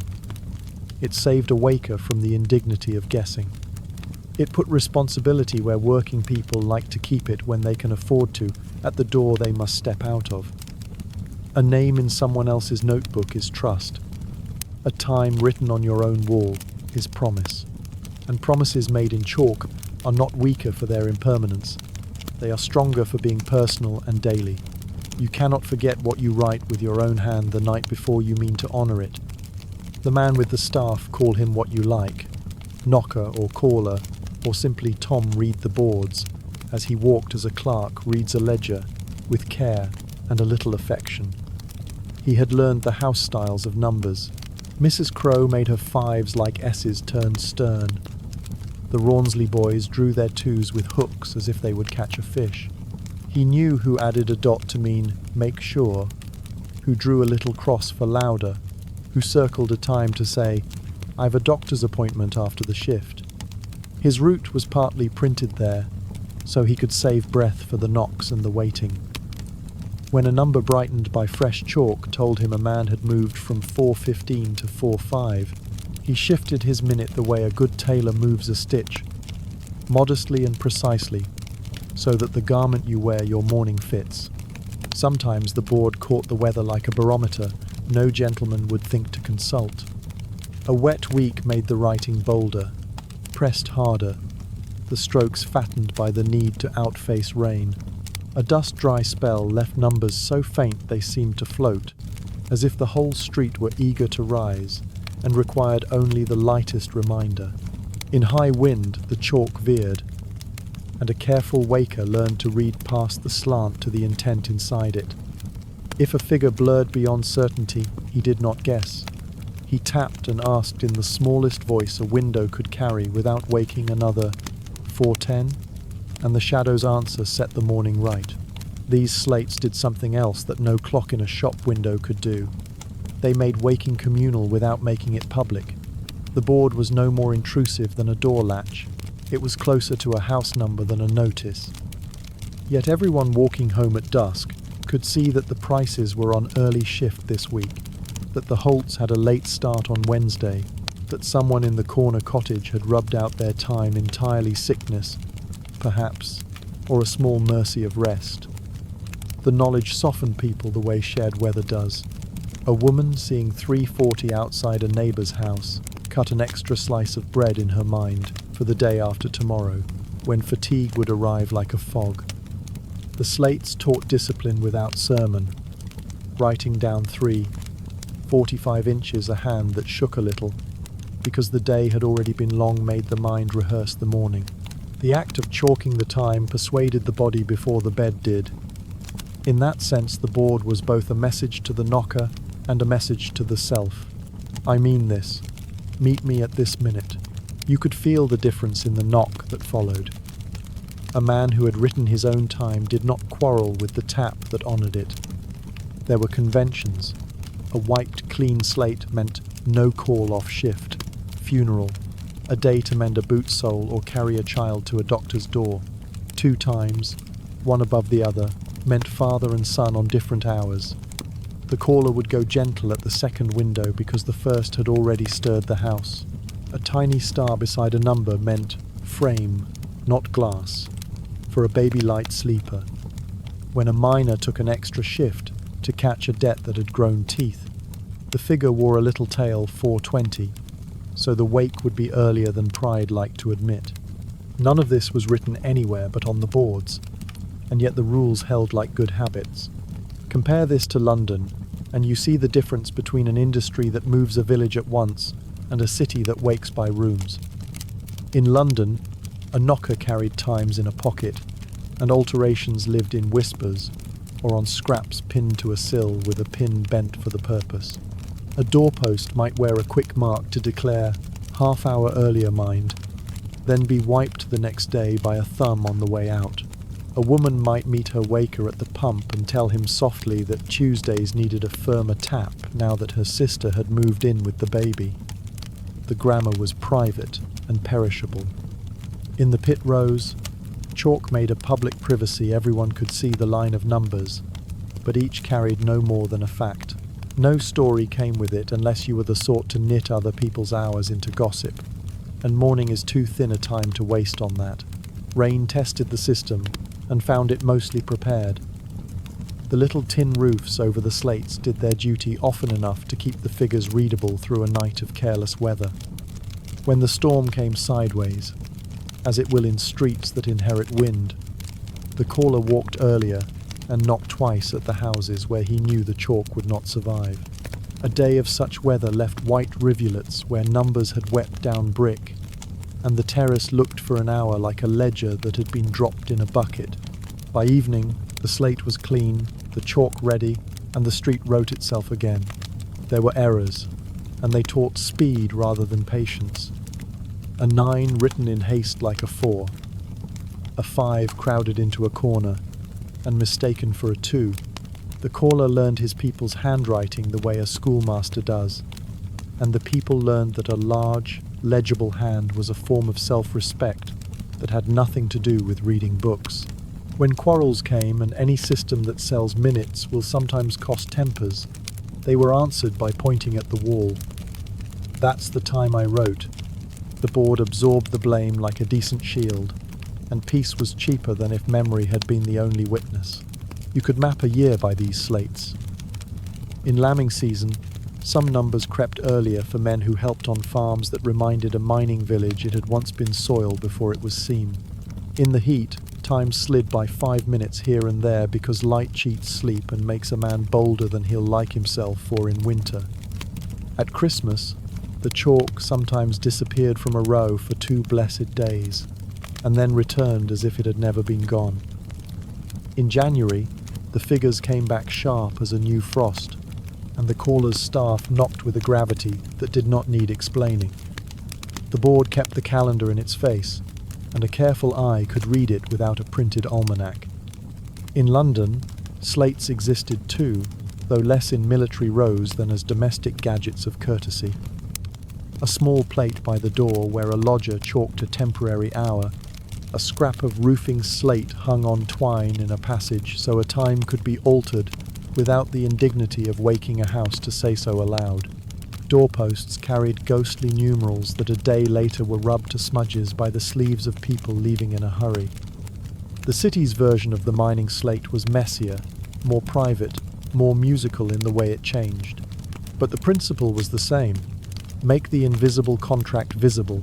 It saved a waker from the indignity of guessing. It put responsibility where working people like to keep it when they can afford to, at the door they must step out of. A name in someone else's notebook is trust. A time written on your own wall is promise. And promises made in chalk are not weaker for their impermanence. They are stronger for being personal and daily. You cannot forget what you write with your own hand the night before you mean to honour it. The man with the staff, call him what you like, knocker or caller, or simply Tom read the boards, as he walked as a clerk reads a ledger, with care and a little affection. He had learned the house styles of numbers. Mrs. Crow made her 5s like S's turned stern. The Rawnsley boys drew their 2s with hooks as if they would catch a fish. He knew who added a dot to mean make sure, who drew a little cross for louder, who circled a time to say, I've a doctor's appointment after the shift. His route was partly printed there, so he could save breath for the knocks and the waiting. When a number brightened by fresh chalk told him a man had moved from 4:15 to 4:05, he shifted his minute the way a good tailor moves a stitch, modestly and precisely, so that the garment you wear your morning fits. Sometimes the board caught the weather like a barometer no gentleman would think to consult. A wet week made the writing bolder, pressed harder, the strokes fattened by the need to outface rain. A dust-dry spell left numbers so faint they seemed to float, as if the whole street were eager to rise, and required only the lightest reminder. In high wind, the chalk veered, and a careful waker learned to read past the slant to the intent inside it. If a figure blurred beyond certainty, he did not guess. He tapped and asked in the smallest voice a window could carry without waking another 4:10, and the shadow's answer set the morning right. These slates did something else that no clock in a shop window could do. They made waking communal without making it public. The board was no more intrusive than a door latch. It was closer to a house number than a notice. Yet everyone walking home at dusk could see that the Prices were on early shift this week, that the Holts had a late start on Wednesday, that someone in the corner cottage had rubbed out their time entirely sickness, perhaps, or a small mercy of rest. The knowledge softened people the way shared weather does. A woman seeing 3:40 outside a neighbour's house cut an extra slice of bread in her mind for the day after tomorrow, when fatigue would arrive like a fog. The slates taught discipline without sermon, writing down 3:45 inches a hand that shook a little, because the day had already been long made the mind rehearse the morning. The act of chalking the time persuaded the body before the bed did. In that sense, the board was both a message to the knocker and a message to the self. I mean this. Meet me at this minute. You could feel the difference in the knock that followed. A man who had written his own time did not quarrel with the tap that honoured it. There were conventions. A wiped, clean slate meant no call off shift, funeral, a day to mend a boot sole or carry a child to a doctor's door. 2 times, one above the other, meant father and son on different hours. The caller would go gentle at the second window because the first had already stirred the house. A tiny star beside a number meant frame, not glass, for a baby light sleeper. When a miner took an extra shift to catch a debt that had grown teeth, the figure wore a little tail 4:20, so the wake would be earlier than pride liked to admit. None of this was written anywhere but on the boards, and yet the rules held like good habits. Compare this to London, and you see the difference between an industry that moves a village at once and a city that wakes by rooms. In London, a knocker carried times in a pocket, and alterations lived in whispers, or on scraps pinned to a sill with a pin bent for the purpose. A doorpost might wear a quick mark to declare, "half hour earlier, mind," then be wiped the next day by a thumb on the way out. A woman might meet her waker at the pump and tell him softly that Tuesdays needed a firmer tap now that her sister had moved in with the baby. The grammar was private and perishable. In the pit rows, chalk made a public privacy. Everyone could see the line of numbers, but each carried no more than a fact. No story came with it unless you were the sort to knit other people's hours into gossip, and morning is too thin a time to waste on that. Rain tested the system and found it mostly prepared. The little tin roofs over the slates did their duty often enough to keep the figures readable through a night of careless weather. When the storm came sideways, as it will in streets that inherit wind, the caller walked earlier and knocked twice at the houses where he knew the chalk would not survive. A day of such weather left white rivulets where numbers had wept down brick, and the terrace looked for an hour like a ledger that had been dropped in a bucket. By evening, the slate was clean, the chalk ready, and the street wrote itself again. There were errors, and they taught speed rather than patience. A 9 written in haste like a 4. A 5 crowded into a corner, and mistaken for a 2. The caller learned his people's handwriting the way a schoolmaster does, and the people learned that a large, legible hand was a form of self-respect that had nothing to do with reading books. When quarrels came, and any system that sells minutes will sometimes cost tempers, they were answered by pointing at the wall. That's the time I wrote. The board absorbed the blame like a decent shield, and peace was cheaper than if memory had been the only witness. You could map a year by these slates. In lambing season, some numbers crept earlier for men who helped on farms that reminded a mining village it had once been soil before it was seen. In the heat, time slid by 5 minutes here and there because light cheats sleep and makes a man bolder than he'll like himself for in winter. At Christmas, the chalk sometimes disappeared from a row for 2 blessed days, and then returned as if it had never been gone. In January, the figures came back sharp as a new frost, and the caller's staff knocked with a gravity that did not need explaining. The board kept the calendar in its face, and a careful eye could read it without a printed almanac. In London, slates existed too, though less in military rows than as domestic gadgets of courtesy. A small plate by the door where a lodger chalked a temporary hour A scrap of roofing slate hung on twine in a passage so a time could be altered without the indignity of waking a house to say so aloud. Doorposts carried ghostly numerals that a day later were rubbed to smudges by the sleeves of people leaving in a hurry. The city's version of the mining slate was messier, more private, more musical in the way it changed. But the principle was the same: make the invisible contract visible,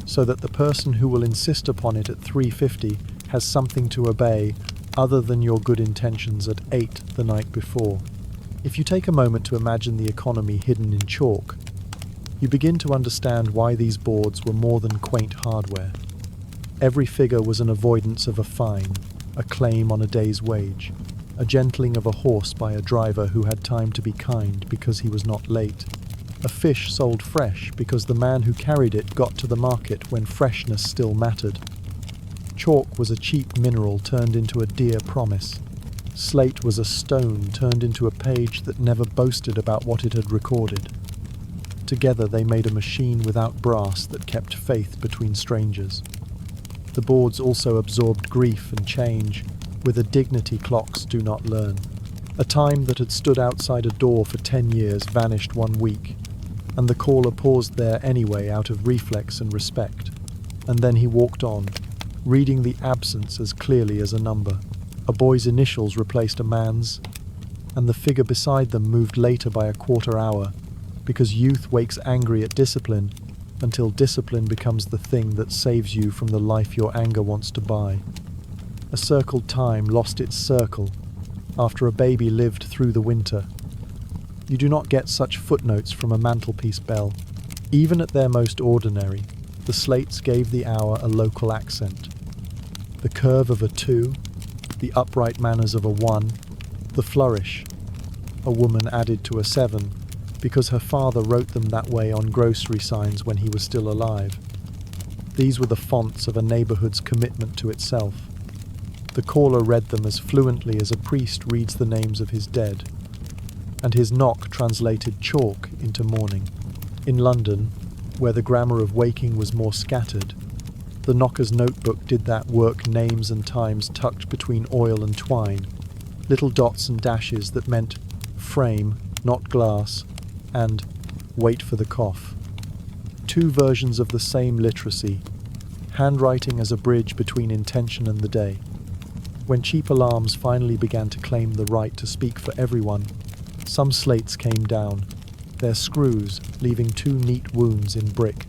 so that the person who will insist upon it at 3:50 has something to obey other than your good intentions at 8 the night before. If you take a moment to imagine the economy hidden in chalk, you begin to understand why these boards were more than quaint hardware. Every figure was an avoidance of a fine, a claim on a day's wage, a gentling of a horse by a driver who had time to be kind because he was not late, a fish sold fresh because the man who carried it got to the market when freshness still mattered. Chalk was a cheap mineral turned into a dear promise. Slate was a stone turned into a page that never boasted about what it had recorded. Together they made a machine without brass that kept faith between strangers. The boards also absorbed grief and change with a dignity clocks do not learn. A time that had stood outside a door for 10 years vanished 1 week, and the caller paused there anyway out of reflex and respect. And then he walked on, reading the absence as clearly as a number. A boy's initials replaced a man's, and the figure beside them moved later by a quarter hour, because youth wakes angry at discipline until discipline becomes the thing that saves you from the life your anger wants to buy. A circled time lost its circle after a baby lived through the winter. You do not get such footnotes from a mantelpiece bell. Even at their most ordinary, the slates gave the hour a local accent. The curve of a 2, the upright manners of a 1, the flourish. A woman added to a 7 because her father wrote them that way on grocery signs when he was still alive. These were the fonts of a neighborhood's commitment to itself. The caller read them as fluently as a priest reads the names of his dead, and his knock translated chalk into mourning. In London, where the grammar of waking was more scattered, the knocker's notebook did that work, names and times tucked between oil and twine, little dots and dashes that meant frame, not glass, and wait for the cough. 2 versions of the same literacy, handwriting as a bridge between intention and the day. When cheap alarms finally began to claim the right to speak for everyone, some slates came down, their screws leaving 2 neat wounds in brick.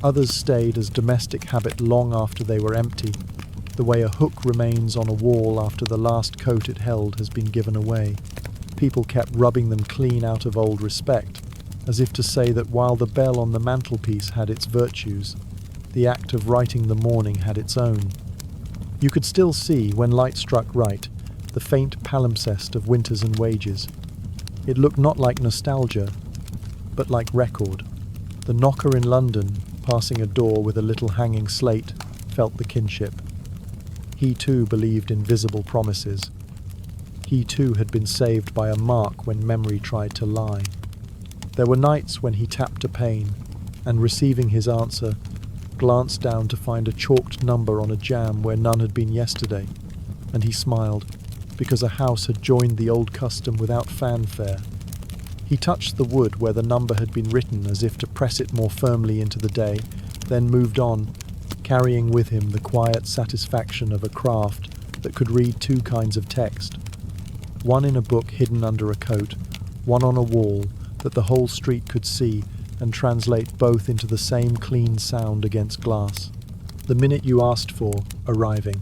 Others stayed as domestic habit long after they were empty, the way a hook remains on a wall after the last coat it held has been given away. People kept rubbing them clean out of old respect, as if to say that while the bell on the mantelpiece had its virtues, the act of writing the morning had its own. You could still see, when light struck right, the faint palimpsest of winters and wages. It looked not like nostalgia, but like record. The knocker in London, passing a door with a little hanging slate, felt the kinship. He too believed in visible promises. He too had been saved by a mark when memory tried to lie. There were nights when he tapped a pane, and receiving his answer, glanced down to find a chalked number on a jam where none had been yesterday, and he smiled, because a house had joined the old custom without fanfare. He touched the wood where the number had been written as if to press it more firmly into the day, then moved on, carrying with him the quiet satisfaction of a craft that could read 2 kinds of text. One in a book hidden under a coat, one on a wall that the whole street could see and translate both into the same clean sound against glass. The minute you asked for, arriving.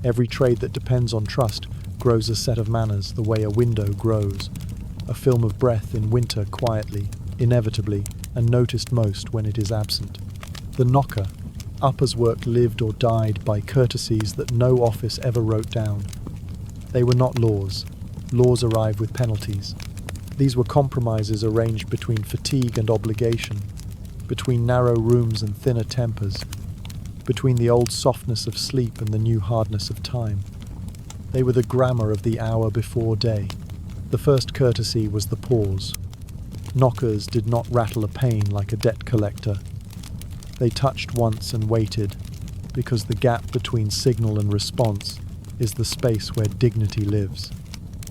Every trade that depends on trust grows a set of manners the way a window grows, a film of breath in winter quietly, inevitably, and noticed most when it is absent. The knocker, uppers work lived or died by courtesies that no office ever wrote down. They were not laws. Laws arrive with penalties. These were compromises arranged between fatigue and obligation, between narrow rooms and thinner tempers, between the old softness of sleep and the new hardness of time. They were the grammar of the hour before day. The first courtesy was the pause. Knockers did not rattle a pane like a debt collector. They touched once and waited, because the gap between signal and response is the space where dignity lives.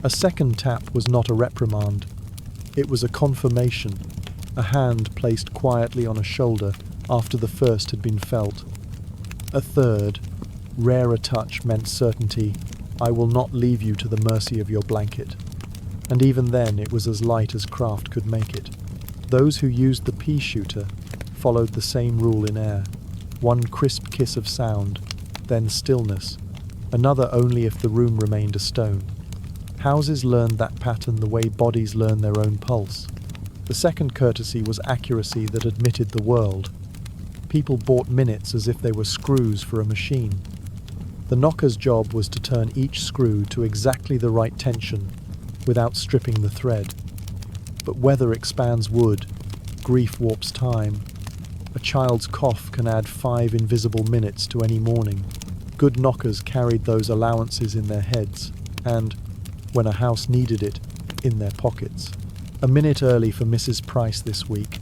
A second tap was not a reprimand. It was a confirmation, a hand placed quietly on a shoulder after the first had been felt. A third, rarer touch meant certainty. I will not leave you to the mercy of your blanket. And even then it was as light as craft could make it. Those who used the PEA-SHOOTER followed the same rule in air. One crisp kiss of sound, then stillness. Another only if the room remained a stone. Houses learned that pattern the way bodies learn their own pulse. The second courtesy was accuracy that admitted the world. People bought minutes as if they were screws for a machine. The knocker's job was to turn each screw to exactly the right tension without stripping the thread. But weather expands wood, grief warps time. A child's cough can add 5 invisible minutes to any morning. Good knockers carried those allowances in their heads and, when a house needed it, in their pockets. A minute early for Mrs. Price this week.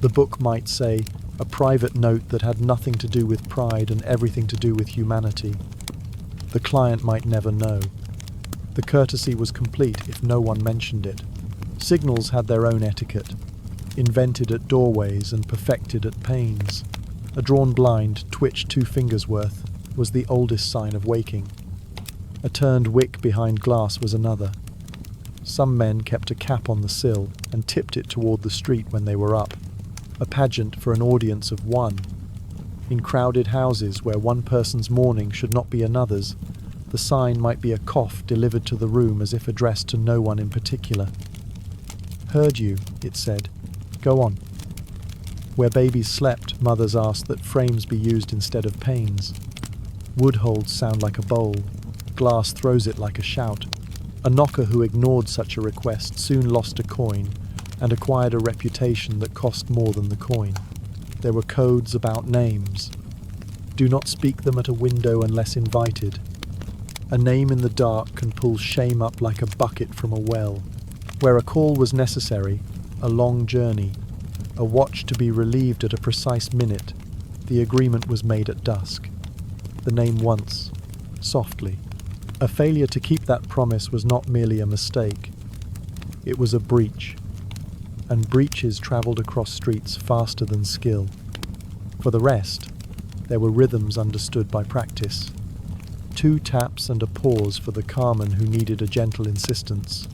The book might say, a private note that had nothing to do with pride and everything to do with humanity. The client might never know. The courtesy was complete if no one mentioned it. Signals had their own etiquette, invented at doorways and perfected at panes. A drawn blind, twitched 2 fingers worth, was the oldest sign of waking. A turned wick behind glass was another. Some men kept a cap on the sill and tipped it toward the street when they were up. A pageant for an audience of 1. In crowded houses where one person's mourning should not be another's, the sign might be a cough delivered to the room as if addressed to no one in particular. Heard you, it said. Go on. Where babies slept, mothers asked that frames be used instead of panes. Wood holds sound like a bowl. Glass throws it like a shout. A knocker who ignored such a request soon lost a coin and acquired a reputation that cost more than the coin. There were codes about names. Do not speak them at a window unless invited. A name in the dark can pull shame up like a bucket from a well. Where a call was necessary, a long journey, a watch to be relieved at a precise minute, the agreement was made at dusk. The name once, softly. A failure to keep that promise was not merely a mistake. It was a breach. And breaches travelled across streets faster than skill. For the rest, there were rhythms understood by practice. 2 taps and a pause for the carman who needed a gentle insistence.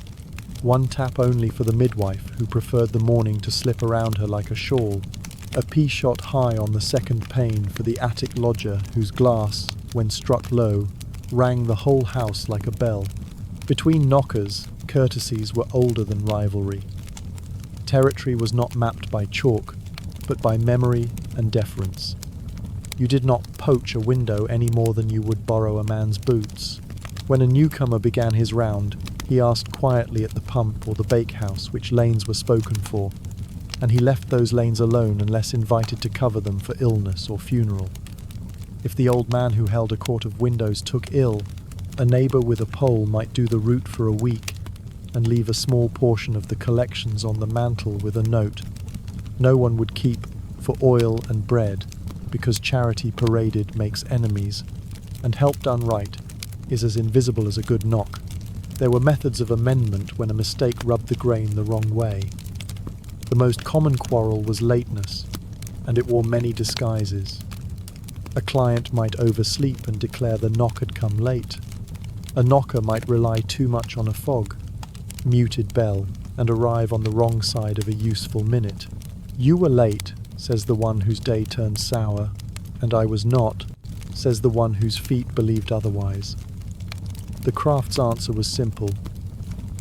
1 tap only for the midwife who preferred the morning to slip around her like a shawl. A pea shot high on the second pane for the attic lodger whose glass, when struck low, rang the whole house like a bell. Between knockers, courtesies were older than rivalry. Territory was not mapped by chalk, but by memory and deference. You did not poach a window any more than you would borrow a man's boots. When a newcomer began his round, he asked quietly at the pump or the bakehouse which lanes were spoken for, and he left those lanes alone unless invited to cover them for illness or funeral. If the old man who held a court of windows took ill, a neighbour with a pole might do the route for a week and leave a small portion of the collections on the mantel with a note. No one would keep for oil and bread, because charity paraded makes enemies, and help done right is as invisible as a good knock. There were methods of amendment when a mistake rubbed the grain the wrong way. The most common quarrel was lateness, and it wore many disguises. A client might oversleep and declare the knock had come late. A knocker might rely too much on a fog, muted bell, and arrive on the wrong side of a useful minute. You were late, says the one whose day turned sour, and I was not, says the one whose feet believed otherwise. The craft's answer was simple.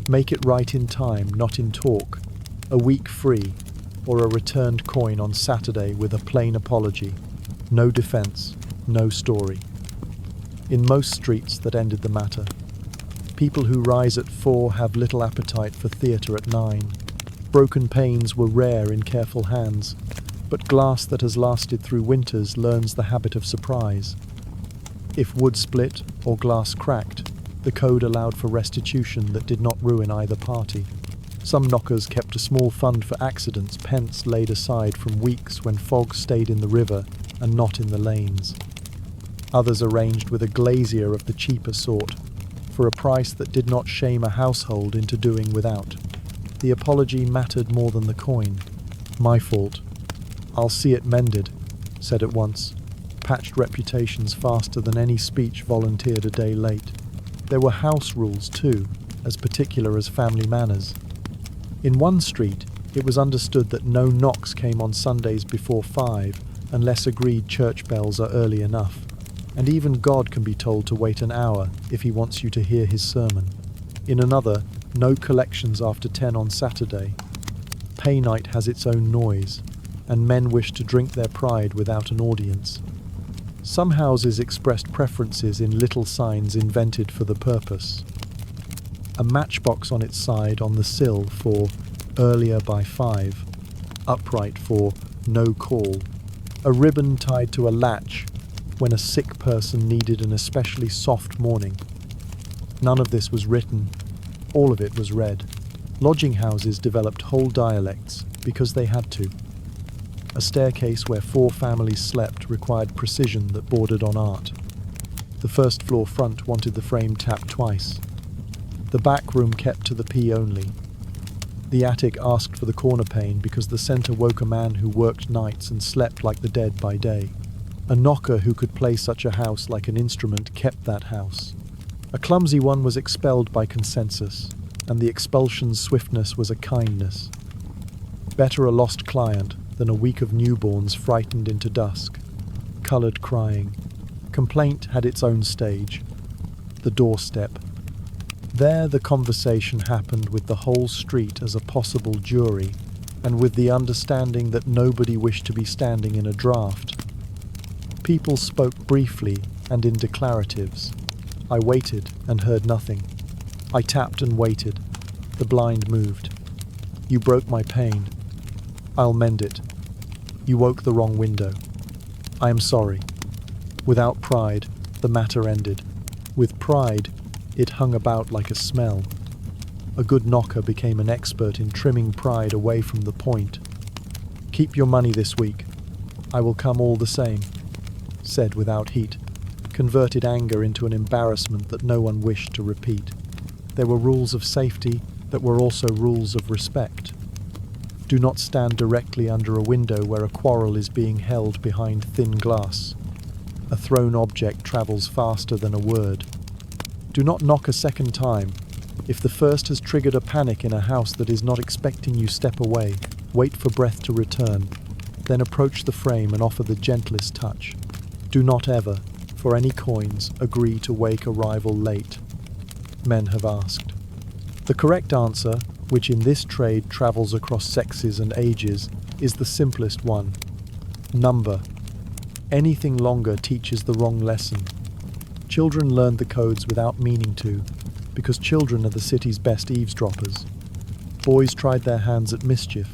Make it right in time, not in talk. A week free, or a returned coin on Saturday with a plain apology. No defence, no story. In most streets that ended the matter. People who rise at 4 have little appetite for theatre at 9. Broken panes were rare in careful hands, but glass that has lasted through winters learns the habit of surprise. If wood split or glass cracked, the code allowed for restitution that did not ruin either party. Some knockers kept a small fund for accidents, pence laid aside from weeks when fog stayed in the river and not in the lanes. Others arranged with a glazier of the cheaper sort, for a price that did not shame a household into doing without. The apology mattered more than the coin. "My fault. I'll see it mended," said at once. Patched reputations faster than any speech volunteered a day late. There were house rules too, as particular as family manners. In one street, it was understood that no knocks came on Sundays before 5 unless agreed church bells are early enough. And even God can be told to wait an hour if he wants you to hear his sermon. In another, no collections after 10 on Saturday. Pay night has its own noise, and men wish to drink their pride without an audience. Some houses expressed preferences in little signs invented for the purpose. A matchbox on its side on the sill for "earlier by 5", upright for "no call", a ribbon tied to a latch when a sick person needed an especially soft morning. None of this was written, all of it was read. Lodging houses developed whole dialects because they had to. A staircase where 4 families slept required precision that bordered on art. The first floor front wanted the frame tapped twice. The back room kept to the P only. The attic asked for the corner pane because the centre woke a man who worked nights and slept like the dead by day. A knocker who could play such a house like an instrument kept that house. A clumsy one was expelled by consensus, and the expulsion's swiftness was a kindness. Better a lost client than a week of newborns frightened into dusk. Coloured crying. Complaint had its own stage. The doorstep. There the conversation happened with the whole street as a possible jury, and with the understanding that nobody wished to be standing in a draft. People spoke briefly and in declaratives. I waited and heard nothing. I tapped and waited. The blind moved. "You broke my pane. I'll mend it. You woke the wrong window. I am sorry." Without pride, the matter ended. With pride, it hung about like a smell. A good knocker became an expert in trimming pride away from the point. "Keep your money this week. I will come all the same," said without heat, converted anger into an embarrassment that no one wished to repeat. There were rules of safety that were also rules of respect. Do not stand directly under a window where a quarrel is being held behind thin glass. A thrown object travels faster than a word. Do not knock a second time. If the first has triggered a panic in a house that is not expecting you, step away, wait for breath to return, then approach the frame and offer the gentlest touch. Do not ever, for any coins, agree to wake a rival late. Men have asked. The correct answer, which in this trade travels across sexes and ages, is the simplest one. Number. Anything longer teaches the wrong lesson. Children learned the codes without meaning to, because children are the city's best eavesdroppers. Boys tried their hands at mischief,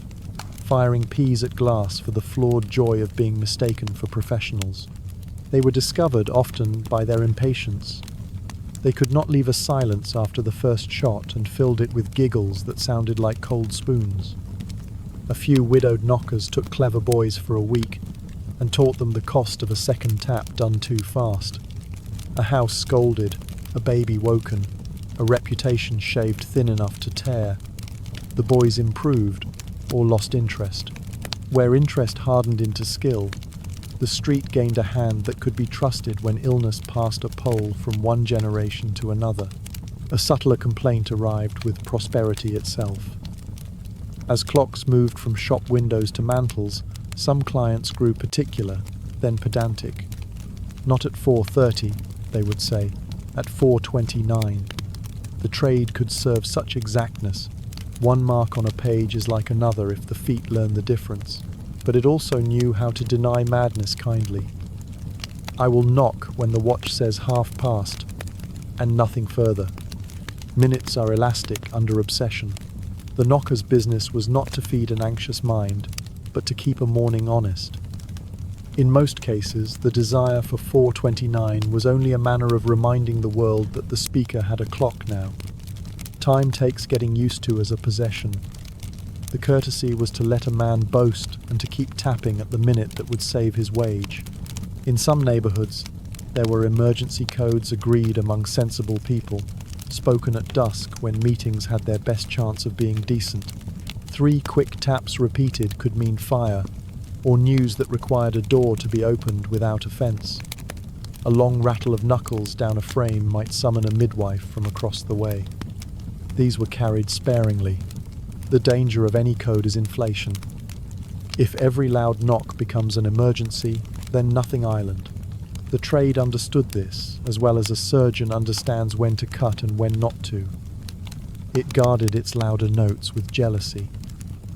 firing peas at glass for the flawed joy of being mistaken for professionals. They were discovered often by their impatience. They could not leave a silence after the first shot and filled it with giggles that sounded like cold spoons. A few widowed knockers took clever boys for a week and taught them the cost of a second tap done too fast. A house scolded, a baby woken, a reputation shaved thin enough to tear. The boys improved or lost interest. Where interest hardened into skill, the street gained a hand that could be trusted when illness passed a pole from one generation to another. A subtler complaint arrived with prosperity itself. As clocks moved from shop windows to mantles, some clients grew particular, then pedantic. Not at 4:30, they would say, at 4:29. The trade could serve such exactness. One mark on a page is like another if the feet learn the difference. But it also knew how to deny madness kindly. I will knock when the watch says 1/2 and nothing further. Minutes are elastic under obsession. The knocker's business was not to feed an anxious mind, but to keep a morning honest. In most cases, the desire for 4:29 was only a manner of reminding the world that the speaker had a clock now. Time takes getting used to as a possession. The courtesy was to let a man boast and to keep tapping at the minute that would save his wage. In some neighbourhoods, There were emergency codes agreed among sensible people, spoken at dusk when meetings had their best chance of being decent. 3 quick taps repeated could mean fire, or news that required a door to be opened without offence. A long rattle of knuckles down a frame might summon a midwife from across the way. These were carried sparingly. The danger of any code is inflation. If every loud knock becomes an emergency, then nothing island. The trade understood this, as well as a surgeon understands when to cut and when not to. It guarded its louder notes with jealousy.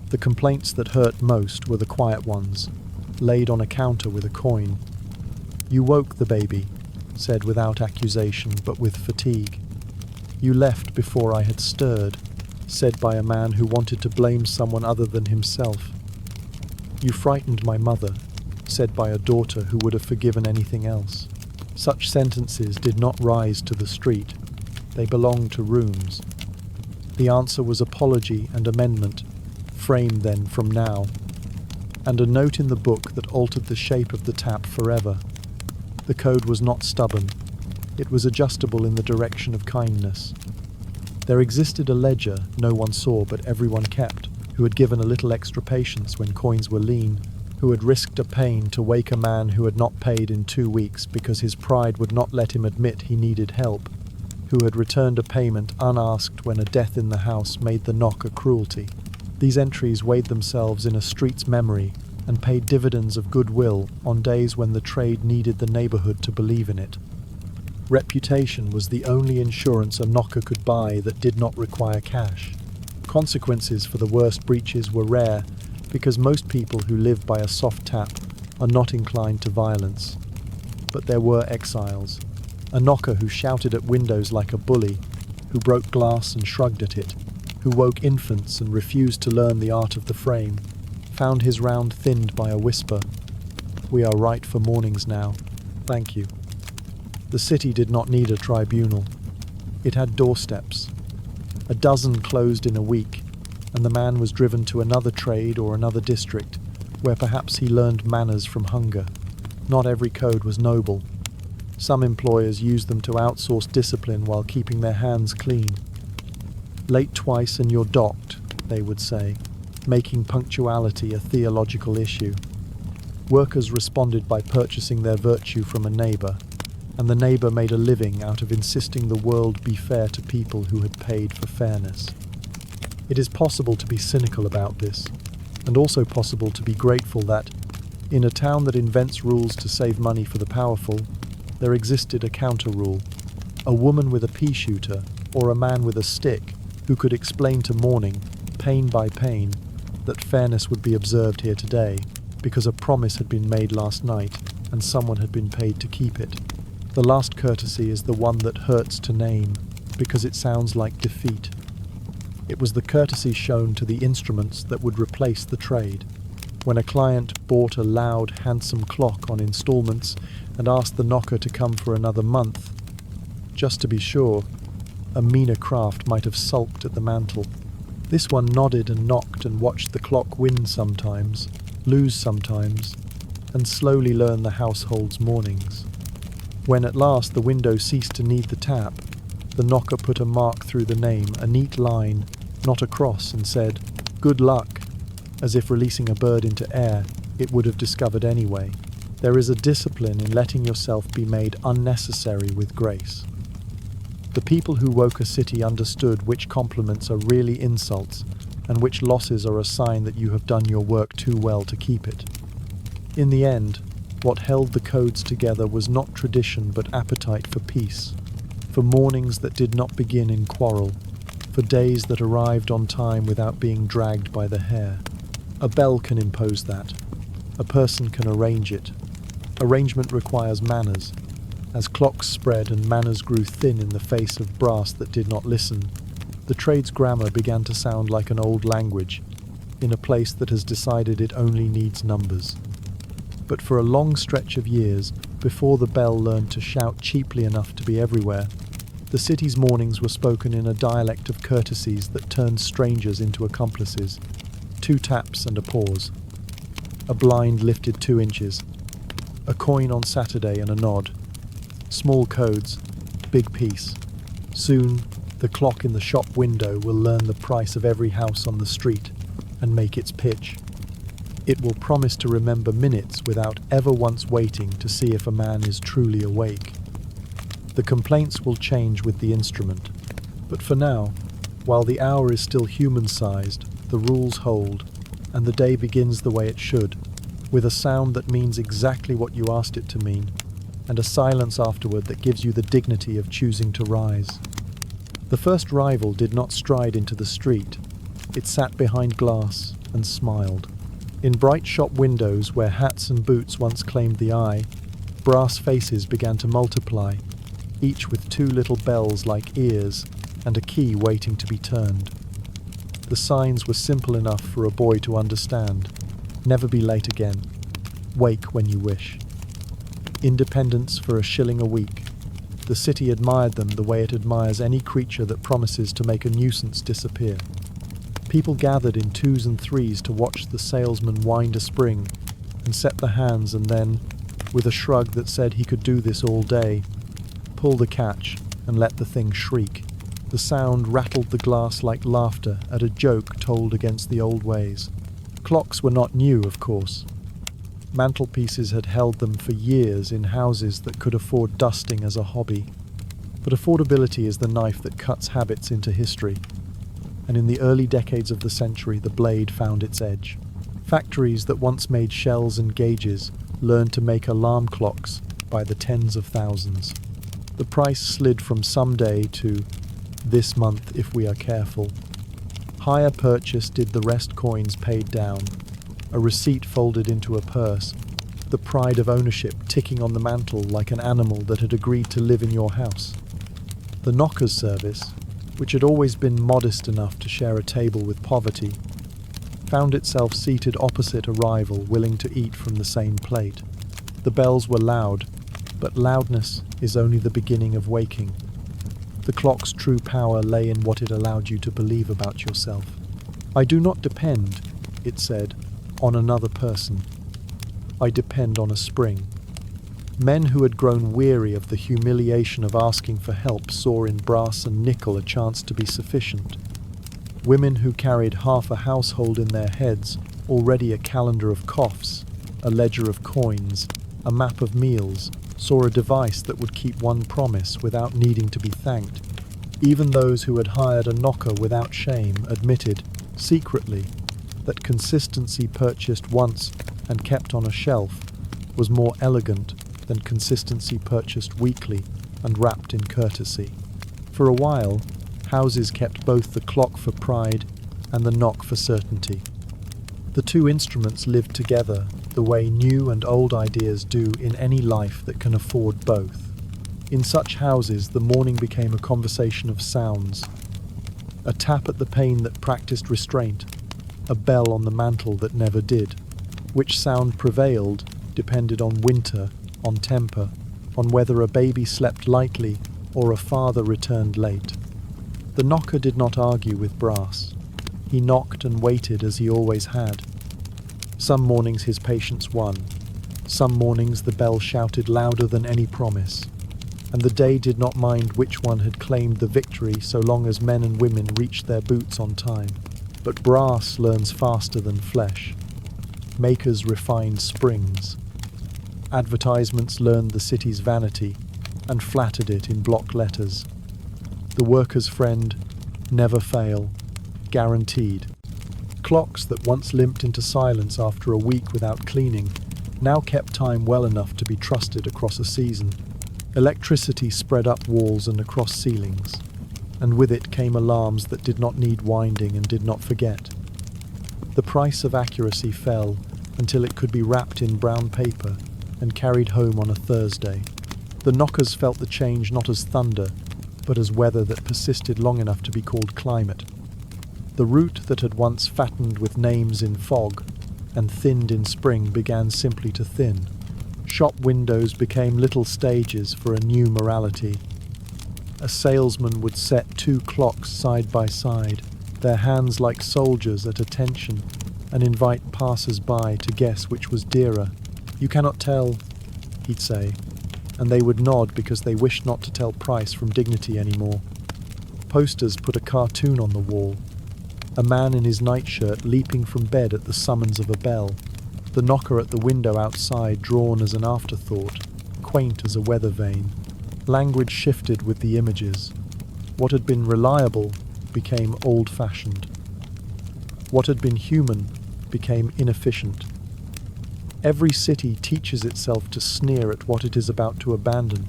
The complaints that hurt most were the quiet ones, laid on a counter with a coin. "You woke the baby," said without accusation but with fatigue. "You left before I had stirred," said by a man who wanted to blame someone other than himself. "You frightened my mother," said by a daughter who would have forgiven anything else. Such sentences did not rise to the street. They belonged to rooms. The answer was apology and amendment, framed then from now, and a note in the book that altered the shape of the tap forever. The code was not stubborn. It was adjustable in the direction of kindness. There existed a ledger no one saw but everyone kept, who had given a little extra patience when coins were lean, who had risked a pain to wake a man who had not paid in 2 weeks because his pride would not let him admit he needed help, who had returned a payment unasked when a death in the house made the knock a cruelty. These entries weighed themselves in a street's memory and paid dividends of goodwill on days when the trade needed the neighborhood to believe in it. Reputation was the only insurance a knocker could buy that did not require cash. Consequences for the worst breaches were rare because most people who live by a soft tap are not inclined to violence. But there were exiles. A knocker who shouted at windows like a bully, who broke glass and shrugged at it, who woke infants and refused to learn the art of the frame, found his round thinned by a whisper, "We are right for mornings now. Thank you." The city did not need a tribunal. It had doorsteps. A dozen closed in a week, and the man was driven to another trade or another district, where perhaps he learned manners from hunger. Not every code was noble. Some employers used them to outsource discipline while keeping their hands clean. "Late twice and you're docked," they would say, making punctuality a theological issue. Workers responded by purchasing their virtue from a neighbor, and the neighbor made a living out of insisting the world be fair to people who had paid for fairness. It is possible to be cynical about this, and also possible to be grateful that, in a town that invents rules to save money for the powerful, there existed a counter-rule, a woman with a pea-shooter or a man with a stick who could explain to morning, pain by pain, that fairness would be observed here today because a promise had been made last night and someone had been paid to keep it. The last courtesy is the one that hurts to name because it sounds like defeat. It was the courtesy shown to the instruments that would replace the trade. When a client bought a loud, handsome clock on installments and asked the knocker to come for another month, just to be sure, a meaner craft might have sulked at the mantel. This one nodded and knocked and watched the clock win sometimes, lose sometimes, and slowly learn the household's mornings. When at last the window ceased to need the tap, the knocker put a mark through the name, a neat line, not a cross, and said, "Good luck," as if releasing a bird into air it would have discovered anyway. There is a discipline in letting yourself be made unnecessary with grace. The people who woke a city understood which compliments are really insults and which losses are a sign that you have done your work too well to keep it. In the end, what held the codes together was not tradition but appetite for peace, for mornings that did not begin in quarrel, for days that arrived on time without being dragged by the hair. A bell can impose that. A person can arrange it. Arrangement requires manners. As clocks spread and manners grew thin in the face of brass that did not listen, the trade's grammar began to sound like an old language, in a place that has decided it only needs numbers. But for a long stretch of years, before the bell learned to shout cheaply enough to be everywhere, the city's mornings were spoken in a dialect of courtesies that turned strangers into accomplices. 2 taps and a pause. A blind lifted 2 inches. A coin on Saturday and a nod. Small codes, big peace. Soon, the clock in the shop window will learn the price of every house on the street and make its pitch. It will promise to remember minutes without ever once waiting to see if a man is truly awake. The complaints will change with the instrument, but for now, while the hour is still human-sized, the rules hold, and the day begins the way it should, with a sound that means exactly what you asked it to mean, and a silence afterward that gives you the dignity of choosing to rise. The first rival did not stride into the street. It sat behind glass and smiled. In bright shop windows where hats and boots once claimed the eye, brass faces began to multiply, each with two little bells like ears and a key waiting to be turned. The signs were simple enough for a boy to understand. Never be late again. Wake when you wish. Independence for $1 a week. The city admired them the way it admires any creature that promises to make a nuisance disappear. People gathered in 2s and 3s to watch the salesman wind a spring and set the hands and then, with a shrug that said he could do this all day, pull the catch and let the thing shriek. The sound rattled the glass like laughter at a joke told against the old ways. Clocks were not new, of course. Mantelpieces had held them for years in houses that could afford dusting as a hobby. But affordability is the knife that cuts habits into history. And in the early decades of the century, the blade found its edge. Factories that once made shells and gauges learned to make alarm clocks by the tens of thousands. The price slid from someday to this month if we are careful. Hire purchase did the rest, coins paid down. A receipt folded into a purse. The pride of ownership ticking on the mantle like an animal that had agreed to live in your house. The knockers service, which had always been modest enough to share a table with poverty, found itself seated opposite a rival willing to eat from the same plate. The bells were loud, but loudness is only the beginning of waking. The clock's true power lay in what it allowed you to believe about yourself. I do not depend, it said, on another person. I depend on a spring. Men who had grown weary of the humiliation of asking for help saw in brass and nickel a chance to be sufficient. Women who carried half a household in their heads, already a calendar of coughs, a ledger of coins, a map of meals, saw a device that would keep one promise without needing to be thanked. Even those who had hired a knocker without shame admitted, secretly, that consistency purchased once and kept on a shelf was more elegant than consistency purchased weekly and wrapped in courtesy. For a while, houses kept both the clock for pride and the knock for certainty. The two instruments lived together the way new and old ideas do in any life that can afford both. In such houses, the morning became a conversation of sounds. A tap at the pane that practiced restraint, a bell on the mantle that never did. Which sound prevailed depended on winter, on temper, on whether a baby slept lightly or a father returned late. The knocker did not argue with brass. He knocked and waited as he always had. Some mornings his patience won. Some mornings the bell shouted louder than any promise. And the day did not mind which one had claimed the victory so long as men and women reached their boots on time. But brass learns faster than flesh. Makers refined springs. Advertisements learned the city's vanity and flattered it in block letters. The worker's friend, never fail, guaranteed. Clocks that once limped into silence after a week without cleaning now kept time well enough to be trusted across a season. Electricity spread up walls and across ceilings, and with it came alarms that did not need winding and did not forget. The price of accuracy fell until it could be wrapped in brown paper and carried home on a Thursday. The knockers felt the change not as thunder, but as weather that persisted long enough to be called climate. The root that had once fattened with names in fog and thinned in spring began simply to thin. Shop windows became little stages for a new morality. A salesman would set two clocks side by side, their hands like soldiers at attention, and invite passers-by to guess which was dearer. "You cannot tell," he'd say. and they would nod because they wished not to tell price from dignity anymore. Posters put a cartoon on the wall. A man in his nightshirt leaping from bed at the summons of a bell. The knocker at the window outside drawn as an afterthought, quaint as a weather vane. Language shifted with the images. What had been reliable became old-fashioned. What had been human became inefficient. Every city teaches itself to sneer at what it is about to abandon.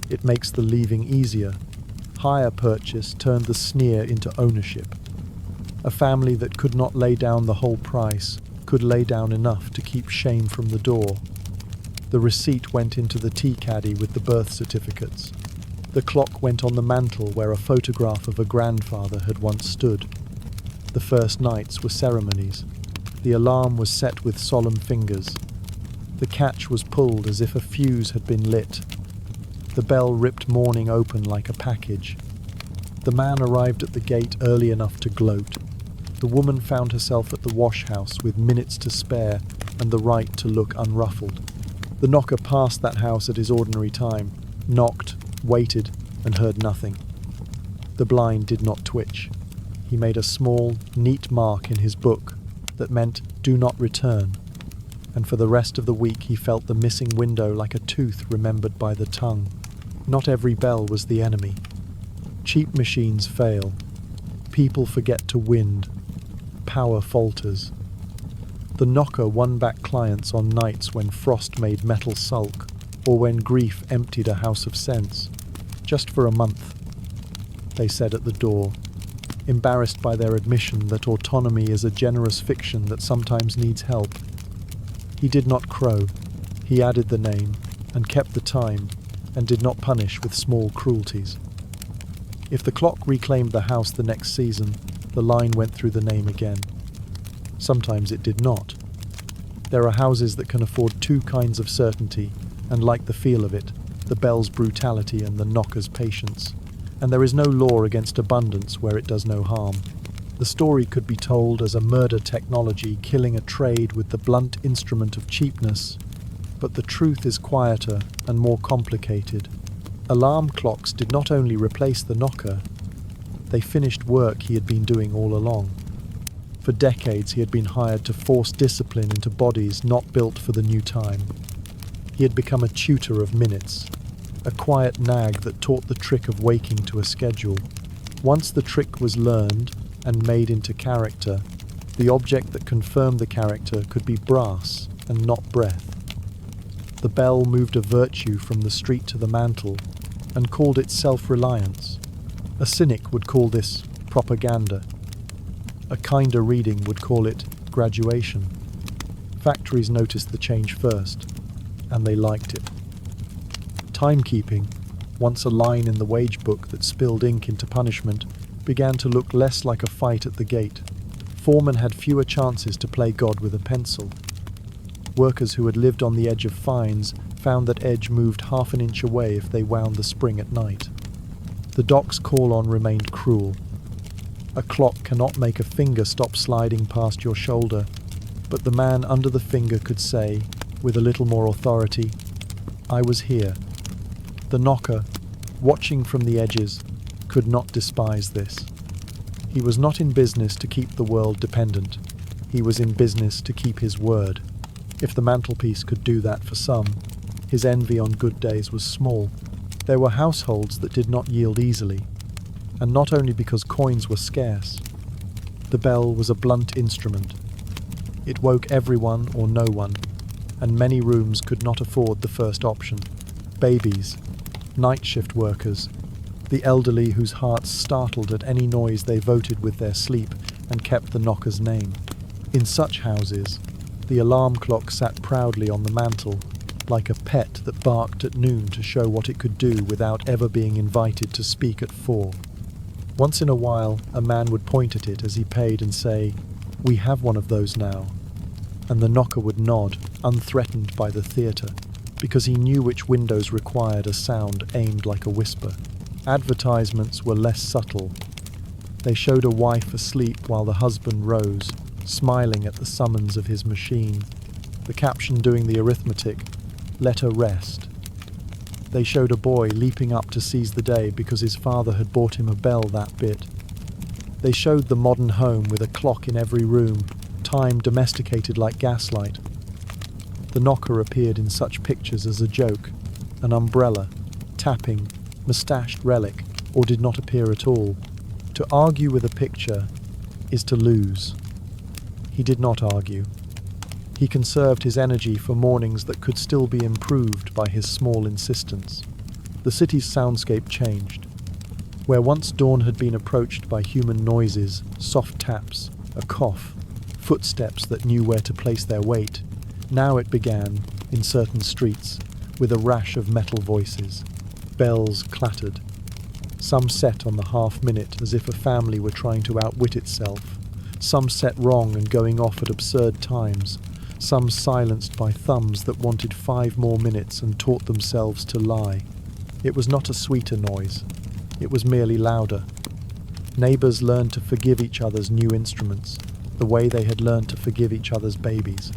It makes the leaving easier. Hire purchase turned the sneer into ownership. A family that could not lay down the whole price could lay down enough to keep shame from the door. The receipt went into the tea caddy with the birth certificates. The clock went on the mantel where a photograph of a grandfather had once stood. The first nights were ceremonies. The alarm was set with solemn fingers. The catch was pulled as if a fuse had been lit. The bell ripped morning open like a package. The man arrived at the gate early enough to gloat. The woman found herself at the wash house with minutes to spare and the right to look unruffled. The knocker passed that house at his ordinary time, knocked, waited, and heard nothing. The blind did not twitch. He made a small, neat mark in his book that meant "do not return," and for the rest of the week he felt the missing window like a tooth remembered by the tongue. Not every bell was the enemy. Cheap machines fail. People forget to wind. Power falters. The knocker won back clients on nights when frost made metal sulk, or when grief emptied a house of sense. Just for a month, they said at the door, embarrassed by their admission that autonomy is a generous fiction that sometimes needs help. He did not crow. He added the name, and kept the time, and did not punish with small cruelties. If the clock reclaimed the house the next season, the line went through the name again. Sometimes it did not. There are houses that can afford two kinds of certainty, and like the feel of it, the bell's brutality and the knocker's patience. And there is no law against abundance where it does no harm. The story could be told as a murder technology killing a trade with the blunt instrument of cheapness, but the truth is quieter and more complicated. Alarm clocks did not only replace the knocker, they finished work he had been doing all along. For decades he had been hired to force discipline into bodies not built for the new time. He had become a tutor of minutes, a quiet nag that taught the trick of waking to a schedule. Once the trick was learned and made into character, the object that confirmed the character could be brass and not breath. The bell moved a virtue from the street to the mantle and called it self-reliance. A cynic would call this propaganda. A kinder reading would call it graduation. Factories noticed the change first, and they liked it. Timekeeping, once a line in the wage book that spilled ink into punishment, began to look less like a fight at the gate. Foremen had fewer chances to play God with a pencil. Workers who had lived on the edge of fines found that edge moved half an inch away if they wound the spring at night. The dock's call-on remained cruel. A clock cannot make a finger stop sliding past your shoulder, but the man under the finger could say, with a little more authority, "I was here." The knocker, watching from the edges, could not despise this. He was not in business to keep the world dependent. He was in business to keep his word. If the mantelpiece could do that for some, his envy on good days was small. There were households that did not yield easily, and not only because coins were scarce. The bell was a blunt instrument. It woke everyone or no one, and many rooms could not afford the first option. Babies, night shift workers, the elderly whose hearts startled at any noise they voted with their sleep and kept the knocker's name. In such houses, the alarm clock sat proudly on the mantel, like a pet that barked at noon to show what it could do without ever being invited to speak at 4. Once in a while, a man would point at it as he paid and say, "We have one of those now," and the knocker would nod, unthreatened by the theatre, because he knew which windows required a sound aimed like a whisper. Advertisements were less subtle. They showed a wife asleep while the husband rose, smiling at the summons of his machine. The caption doing the arithmetic, "Let her rest." They showed a boy leaping up to seize the day because his father had bought him a bell that bit. They showed the modern home with a clock in every room, time domesticated like gaslight. The knocker appeared in such pictures as a joke, an umbrella, tapping, moustached relic, or did not appear at all. To argue with a picture is to lose. He did not argue. He conserved his energy for mornings that could still be improved by his small insistence. The city's soundscape changed. Where once dawn had been approached by human noises, soft taps, a cough, footsteps that knew where to place their weight, now it began, in certain streets, with a rash of metal voices. Bells clattered. Some set on the half-minute as if a family were trying to outwit itself. Some set wrong and going off at absurd times. Some silenced by thumbs that wanted 5 more minutes and taught themselves to lie. It was not a sweeter noise. It was merely louder. Neighbours learned to forgive each other's new instruments, the way they had learned to forgive each other's babies.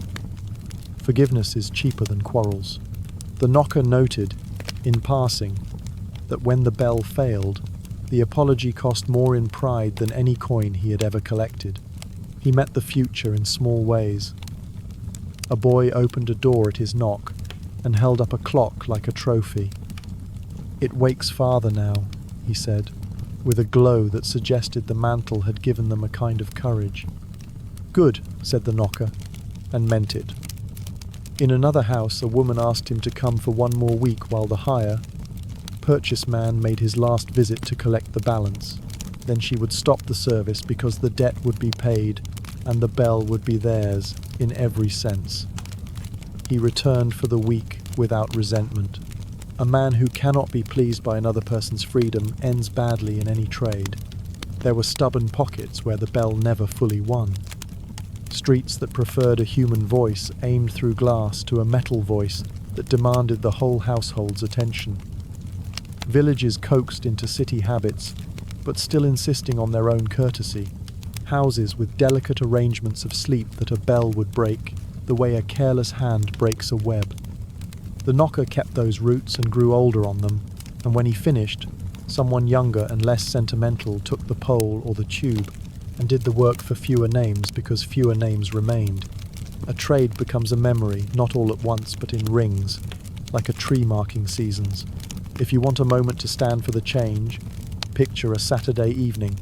Forgiveness is cheaper than quarrels. The knocker noted, in passing, that when the bell failed, the apology cost more in pride than any coin he had ever collected. He met the future in small ways. A boy opened a door at his knock and held up a clock like a trophy. "It wakes father now," he said, with a glow that suggested the mantle had given them a kind of courage. "Good," said the knocker, and meant it. In another house, a woman asked him to come for 1 more week while the purchase man made his last visit to collect the balance. Then she would stop the service because the debt would be paid and the bell would be theirs in every sense. He returned for the week without resentment. A man who cannot be pleased by another person's freedom ends badly in any trade. There were stubborn pockets where the bell never fully won. Streets that preferred a human voice aimed through glass to a metal voice that demanded the whole household's attention. Villages coaxed into city habits, but still insisting on their own courtesy. Houses with delicate arrangements of sleep that a bell would break, the way a careless hand breaks a web. The knocker kept those roots and grew older on them, and when he finished, someone younger and less sentimental took the pole or the tube and did the work for fewer names because fewer names remained. A trade becomes a memory, not all at once but in rings, like a tree marking seasons. If you want a moment to stand for the change, picture a Saturday evening.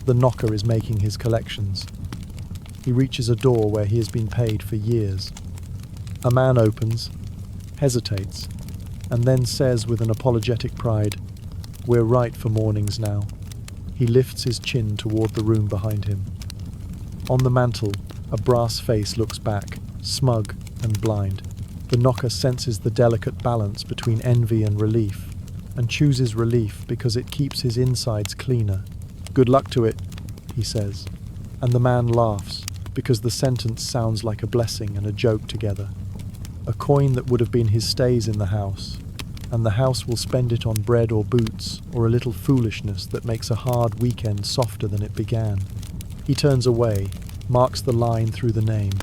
The knocker is making his collections. He reaches a door where he has been paid for years. A man opens, hesitates, and then says with an apologetic pride, "We're right for mornings now." He lifts his chin toward the room behind him. On the mantel, a brass face looks back, smug and blind. The knocker senses the delicate balance between envy and relief, and chooses relief because it keeps his insides cleaner. "Good luck to it," he says, and the man laughs because the sentence sounds like a blessing and a joke together. A coin that would have been his stays in the house, and the house will spend it on bread or boots or a little foolishness that makes a hard weekend softer than it began. He turns away, marks the line through the name,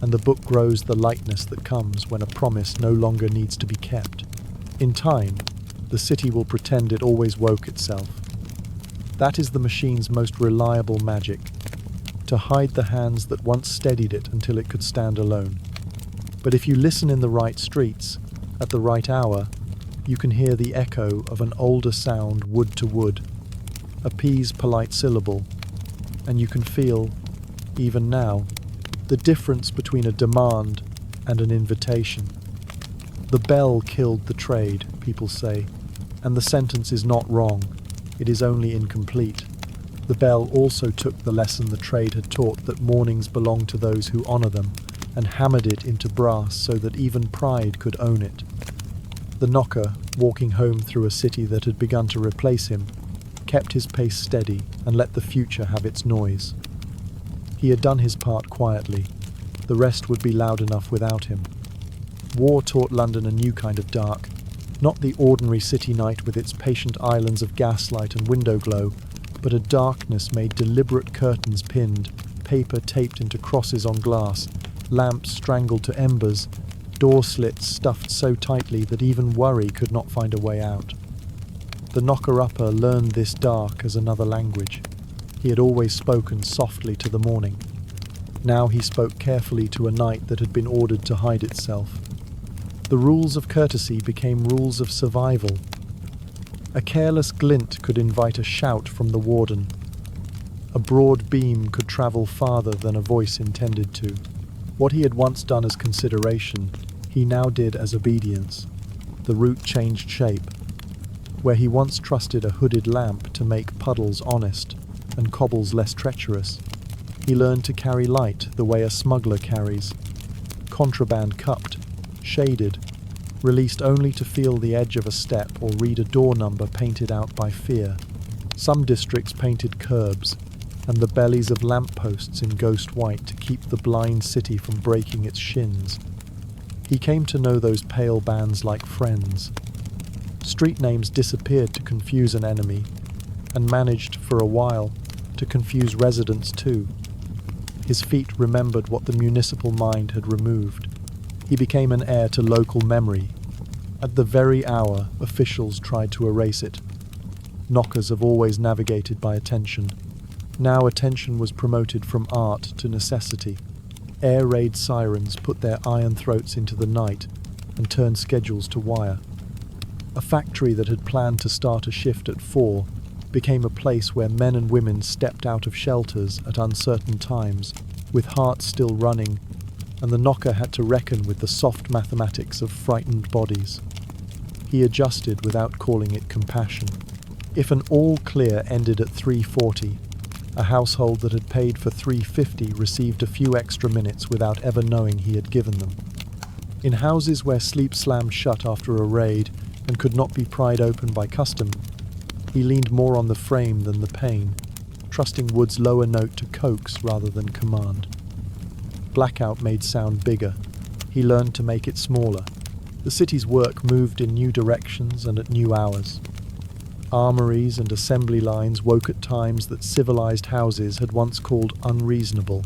and the book grows the lightness that comes when a promise no longer needs to be kept. In time, the city will pretend it always woke itself. That is the machine's most reliable magic, to hide the hands that once steadied it until it could stand alone. But if you listen in the right streets, at the right hour, you can hear the echo of an older sound wood to wood, a P's polite syllable, and you can feel, even now, the difference between a demand and an invitation. The bell killed the trade, people say, and the sentence is not wrong, it is only incomplete. The bell also took the lesson the trade had taught that mornings belong to those who honour them, and hammered it into brass so that even pride could own it. The knocker, walking home through a city that had begun to replace him, kept his pace steady and let the future have its noise. He had done his part quietly. The rest would be loud enough without him. War taught London a new kind of dark, not the ordinary city night with its patient islands of gaslight and window glow, but a darkness made deliberate curtains pinned, paper taped into crosses on glass, lamps strangled to embers, door slits stuffed so tightly that even worry could not find a way out. The knocker-upper learned this dark as another language. He had always spoken softly to the morning. Now he spoke carefully to a night that had been ordered to hide itself. The rules of courtesy became rules of survival. A careless glint could invite a shout from the warden. A broad beam could travel farther than a voice intended to. What he had once done as consideration, he now did as obedience. The route changed shape. Where he once trusted a hooded lamp to make puddles honest and cobbles less treacherous, he learned to carry light the way a smuggler carries, contraband cupped, shaded, released only to feel the edge of a step or read a door number painted out by fear. Some districts painted curbs and the bellies of lampposts in ghost white to keep the blind city from breaking its shins. He came to know those pale bands like friends. Street names disappeared to confuse an enemy, and managed, for a while, to confuse residents too. His feet remembered what the municipal mind had removed. He became an heir to local memory. At the very hour, officials tried to erase it. Knockers have always navigated by attention. Now attention was promoted from art to necessity. Air raid sirens put their iron throats into the night and turned schedules to wire. A factory that had planned to start a shift at 4 became a place where men and women stepped out of shelters at uncertain times, with hearts still running, and the knocker had to reckon with the soft mathematics of frightened bodies. He adjusted without calling it compassion. If an all-clear ended at 3:40, a household that had paid for 3:50 received a few extra minutes without ever knowing he had given them. In houses where sleep slammed shut after a raid and could not be pried open by custom, he leaned more on the frame than the pane, trusting wood's lower note to coax rather than command. Blackout made sound bigger. He learned to make it smaller. The city's work moved in new directions and at new hours. Armories and assembly lines woke at times that civilized houses had once called unreasonable,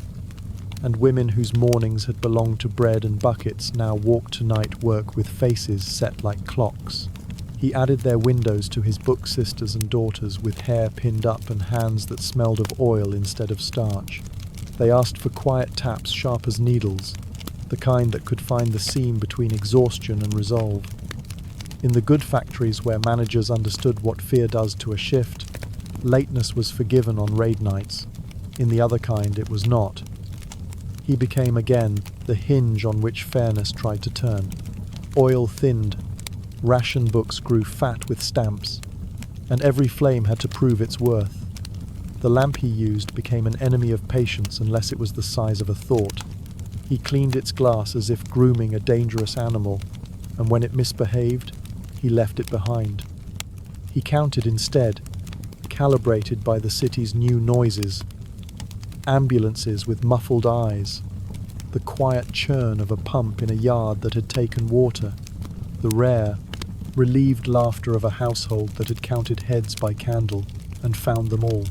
and women whose mornings had belonged to bread and buckets now walked to night work with faces set like clocks. He added their windows to his book sisters and daughters with hair pinned up and hands that smelled of oil instead of starch. They asked for quiet taps sharp as needles, the kind that could find the seam between exhaustion and resolve. In the good factories where managers understood what fear does to a shift, lateness was forgiven on raid nights. In the other kind, it was not. He became again the hinge on which fairness tried to turn. Oil thinned, ration books grew fat with stamps, and every flame had to prove its worth. The lamp he used became an enemy of patience unless it was the size of a thought. He cleaned its glass as if grooming a dangerous animal, and when it misbehaved, he left it behind. He counted instead, calibrated by the city's new noises. Ambulances with muffled eyes, the quiet churn of a pump in a yard that had taken water, the rare, relieved laughter of a household that had counted heads by candle and found them all.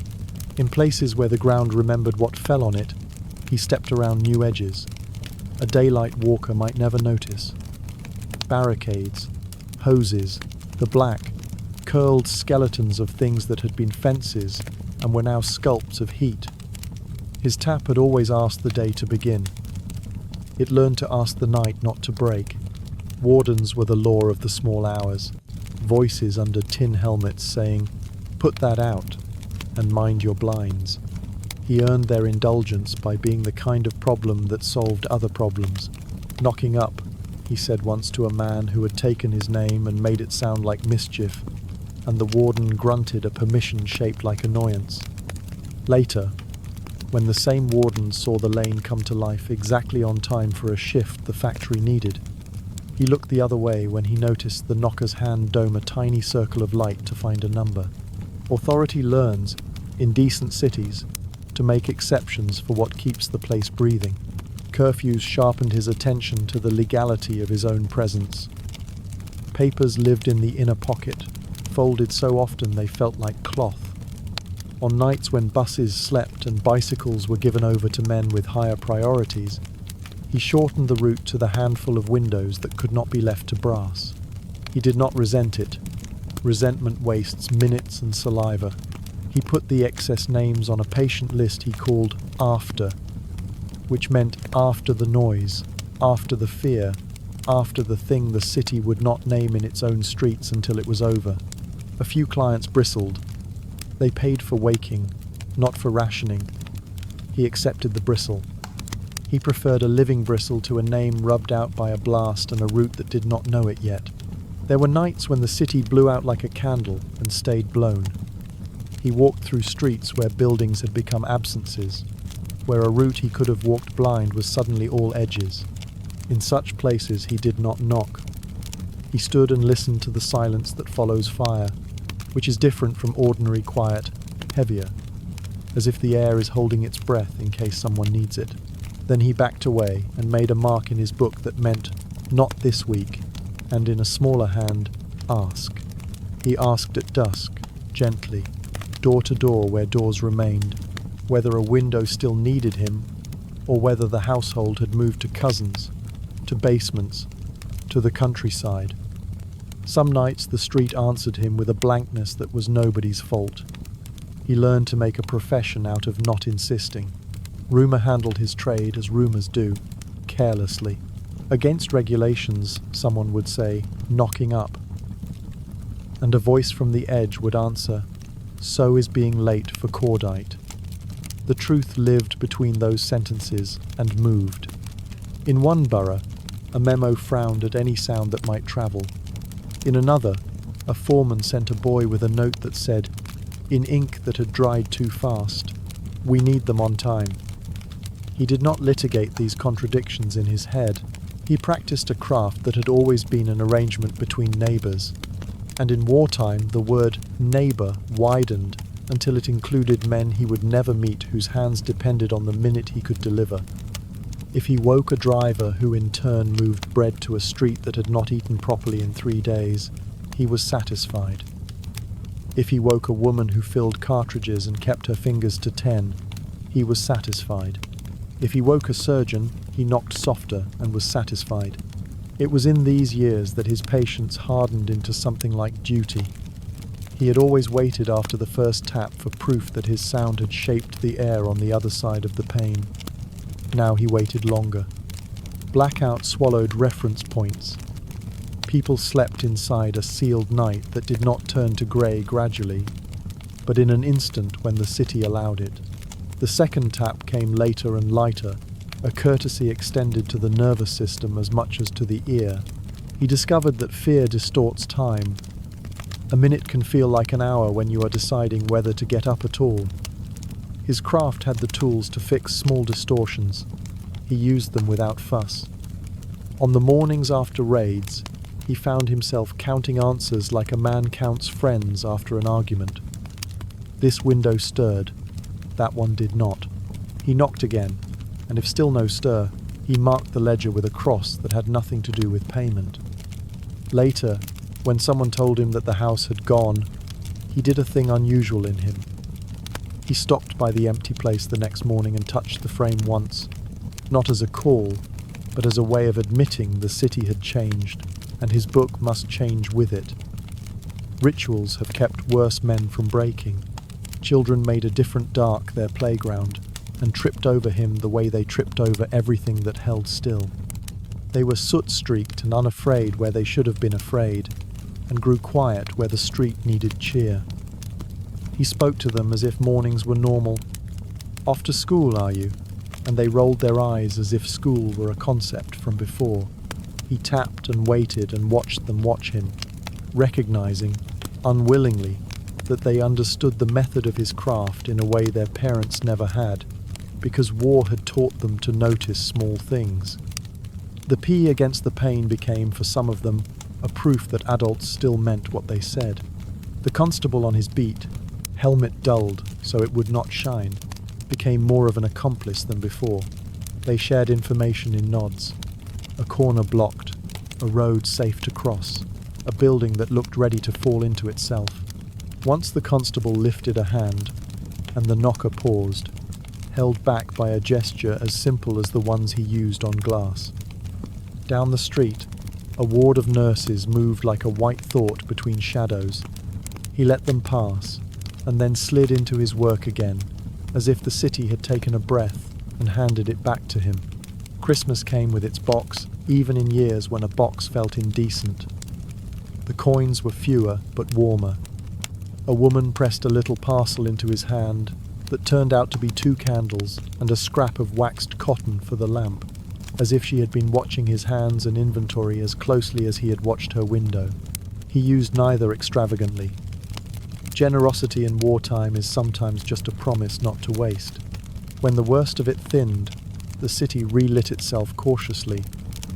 In places where the ground remembered what fell on it, he stepped around new edges. A daylight walker might never notice. Barricades, hoses, the black, curled skeletons of things that had been fences and were now sculpts of heat. His tap had always asked the day to begin. It learned to ask the night not to break. Wardens were the law of the small hours, voices under tin helmets saying, "Put that out, and mind your blinds." He earned their indulgence by being the kind of problem that solved other problems. "Knocking up," he said once to a man who had taken his name and made it sound like mischief, and the warden grunted a permission shaped like annoyance. Later, when the same warden saw the lane come to life exactly on time for a shift the factory needed, he looked the other way when he noticed the knocker's hand dome a tiny circle of light to find a number. Authority learns, in decent cities, to make exceptions for what keeps the place breathing. Curfews sharpened his attention to the legality of his own presence. Papers lived in the inner pocket, folded so often they felt like cloth. On nights when buses slept and bicycles were given over to men with higher priorities, He shortened the route to the handful of windows that could not be left to brass. He did not resent it. Resentment wastes minutes and saliva. He put the excess names on a patient list he called after, which meant after the noise, after the fear, after the thing the city would not name in its own streets until it was over. A few clients bristled. They paid for waking, not for rationing. He accepted the bristle. He preferred a living bristle to a name rubbed out by a blast and a route that did not know it yet. There were nights when the city blew out like a candle and stayed blown. He walked through streets where buildings had become absences, where a route he could have walked blind was suddenly all edges. In such places he did not knock. He stood and listened to the silence that follows fire, which is different from ordinary quiet, heavier, as if the air is holding its breath in case someone needs it. Then he backed away and made a mark in his book that meant, "Not this week," and in a smaller hand, "Ask." He asked at dusk, gently, door to door where doors remained, whether a window still needed him, or whether the household had moved to cousins, to basements, to the countryside. Some nights the street answered him with a blankness that was nobody's fault. He learned to make a profession out of not insisting. Rumour handled his trade as rumours do, carelessly. Against regulations, someone would say, knocking up. And a voice from the edge would answer, "So is being late for cordite." The truth lived between those sentences and moved. In one borough, a memo frowned at any sound that might travel. In another, a foreman sent a boy with a note that said, in ink that had dried too fast, "We need them on time." He did not litigate these contradictions in his head. He practiced a craft that had always been an arrangement between neighbours, and in wartime the word neighbour widened until it included men he would never meet whose hands depended on the minute he could deliver. If he woke a driver who in turn moved bread to a street that had not eaten properly in 3 days, he was satisfied. If he woke a woman who filled cartridges and kept her fingers to 10, he was satisfied. If he woke a surgeon, he knocked softer and was satisfied. It was in these years that his patience hardened into something like duty. He had always waited after the first tap for proof that his sound had shaped the air on the other side of the pain. Now he waited longer. Blackout swallowed reference points. People slept inside a sealed night that did not turn to grey gradually, but in an instant when the city allowed it. The second tap came later and lighter, a courtesy extended to the nervous system as much as to the ear. He discovered that fear distorts time. A minute can feel like an hour when you are deciding whether to get up at all. His craft had the tools to fix small distortions. He used them without fuss. On the mornings after raids, he found himself counting answers like a man counts friends after an argument. This window stirred. That one did not. He knocked again, and if still no stir, he marked the ledger with a cross that had nothing to do with payment. Later, when someone told him that the house had gone, he did a thing unusual in him. He stopped by the empty place the next morning and touched the frame once, not as a call, but as a way of admitting the city had changed, and his book must change with it. Rituals have kept worse men from breaking. Children made a different dark their playground, and tripped over him the way they tripped over everything that held still. They were soot-streaked and unafraid where they should have been afraid, and grew quiet where the street needed cheer. He spoke to them as if mornings were normal. "Off to school, are you?" And they rolled their eyes as if school were a concept from before. He tapped and waited and watched them watch him, recognizing, unwillingly, that they understood the method of his craft in a way their parents never had, because war had taught them to notice small things. The P against the pain became, for some of them, a proof that adults still meant what they said. The constable on his beat, helmet dulled so it would not shine, became more of an accomplice than before. They shared information in nods. A corner blocked, a road safe to cross, a building that looked ready to fall into itself. Once the constable lifted a hand, and the knocker paused. held back by a gesture as simple as the ones he used on glass. Down the street, a ward of nurses moved like a white thought between shadows. He let them pass, and then slid into his work again, as if the city had taken a breath and handed it back to him. Christmas came with its box, even in years when a box felt indecent. The coins were fewer but warmer. A woman pressed a little parcel into his hand that turned out to be 2 candles and a scrap of waxed cotton for the lamp, as if she had been watching his hands and inventory as closely as he had watched her window. He used neither extravagantly. Generosity in wartime is sometimes just a promise not to waste. When the worst of it thinned, the city relit itself cautiously,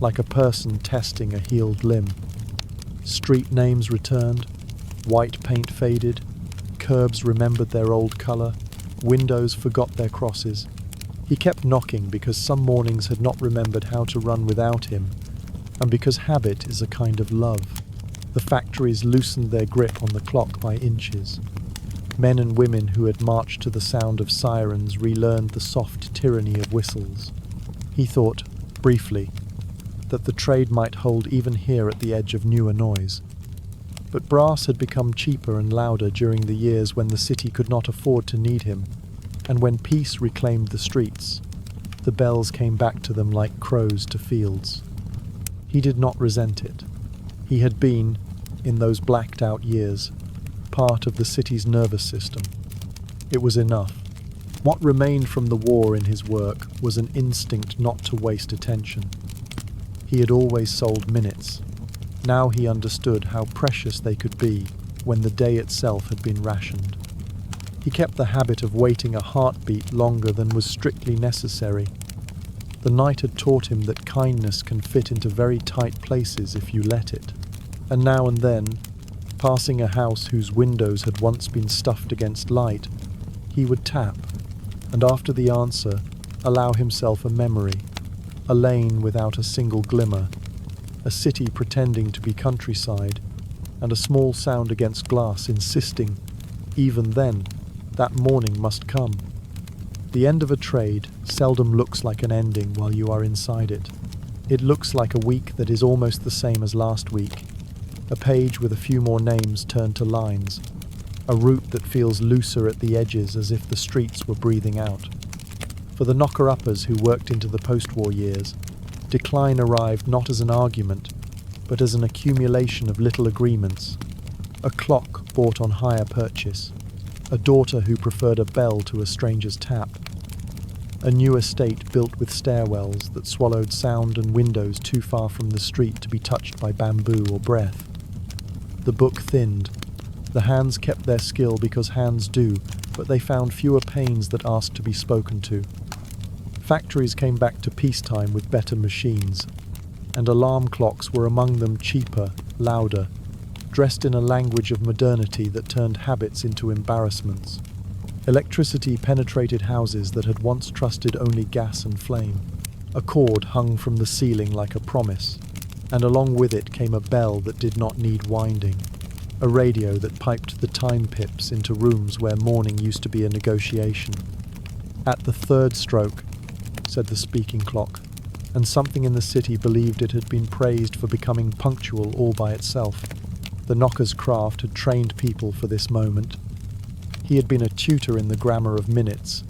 like a person testing a healed limb. Street names returned, white paint faded, curbs remembered their old colour, windows forgot their crosses. He kept knocking because some mornings had not remembered how to run without him, and because habit is a kind of love. The factories loosened their grip on the clock by inches. Men and women who had marched to the sound of sirens relearned the soft tyranny of whistles. He thought, briefly, that the trade might hold even here at the edge of newer noise. But brass had become cheaper and louder during the years when the city could not afford to need him, and when peace reclaimed the streets, the bells came back to them like crows to fields. He did not resent it. He had been, in those blacked-out years, part of the city's nervous system. It was enough. What remained from the war in his work was an instinct not to waste attention. He had always sold minutes. Now he understood how precious they could be when the day itself had been rationed. He kept the habit of waiting a heartbeat longer than was strictly necessary. The night had taught him that kindness can fit into very tight places if you let it. And now and then, passing a house whose windows had once been stuffed against light, he would tap, and after the answer, allow himself a memory, a lane without a single glimmer, a city pretending to be countryside, and a small sound against glass insisting, even then, that morning must come. The end of a trade seldom looks like an ending while you are inside it. It looks like a week that is almost the same as last week, a page with a few more names turned to lines, a route that feels looser at the edges as if the streets were breathing out. For the knocker-uppers who worked into the post-war years, decline arrived not as an argument, but as an accumulation of little agreements. A clock bought on hire purchase, a daughter who preferred a bell to a stranger's tap, a new estate built with stairwells that swallowed sound and windows too far from the street to be touched by bamboo or breath. The book thinned. The hands kept their skill because hands do, but they found fewer pains that asked to be spoken to. Factories came back to peacetime with better machines, and alarm clocks were among them, cheaper, louder, dressed in a language of modernity that turned habits into embarrassments. Electricity penetrated houses that had once trusted only gas and flame. A cord hung from the ceiling like a promise, and along with it came a bell that did not need winding, a radio that piped the time pips into rooms where morning used to be a negotiation. At the 3rd stroke, said the speaking clock, and something in the city believed it had been praised for becoming punctual all by itself. The knocker's craft had trained people for this moment. He had been a tutor in the grammar of minutes,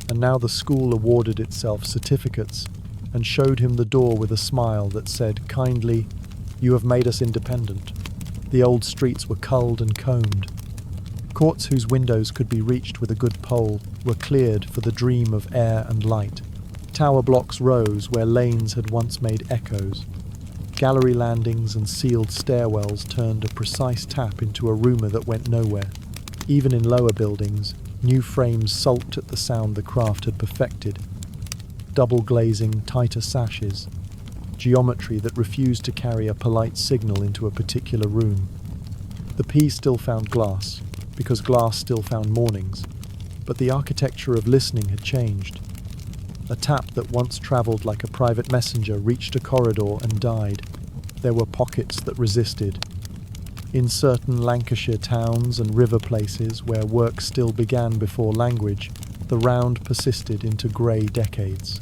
and now the school awarded itself certificates and showed him the door with a smile that said kindly, "You have made us independent." The old streets were culled and combed. Courts whose windows could be reached with a good pole were cleared for the dream of air and light. Tower blocks rose where lanes had once made echoes. Gallery landings and sealed stairwells turned a precise tap into a rumour that went nowhere. Even in lower buildings, new frames sulked at the sound the craft had perfected. Double glazing, tighter sashes, geometry that refused to carry a polite signal into a particular room. The P still found glass, because glass still found mornings, but the architecture of listening had changed. A tap that once travelled like a private messenger reached a corridor and died. There were pockets that resisted. In certain Lancashire towns and river places where work still began before language, The round persisted into grey decades.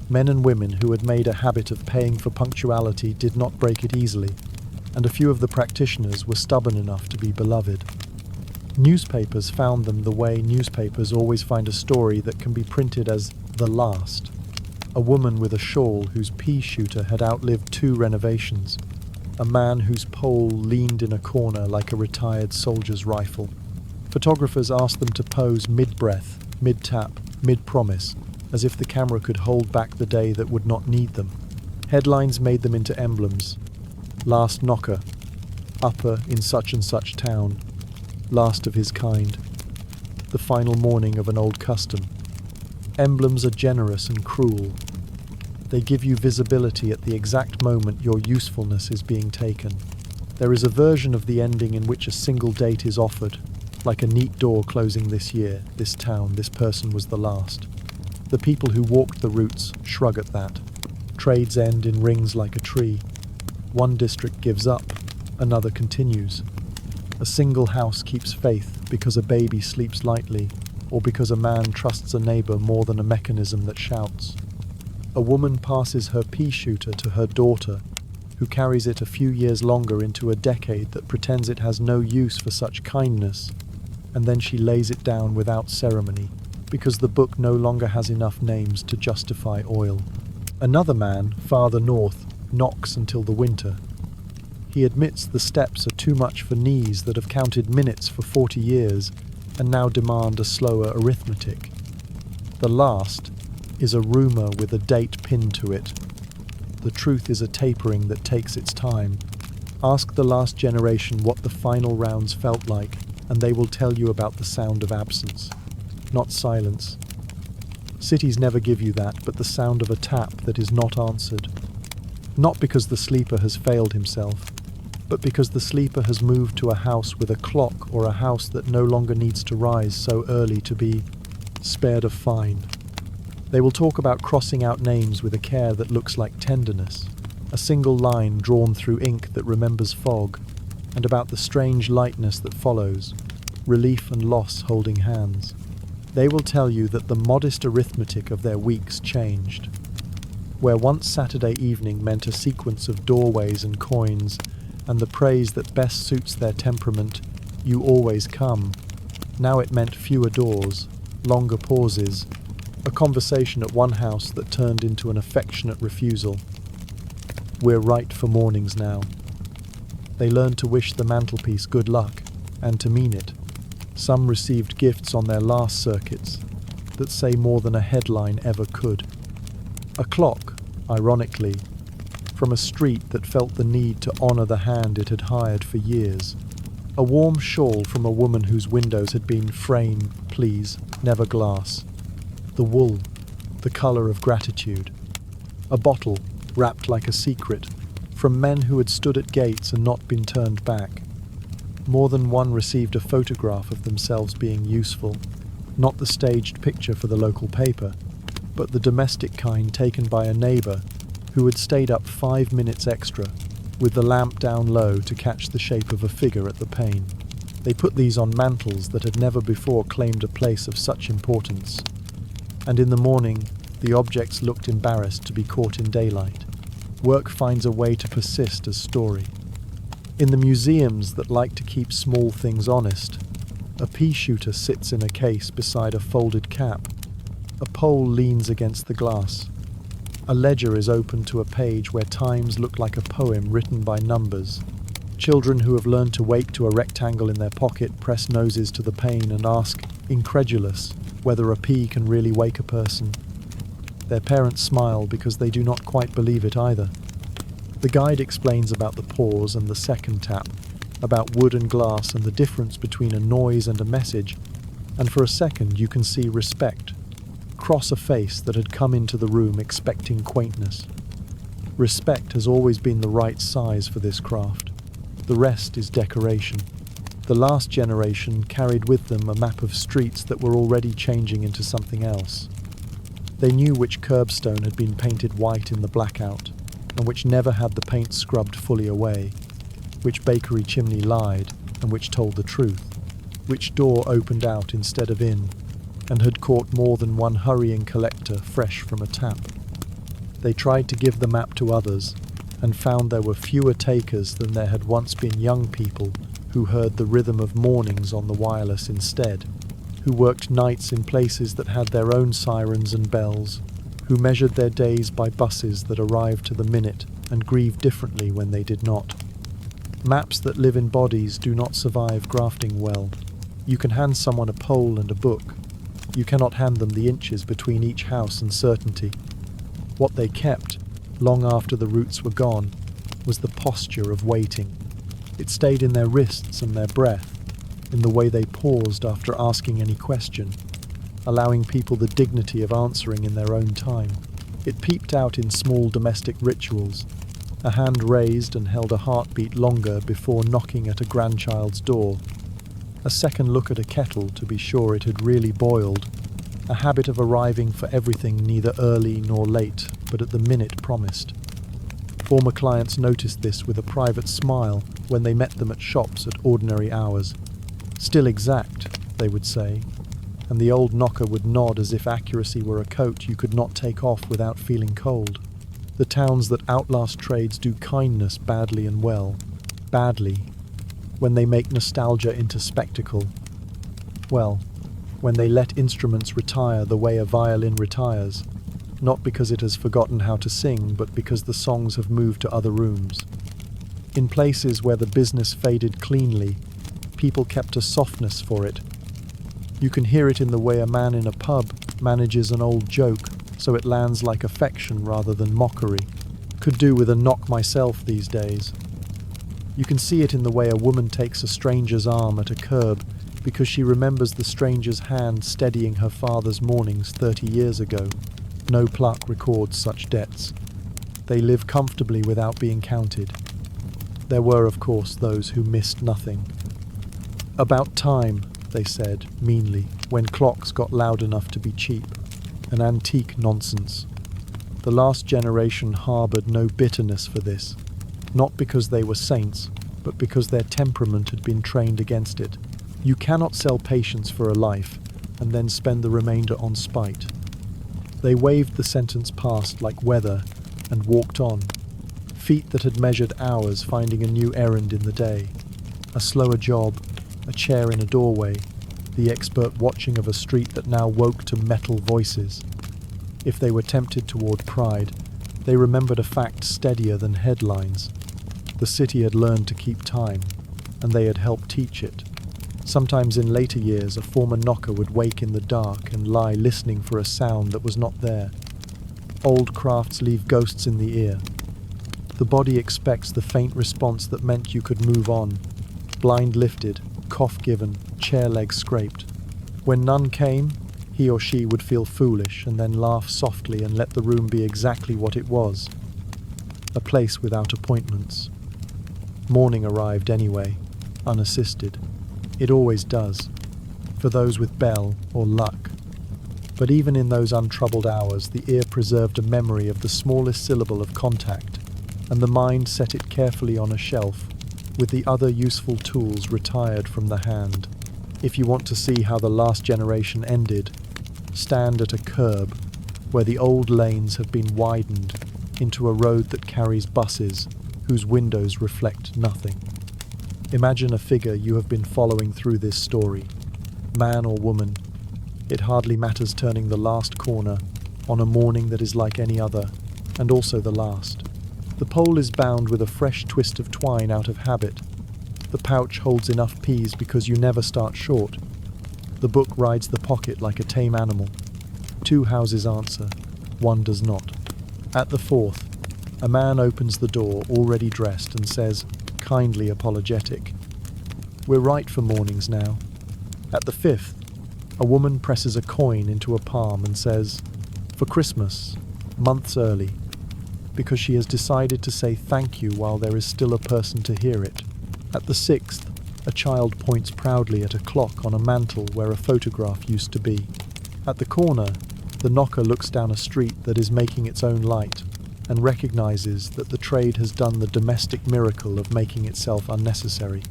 Men and women who had made a habit of paying for punctuality did not break it easily, and a few of the practitioners were stubborn enough to be beloved. Newspapers found them the way newspapers always find a story that can be printed as the last. A woman with a shawl whose pea shooter had outlived 2 renovations. A man whose pole leaned in a corner like a retired soldier's rifle. Photographers asked them to pose mid-breath, mid-tap, mid-promise, as if the camera could hold back the day that would not need them. Headlines made them into emblems. Last knocker, upper in such and such town, last of his kind, the final morning of an old custom. Emblems are generous and cruel. They give you visibility at the exact moment your usefulness is being taken. There is a version of the ending in which a single date is offered, like a neat door closing this year, this town, this person was the last. The people who walked the routes shrug at that. Trades end in rings like a tree. One district gives up, another continues. A single house keeps faith because a baby sleeps lightly, or because a man trusts a neighbor more than a mechanism that shouts. A woman passes her pea shooter to her daughter, who carries it a few years longer into a decade that pretends it has no use for such kindness, and then she lays it down without ceremony, because the book no longer has enough names to justify oil. Another man, farther north, knocks until the winter. He admits the steps are too much for knees that have counted minutes for 40 years and now demand a slower arithmetic. The last is a rumor with a date pinned to it. The truth is a tapering that takes its time. Ask the last generation what the final rounds felt like, and they will tell you about the sound of absence, not silence. Cities never give you that, but the sound of a tap that is not answered. Not because the sleeper has failed himself, but because the sleeper has moved to a house with a clock, or a house that no longer needs to rise so early to be spared a fine. They will talk about crossing out names with a care that looks like tenderness, a single line drawn through ink that remembers fog, and about the strange lightness that follows, relief and loss holding hands. They will tell you that the modest arithmetic of their weeks changed. Where once Saturday evening meant a sequence of doorways and coins, and the praise that best suits their temperament, you always come, now it meant fewer doors, longer pauses, a conversation at one house that turned into an affectionate refusal. We're right for mornings now. They learned to wish the mantelpiece good luck, and to mean it. Some received gifts on their last circuits that say more than a headline ever could. A clock, ironically, from a street that felt the need to honor the hand it had hired for years. A warm shawl from a woman whose windows had been frame, please, never glass. The wool, the color of gratitude. A bottle, wrapped like a secret, from men who had stood at gates and not been turned back. More than one received a photograph of themselves being useful, not the staged picture for the local paper, but the domestic kind taken by a neighbor who had stayed up 5 minutes extra, with the lamp down low to catch the shape of a figure at the pane. They put these on mantles that had never before claimed a place of such importance. And in the morning, the objects looked embarrassed to be caught in daylight. Work finds a way to persist as story. In the museums that like to keep small things honest, a pea shooter sits in a case beside a folded cap. A pole leans against the glass. A ledger is open to a page where times look like a poem written by numbers. Children who have learned to wake to a rectangle in their pocket press noses to the pane and ask, incredulous, whether a pea can really wake a person. Their parents smile because they do not quite believe it either. The guide explains about the pause and the second tap, about wood and glass and the difference between a noise and a message, and for a second you can see respect cross a face that had come into the room expecting quaintness. Respect has always been the right size for this craft. The rest is decoration. The last generation carried with them a map of streets that were already changing into something else. They knew which curbstone had been painted white in the blackout, and which never had the paint scrubbed fully away, which bakery chimney lied and which told the truth, which door opened out instead of in, and had caught more than one hurrying collector fresh from a tap. They tried to give the map to others and found there were fewer takers than there had once been young people who heard the rhythm of mornings on the wireless instead, who worked nights in places that had their own sirens and bells, who measured their days by buses that arrived to the minute and grieved differently when they did not. Maps that live in bodies do not survive grafting well. You can hand someone a pole and a book. You cannot hand them the inches between each house and certainty. What they kept, long after the routes were gone, was the posture of waiting. It stayed in their wrists and their breath, in the way they paused after asking any question, allowing people the dignity of answering in their own time. It peeped out in small domestic rituals. A hand raised and held a heartbeat longer before knocking at a grandchild's door. A second look at a kettle to be sure it had really boiled. A habit of arriving for everything neither early nor late, but at the minute promised. Former clients noticed this with a private smile when they met them at shops at ordinary hours. Still exact, they would say, and the old knocker would nod as if accuracy were a coat you could not take off without feeling cold. The towns that outlast trades do kindness badly and well. Badly. When they make nostalgia into spectacle. Well, when they let instruments retire the way a violin retires, not because it has forgotten how to sing, but because the songs have moved to other rooms. In places where the business faded cleanly, people kept a softness for it. You can hear it in the way a man in a pub manages an old joke so it lands like affection rather than mockery. Could do with a knock myself these days. You can see it in the way a woman takes a stranger's arm at a curb because she remembers the stranger's hand steadying her father's mornings 30 years ago. No plaque records such debts. They live comfortably without being counted. There were, of course, those who missed nothing. About time, they said, meanly, when clocks got loud enough to be cheap. An antique nonsense. The last generation harboured no bitterness for this, not because they were saints, but because their temperament had been trained against it. You cannot sell patience for a life, and then spend the remainder on spite. They waved the sentence past like weather, and walked on, feet that had measured hours finding a new errand in the day. A slower job, a chair in a doorway, the expert watching of a street that now woke to metal voices. If they were tempted toward pride, they remembered a fact steadier than headlines. The city had learned to keep time, and they had helped teach it. Sometimes in later years, a former knocker would wake in the dark and lie listening for a sound that was not there. Old crafts leave ghosts in the ear. The body expects the faint response that meant you could move on. Blind lifted, cough given, chair leg scraped. When none came, he or she would feel foolish and then laugh softly and let the room be exactly what it was. A place without appointments. Morning arrived anyway, unassisted. It always does, for those with bell or luck. But even in those untroubled hours, the ear preserved a memory of the smallest syllable of contact, and the mind set it carefully on a shelf, with the other useful tools retired from the hand. If you want to see how the last generation ended, stand at a curb where the old lanes have been widened into a road that carries buses whose windows reflect nothing. Imagine a figure you have been following through this story, man or woman. It hardly matters turning the last corner on a morning that is like any other, and also the last. The pole is bound with a fresh twist of twine out of habit. The pouch holds enough peas because you never start short. The book rides the pocket like a tame animal. 2 houses answer, 1 does not. At the 4th, a man opens the door, already dressed, and says, kindly apologetic, "We're right for mornings now." At the 5th, a woman presses a coin into a palm and says, "For Christmas, months early," because she has decided to say thank you while there is still a person to hear it. At the 6th, a child points proudly at a clock on a mantel where a photograph used to be. At the corner, the knocker looks down a street that is making its own light and recognizes that the trade has done the domestic miracle of making itself unnecessary.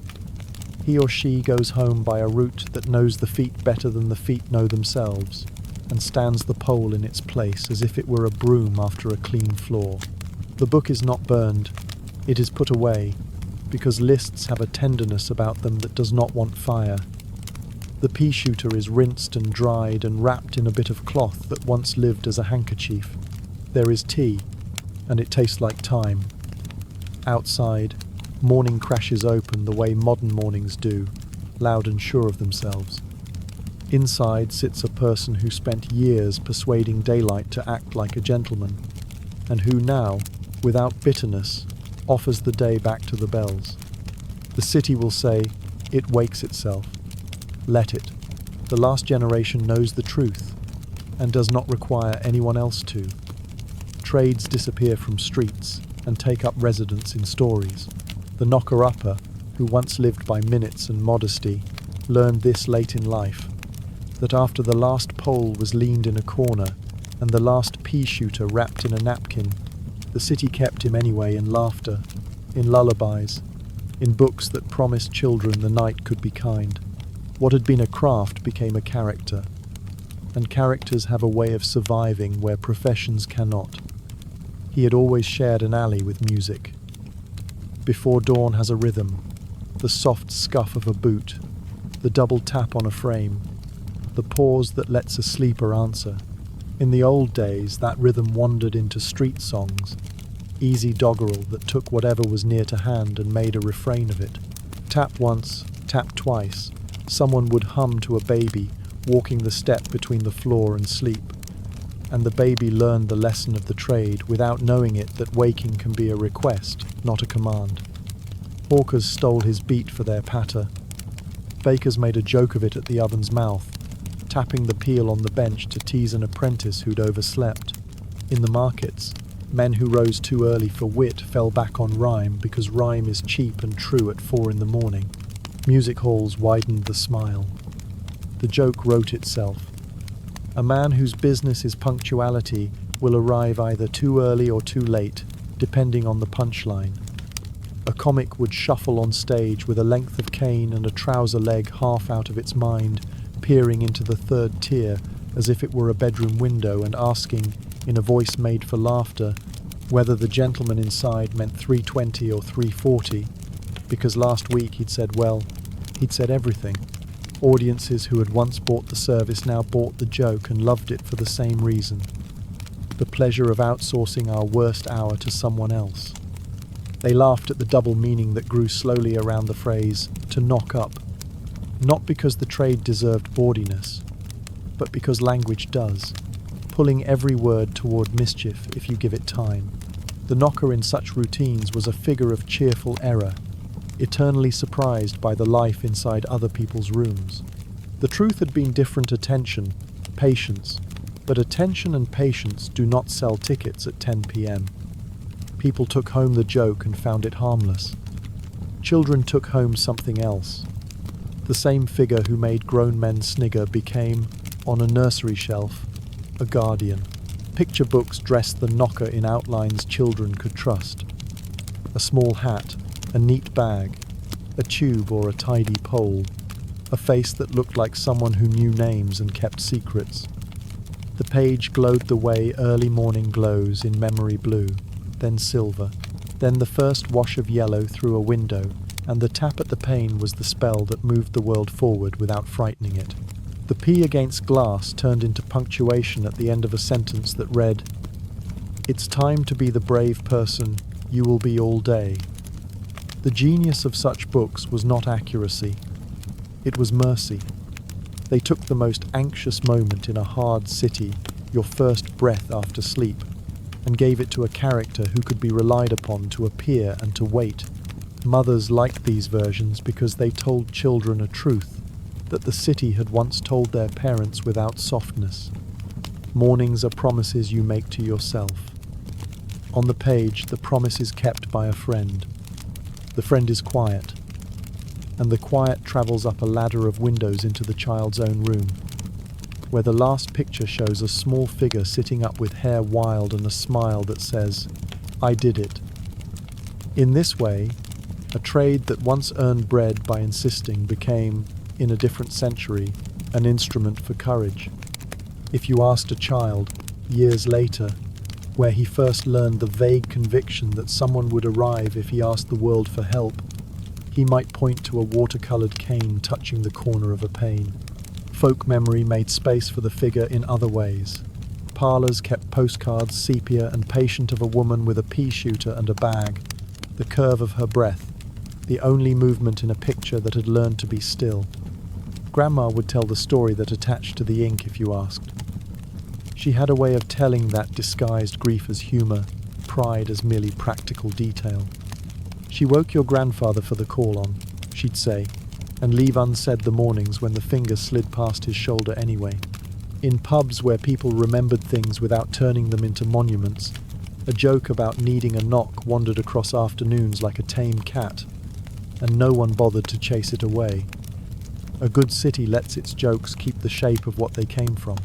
He or she goes home by a route that knows the feet better than the feet know themselves, and stands the pole in its place as if it were a broom after a clean floor. The book is not burned, it is put away, because lists have a tenderness about them that does not want fire. The pea-shooter is rinsed and dried and wrapped in a bit of cloth that once lived as a handkerchief. There is tea, and it tastes like time. Outside, morning crashes open the way modern mornings do, loud and sure of themselves. Inside sits a person who spent years persuading daylight to act like a gentleman, and who now, without bitterness, offers the day back to the bells. The city will say, it wakes itself. Let it. The last generation knows the truth, and does not require anyone else to. Trades disappear from streets and take up residence in stories. The knocker-upper, who once lived by minutes and modesty, learned this late in life, that after the last pole was leaned in a corner and the last pea-shooter wrapped in a napkin, the city kept him anyway in laughter, in lullabies, in books that promised children the night could be kind. What had been a craft became a character, and characters have a way of surviving where professions cannot. He had always shared an alley with music. Before dawn has a rhythm, the soft scuff of a boot, the double tap on a frame, the pause that lets a sleeper answer. In the old days, that rhythm wandered into street songs, easy doggerel that took whatever was near to hand and made a refrain of it. Tap once, tap twice, someone would hum to a baby walking the step between the floor and sleep, and the baby learned the lesson of the trade without knowing it that waking can be a request, not a command. Hawkers stole his beat for their patter. Bakers made a joke of it at the oven's mouth, tapping the peel on the bench to tease an apprentice who'd overslept. In the markets, men who rose too early for wit fell back on rhyme because rhyme is cheap and true at 4 a.m. Music halls widened the smile. The joke wrote itself. A man whose business is punctuality will arrive either too early or too late, depending on the punchline. A comic would shuffle on stage with a length of cane and a trouser leg half out of its mind, peering into the third tier as if it were a bedroom window and asking, in a voice made for laughter, whether the gentleman inside meant 3:20 or 3:40, because last week he'd said everything. Audiences who had once bought the service now bought the joke and loved it for the same reason. The pleasure of outsourcing our worst hour to someone else. They laughed at the double meaning that grew slowly around the phrase, to knock up. Not because the trade deserved bawdiness, but because language does, pulling every word toward mischief if you give it time. The knocker in such routines was a figure of cheerful error, eternally surprised by the life inside other people's rooms. The truth had been different attention, patience, but attention and patience do not sell tickets at 10 p.m. People took home the joke and found it harmless. Children took home something else. The same figure who made grown men snigger became, on a nursery shelf, a guardian. Picture books dressed the knocker in outlines children could trust. A small hat, a neat bag, a tube or a tidy pole, a face that looked like someone who knew names and kept secrets. The page glowed the way early morning glows in memory blue, then silver, then the first wash of yellow through a window, and the tap at the pane was the spell that moved the world forward without frightening it. The P against glass turned into punctuation at the end of a sentence that read, "It's time to be the brave person you will be all day." The genius of such books was not accuracy, it was mercy. They took the most anxious moment in a hard city, your first breath after sleep, and gave it to a character who could be relied upon to appear and to wait. Mothers liked these versions because they told children a truth that the city had once told their parents without softness. Mornings are promises you make to yourself. On the page, the promise is kept by a friend. The friend is quiet, and the quiet travels up a ladder of windows into the child's own room, where the last picture shows a small figure sitting up with hair wild and a smile that says, "I did it." In this way, A trade that once earned bread by insisting became, in a different century, an instrument for courage. If you asked a child, years later, where he first learned the vague conviction that someone would arrive if he asked the world for help, he might point to a watercolored cane touching the corner of a pane. Folk memory made space for the figure in other ways. Parlours kept postcards, sepia and patient of a woman with a pea shooter and a bag, the curve of her breath, the only movement in a picture that had learned to be still. Grandma would tell the story that attached to the ink if you asked. She had a way of telling that disguised grief as humour, pride as merely practical detail. She woke your grandfather for the call-on, she'd say, and leave unsaid the mornings when the finger slid past his shoulder anyway. In pubs where people remembered things without turning them into monuments, a joke about needing a knock wandered across afternoons like a tame cat, and no one bothered to chase it away. A good city lets its jokes keep the shape of what they came from.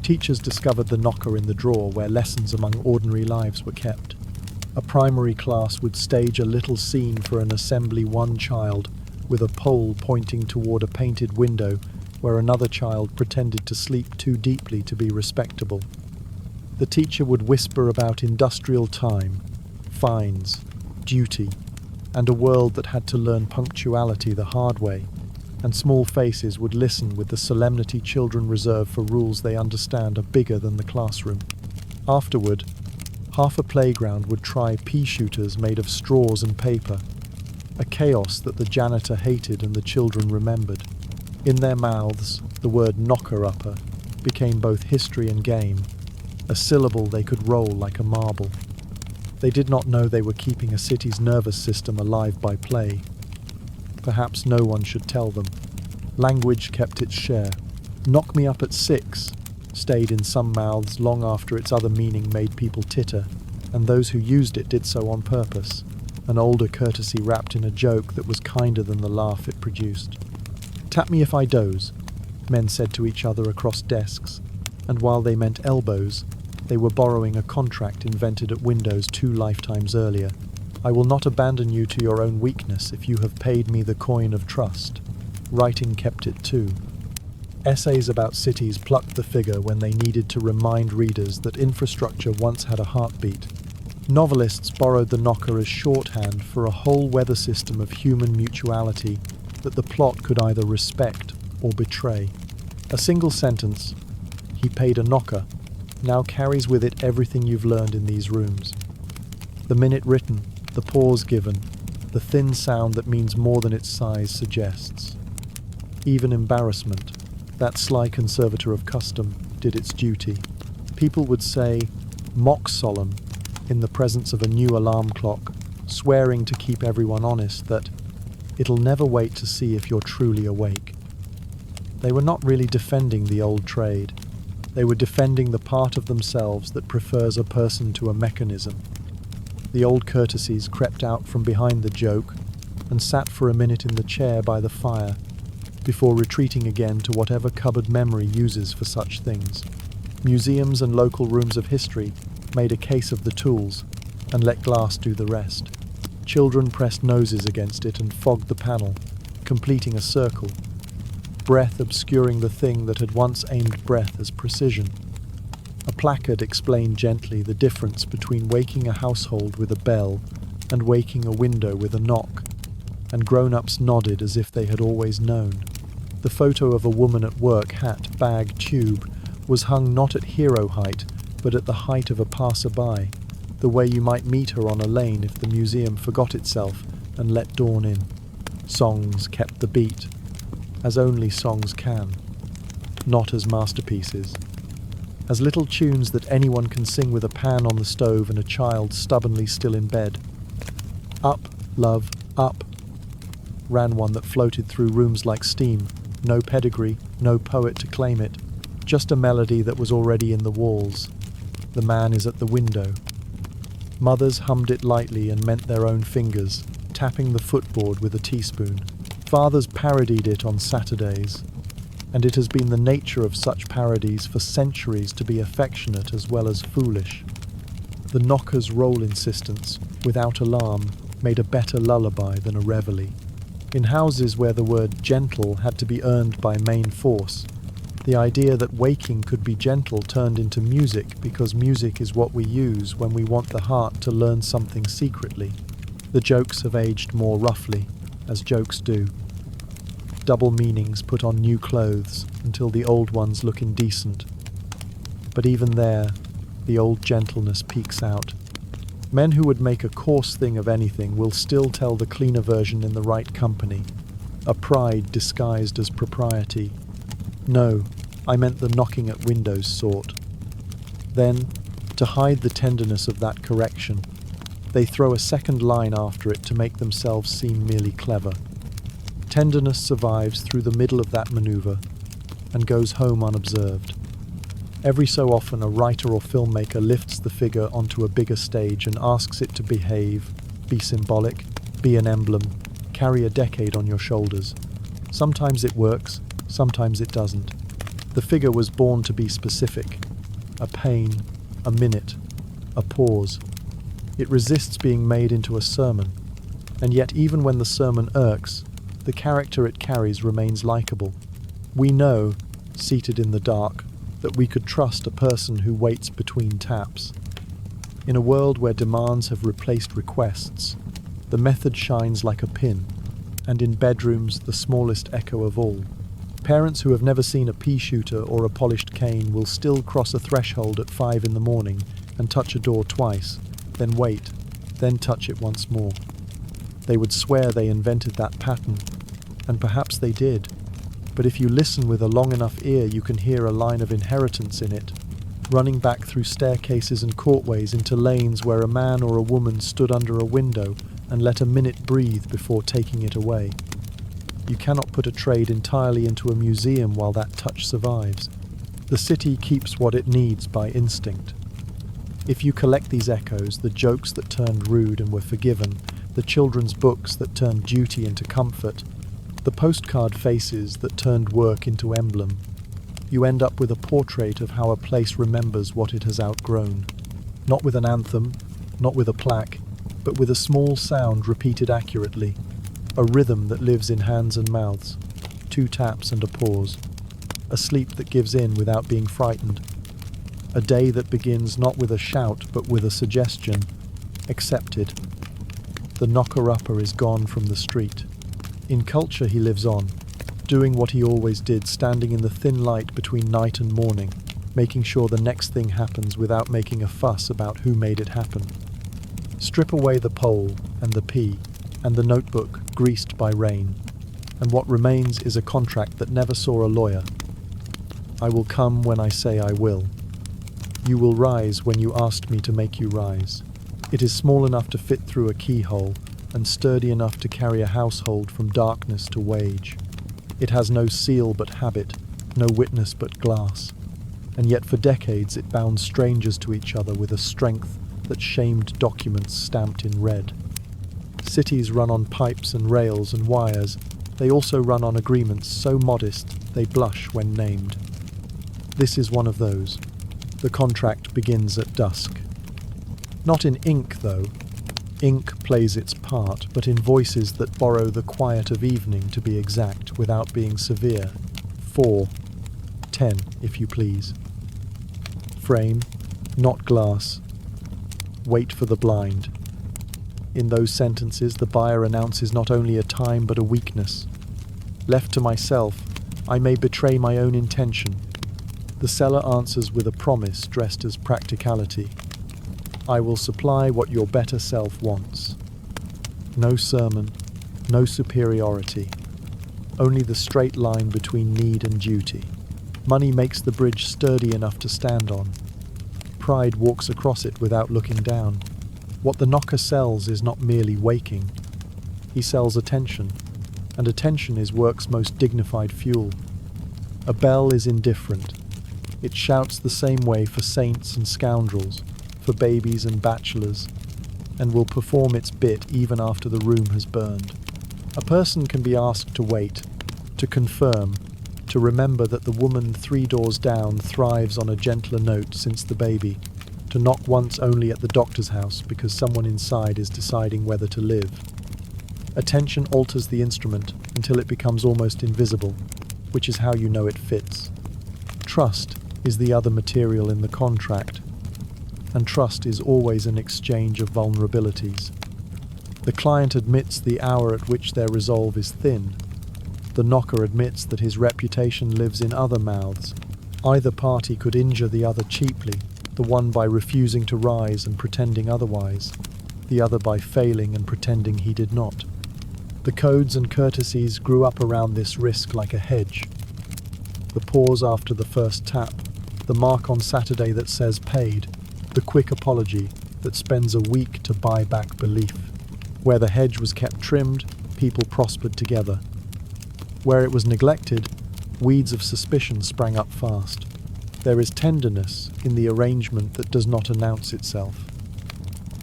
Teachers discovered the knocker in the drawer where lessons among ordinary lives were kept. A primary class would stage a little scene for an assembly one child with a pole pointing toward a painted window where another child pretended to sleep too deeply to be respectable. The teacher would whisper about industrial time, fines, duty, and a world that had to learn punctuality the hard way, and small faces would listen with the solemnity children reserve for rules they understand are bigger than the classroom. Afterward, half a playground would try pea shooters made of straws and paper, a chaos that the janitor hated and the children remembered. In their mouths, the word knocker-upper became both history and game, a syllable they could roll like a marble. They did not know they were keeping a city's nervous system alive by play. Perhaps no one should tell them. Language kept its share. "Knock me up at 6" stayed in some mouths long after its other meaning made people titter, and those who used it did so on purpose, an older courtesy wrapped in a joke that was kinder than the laugh it produced. "Tap me if I doze," men said to each other across desks, and while they meant elbows, they were borrowing a contract invented at Windows 2 lifetimes earlier. "I will not abandon you to your own weakness if you have paid me the coin of trust." Writing kept it too. Essays about cities plucked the figure when they needed to remind readers that infrastructure once had a heartbeat. Novelists borrowed the knocker as shorthand for a whole weather system of human mutuality that the plot could either respect or betray. A single sentence, "He paid a knocker," now carries with it everything you've learned in these rooms. The minute written, the pause given, the thin sound that means more than its size suggests. Even embarrassment, that sly conservator of custom, did its duty. People would say, "mock solemn," in the presence of a new alarm clock, swearing to keep everyone honest that it'll never wait to see if you're truly awake. They were not really defending the old trade. They were defending the part of themselves that prefers a person to a mechanism. The old courtesies crept out from behind the joke and sat for a minute in the chair by the fire, before retreating again to whatever cupboard memory uses for such things. Museums and local rooms of history made a case of the tools and let glass do the rest. Children pressed noses against it and fogged the panel, completing a circle, breath obscuring the thing that had once aimed breath as precision. A placard explained gently the difference between waking a household with a bell and waking a window with a knock, and grown-ups nodded as if they had always known. The photo of a woman at work, hat, bag, tube, was hung not at hero height, but at the height of a passerby, the way you might meet her on a lane if the museum forgot itself and let dawn in. Songs kept the beat, as only songs can, not as masterpieces. As little tunes that anyone can sing with a pan on the stove and a child stubbornly still in bed. "Up, love, up," ran one that floated through rooms like steam, no pedigree, no poet to claim it, just a melody that was already in the walls. "The man is at the window." Mothers hummed it lightly and meant their own fingers, tapping the footboard with a teaspoon. Fathers parodied it on Saturdays, and it has been the nature of such parodies for centuries to be affectionate as well as foolish. The knocker's roll insistence, without alarm, made a better lullaby than a reveille. In houses where the word gentle had to be earned by main force, the idea that waking could be gentle turned into music because music is what we use when we want the heart to learn something secretly. The jokes have aged more roughly, as jokes do. Double meanings put on new clothes until the old ones look indecent. But even there, the old gentleness peeks out. Men who would make a coarse thing of anything will still tell the cleaner version in the right company, a pride disguised as propriety. No, I meant the knocking at windows sort. Then, to hide the tenderness of that correction, they throw a second line after it to make themselves seem merely clever. Tenderness survives through the middle of that maneuver and goes home unobserved. Every so often a writer or filmmaker lifts the figure onto a bigger stage and asks it to behave, be symbolic, be an emblem, carry a decade on your shoulders. Sometimes it works, sometimes it doesn't. The figure was born to be specific. A pain, a minute, a pause. It resists being made into a sermon, and yet even when the sermon irks, the character it carries remains likable. We know, seated in the dark, that we could trust a person who waits between taps. In a world where demands have replaced requests, the method shines like a pin, and in bedrooms the smallest echo of all. Parents who have never seen a pea-shooter or a polished cane will still cross a threshold at 5 in the morning and touch a door twice, then wait, then touch it once more. They would swear they invented that pattern, and perhaps they did. But if you listen with a long enough ear, you can hear a line of inheritance in it, running back through staircases and courtways into lanes where a man or a woman stood under a window and let a minute breathe before taking it away. You cannot put a trade entirely into a museum while that touch survives. The city keeps what it needs by instinct. If you collect these echoes, the jokes that turned rude and were forgiven, the children's books that turned duty into comfort, the postcard faces that turned work into emblem, you end up with a portrait of how a place remembers what it has outgrown. Not with an anthem, not with a plaque, but with a small sound repeated accurately, a rhythm that lives in hands and mouths, 2 taps and a pause, a sleep that gives in without being frightened, a day that begins not with a shout but with a suggestion, accepted. The knocker-upper is gone from the street. In culture he lives on, doing what he always did, standing in the thin light between night and morning, making sure the next thing happens without making a fuss about who made it happen. Strip away the pole and the P and the notebook greased by rain, and what remains is a contract that never saw a lawyer. I will come when I say I will. You will rise when you asked me to make you rise. It is small enough to fit through a keyhole, and sturdy enough to carry a household from darkness to wage. It has no seal but habit, no witness but glass, and yet for decades it bound strangers to each other with a strength that shamed documents stamped in red. Cities run on pipes and rails and wires. They also run on agreements so modest they blush when named. This is one of those. The contract begins at dusk. Not in ink, though. Ink plays its part, but in voices that borrow the quiet of evening, to be exact, without being severe. 4, 10, if you please. Frame, not glass. Wait for the blind. In those sentences, the buyer announces not only a time but a weakness. Left to myself, I may betray my own intention. The seller answers with a promise dressed as practicality. I will supply what your better self wants. No sermon, no superiority. Only the straight line between need and duty. Money makes the bridge sturdy enough to stand on. Pride walks across it without looking down. What the knocker sells is not merely waking. He sells attention, and attention is work's most dignified fuel. A bell is indifferent. It shouts the same way for saints and scoundrels, for babies and bachelors, and will perform its bit even after the room has burned. A person can be asked to wait, to confirm, to remember that the woman 3 doors down thrives on a gentler note since the baby, to to knock once only at the doctor's house because someone inside is deciding whether to live. Attention alters the instrument until it becomes almost invisible, which is how you know it fits. Trust is the other material in the contract, and trust is always an exchange of vulnerabilities. The client admits the hour at which their resolve is thin. The knocker admits that his reputation lives in other mouths. Either party could injure the other cheaply, the one by refusing to rise and pretending otherwise, the other by failing and pretending he did not. The codes and courtesies grew up around this risk like a hedge. The pause after the first tap, the mark on Saturday that says paid, the quick apology that spends a week to buy back belief. Where the hedge was kept trimmed, people prospered together. Where it was neglected, weeds of suspicion sprang up fast. There is tenderness in the arrangement that does not announce itself.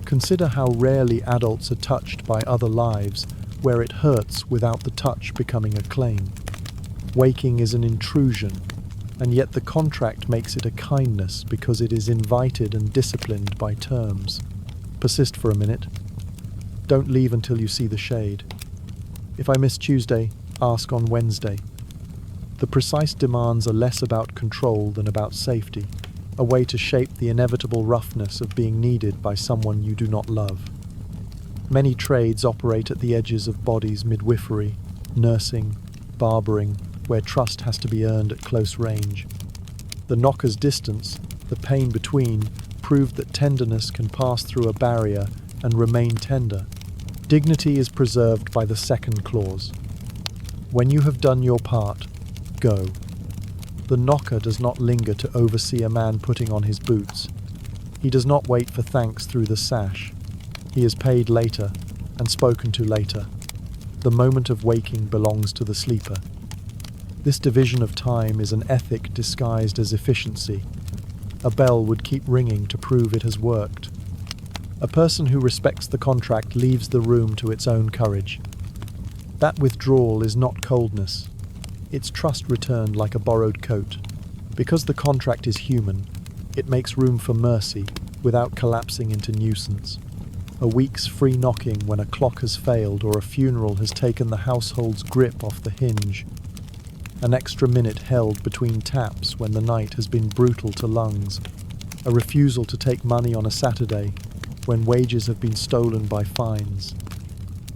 Consider how rarely adults are touched by other lives, where it hurts without the touch becoming a claim. Waking is an intrusion, and yet the contract makes it a kindness because it is invited and disciplined by terms. Persist for a minute. Don't leave until you see the shade. If I miss Tuesday, ask on Wednesday. The precise demands are less about control than about safety, a way to shape the inevitable roughness of being needed by someone you do not love. Many trades operate at the edges of bodies: midwifery, nursing, barbering, where trust has to be earned at close range. The knocker's distance, the pain between, proved that tenderness can pass through a barrier and remain tender. Dignity is preserved by the second clause. When you have done your part, go. The knocker does not linger to oversee a man putting on his boots. He does not wait for thanks through the sash. He is paid later and spoken to later. The moment of waking belongs to the sleeper. This division of time is an ethic disguised as efficiency. A bell would keep ringing to prove it has worked. A person who respects the contract leaves the room to its own courage. That withdrawal is not coldness. It's trust returned like a borrowed coat. Because the contract is human, it makes room for mercy without collapsing into nuisance. A week's free knocking when a clock has failed or a funeral has taken the household's grip off the hinge. An extra minute held between taps when the night has been brutal to lungs. A refusal to take money on a Saturday when wages have been stolen by fines.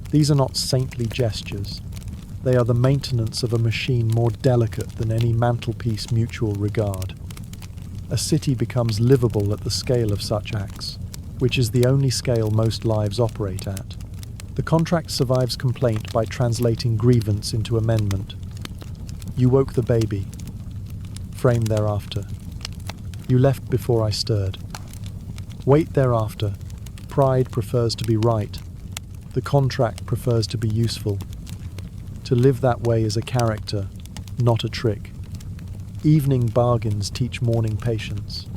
These are not saintly gestures. They are the maintenance of a machine more delicate than any mantelpiece mutual regard. A city becomes livable at the scale of such acts, which is the only scale most lives operate at. The contract survives complaint by translating grievance into amendment. You woke the baby. Frame thereafter. You left before I stirred. Wait thereafter. Pride prefers to be right. The contract prefers to be useful. To live that way is a character, not a trick. Evening bargains teach morning patience.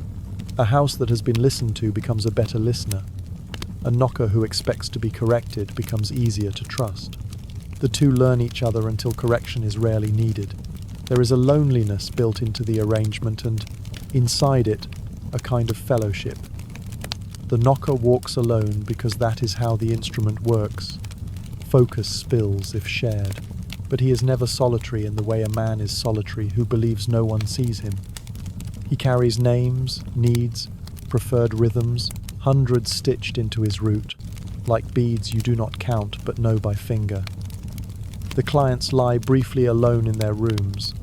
A house that has been listened to becomes a better listener. A knocker who expects to be corrected becomes easier to trust. The two learn each other until correction is rarely needed. There is a loneliness built into the arrangement and, inside it, a kind of fellowship. The knocker walks alone because that is how the instrument works. Focus spills if shared, but he is never solitary in the way a man is solitary who believes no one sees him. He carries names, needs, preferred rhythms, hundreds stitched into his route, like beads you do not count but know by finger. The clients lie briefly alone in their rooms,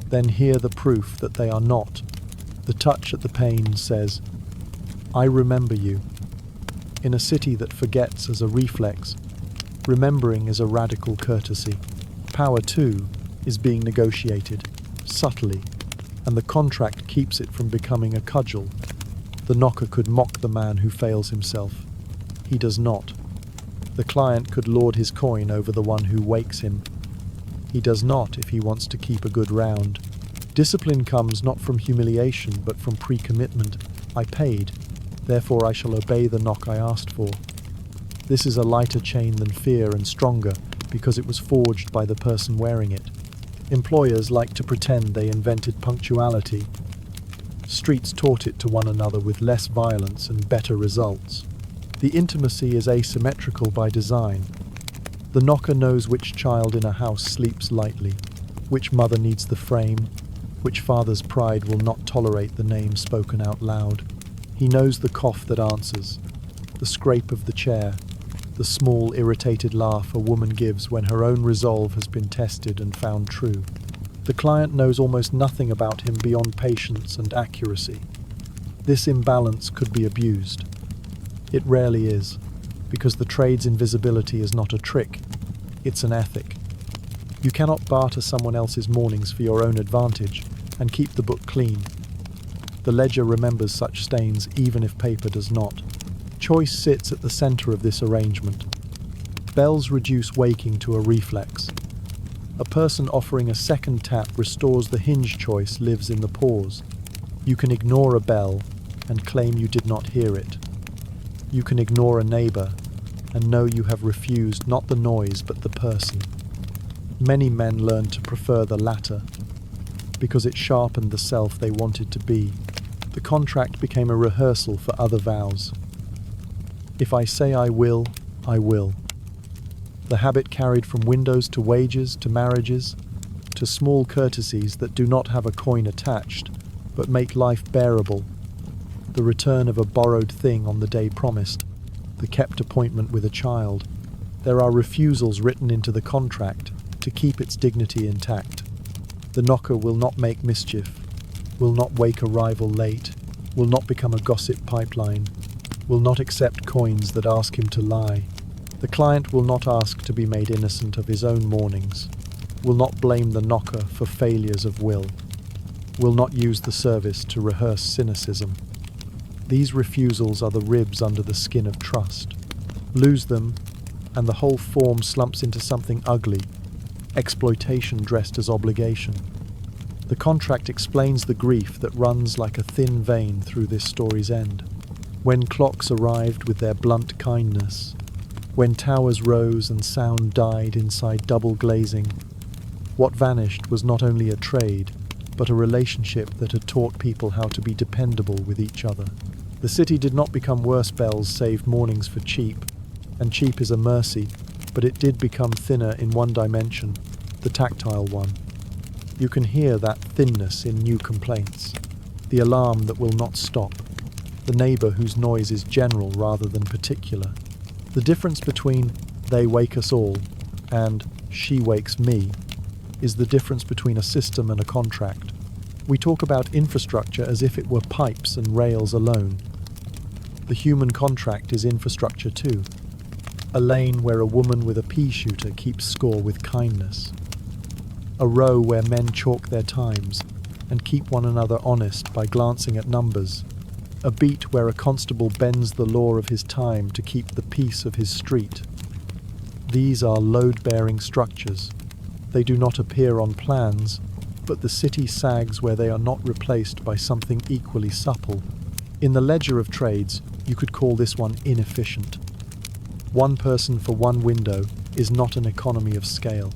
then hear the proof that they are not. The touch at the pane says, I remember you. In a city that forgets as a reflex, remembering is a radical courtesy. Power, too, is being negotiated, subtly, and the contract keeps it from becoming a cudgel. The knocker could mock the man who fails himself. He does not. The client could lord his coin over the one who wakes him. He does not if he wants to keep a good round. Discipline comes not from humiliation but from pre-commitment. I paid, therefore I shall obey the knock I asked for. This is a lighter chain than fear and stronger because it was forged by the person wearing it. Employers like to pretend they invented punctuality. Streets taught it to one another with less violence and better results. The intimacy is asymmetrical by design. The knocker knows which child in a house sleeps lightly, which mother needs the frame, which father's pride will not tolerate the name spoken out loud. He knows the cough that answers, the scrape of the chair, the small irritated laugh a woman gives when her own resolve has been tested and found true. The client knows almost nothing about him beyond patience and accuracy. This imbalance could be abused. It rarely is, because the trade's invisibility is not a trick, it's an ethic. You cannot barter someone else's mornings for your own advantage and keep the book clean. The ledger remembers such stains even if paper does not. Choice sits at the center of this arrangement. Bells reduce waking to a reflex. A person offering a second tap restores the hinge. Choice lives in the pause. You can ignore a bell and claim you did not hear it. You can ignore a neighbor and know you have refused not the noise but the person. Many men learned to prefer the latter because it sharpened the self they wanted to be. The contract became a rehearsal for other vows. If I say I will, I will. The habit carried from windows to wages to marriages to small courtesies that do not have a coin attached but make life bearable. The return of a borrowed thing on the day promised, the kept appointment with a child. There are refusals written into the contract to keep its dignity intact. The knocker will not make mischief, will not wake a rival late, will not become a gossip pipeline, will not accept coins that ask him to lie. The client will not ask to be made innocent of his own mornings, will not blame the knocker for failures of will not use the service to rehearse cynicism. These refusals are the ribs under the skin of trust. Lose them, and the whole form slumps into something ugly, exploitation dressed as obligation. The contract explains the grief that runs like a thin vein through this story's end. When clocks arrived with their blunt kindness, when towers rose and sound died inside double glazing, what vanished was not only a trade, but a relationship that had taught people how to be dependable with each other. The city did not become worse. Bells saved mornings for cheap, and cheap is a mercy, but it did become thinner in one dimension, the tactile one. You can hear that thinness in new complaints, the alarm that will not stop, the neighbor whose noise is general rather than particular. The difference between "they wake us all" and "she wakes me" is the difference between a system and a contract. We talk about infrastructure as if it were pipes and rails alone. The human contract is infrastructure too. A lane where a woman with a pea-shooter keeps score with kindness. A row where men chalk their times and keep one another honest by glancing at numbers. A beat where a constable bends the law of his time to keep the peace of his street. These are load-bearing structures. They do not appear on plans, but the city sags where they are not replaced by something equally supple. In the ledger of trades, you could call this one inefficient. One person for one window is not an economy of scale.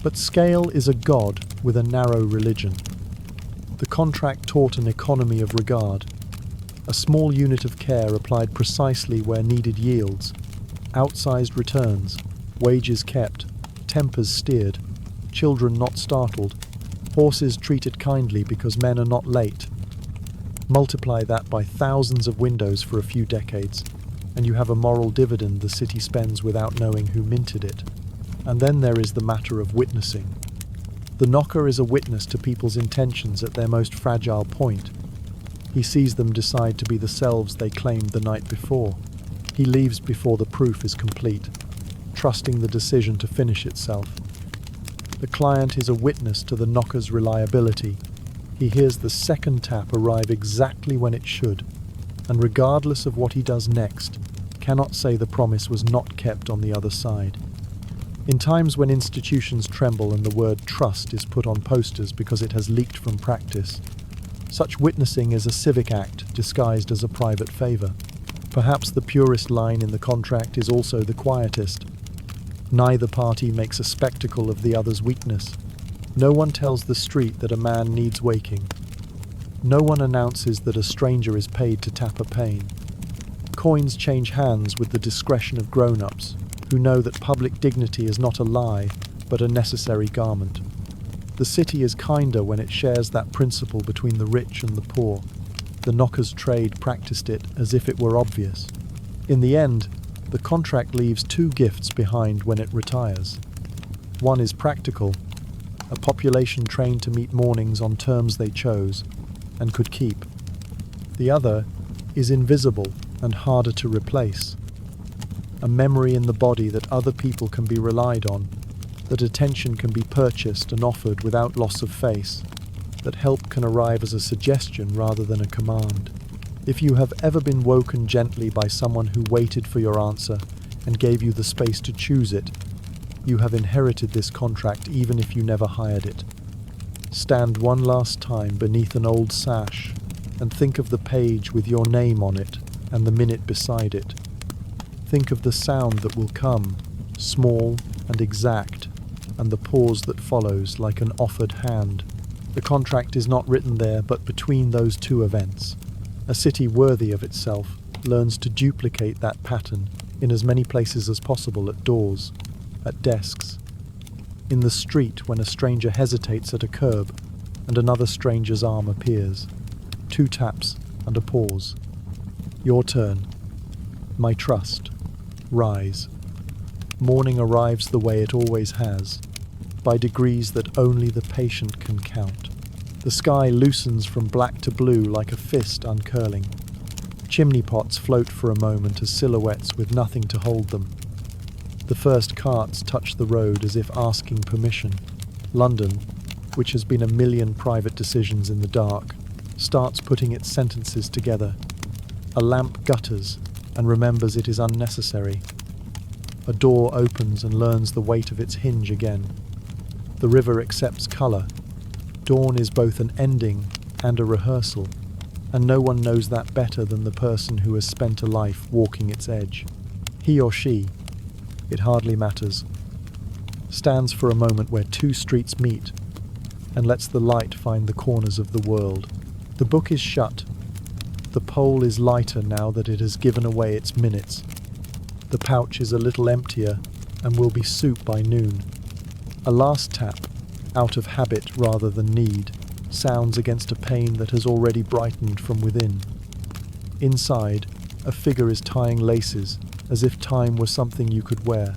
But scale is a god with a narrow religion. The contract taught an economy of regard. A small unit of care applied precisely where needed yields. Outsized returns, wages kept, tempers steered, children not startled, horses treated kindly because men are not late. Multiply that by thousands of windows for a few decades, and you have a moral dividend the city spends without knowing who minted it. And then there is the matter of witnessing. The knocker is a witness to people's intentions at their most fragile point. He sees them decide to be the selves they claimed the night before. He leaves before the proof is complete, trusting the decision to finish itself. The client is a witness to the knocker's reliability. He hears the second tap arrive exactly when it should, and regardless of what he does next, cannot say the promise was not kept on the other side. In times when institutions tremble and the word trust is put on posters because it has leaked from practice, such witnessing is a civic act disguised as a private favor. Perhaps the purest line in the contract is also the quietest. Neither party makes a spectacle of the other's weakness. No one tells the street that a man needs waking. No one announces that a stranger is paid to tap a pane. Coins change hands with the discretion of grown-ups, who know that public dignity is not a lie, but a necessary garment. The city is kinder when it shares that principle between the rich and the poor. The knocker's trade practiced it as if it were obvious. In the end, the contract leaves two gifts behind when it retires. One is practical, a population trained to meet mornings on terms they chose and could keep. The other is invisible and harder to replace. A memory in the body that other people can be relied on, that attention can be purchased and offered without loss of face, that help can arrive as a suggestion rather than a command. If you have ever been woken gently by someone who waited for your answer and gave you the space to choose it, you have inherited this contract even if you never hired it. Stand one last time beneath an old sash and think of the page with your name on it and the minute beside it. Think of the sound that will come, small and exact, and the pause that follows like an offered hand. The contract is not written there but between those two events. A city worthy of itself learns to duplicate that pattern in as many places as possible, at doors, at desks, in the street when a stranger hesitates at a curb and another stranger's arm appears. 2 taps and a pause. Your turn. My trust. Rise. Morning arrives the way it always has, by degrees that only the patient can count. The sky loosens from black to blue like a fist uncurling. Chimney pots float for a moment as silhouettes with nothing to hold them. The first carts touch the road as if asking permission. London, which has been a million private decisions in the dark, starts putting its sentences together. A lamp gutters and remembers it is unnecessary. A door opens and learns the weight of its hinge again. The river accepts colour. Dawn is both an ending and a rehearsal, and no one knows that better than the person who has spent a life walking its edge. He or she, it hardly matters, stands for a moment where 2 streets meet and lets the light find the corners of the world. The book is shut. The pole is lighter now that it has given away its minutes. The pouch is a little emptier and will be soup by noon. A last tap, out of habit rather than need, sounds against a pane that has already brightened from within. Inside, a figure is tying laces, as if time was something you could wear.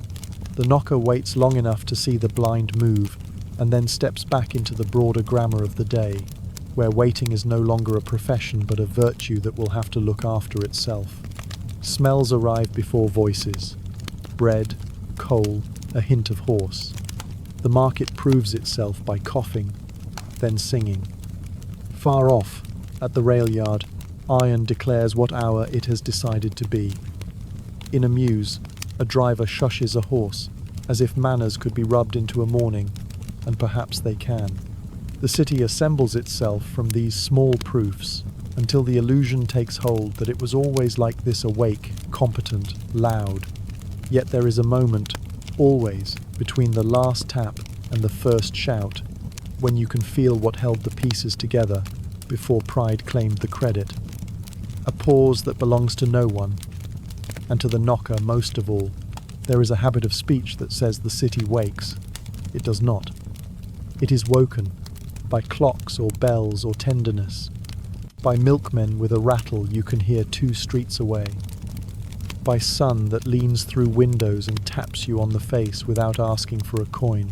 The knocker waits long enough to see the blind move, and then steps back into the broader grammar of the day, where waiting is no longer a profession but a virtue that will have to look after itself. Smells arrive before voices. Bread, coal, a hint of horse. The market proves itself by coughing, then singing. Far off, at the rail yard, iron declares what hour it has decided to be. In a mews, a driver shushes a horse, as if manners could be rubbed into a morning, and perhaps they can. The city assembles itself from these small proofs until the illusion takes hold that it was always like this, awake, competent, loud. Yet there is a moment, always, between the last tap and the first shout, when you can feel what held the pieces together before pride claimed the credit. A pause that belongs to no one, and to the knocker most of all. There is a habit of speech that says the city wakes. It does not. It is woken by clocks or bells or tenderness, by milkmen with a rattle you can hear 2 streets away, by sun that leans through windows and taps you on the face without asking for a coin,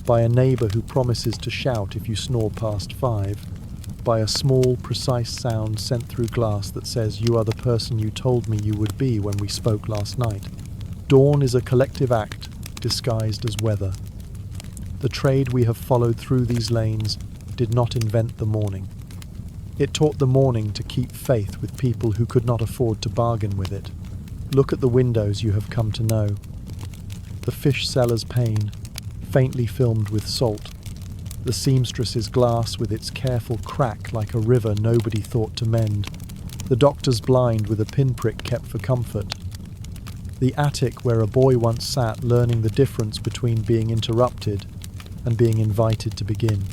by a neighbour who promises to shout if you snore past 5, by a small, precise sound sent through glass that says you are the person you told me you would be when we spoke last night. Dawn is a collective act disguised as weather. The trade we have followed through these lanes did not invent the morning. It taught the morning to keep faith with people who could not afford to bargain with it. Look at the windows you have come to know. The fish seller's pane, faintly filmed with salt. The seamstress's glass with its careful crack like a river nobody thought to mend. The doctor's blind with a pinprick kept for comfort. The attic where a boy once sat learning the difference between being interrupted and being invited to begin.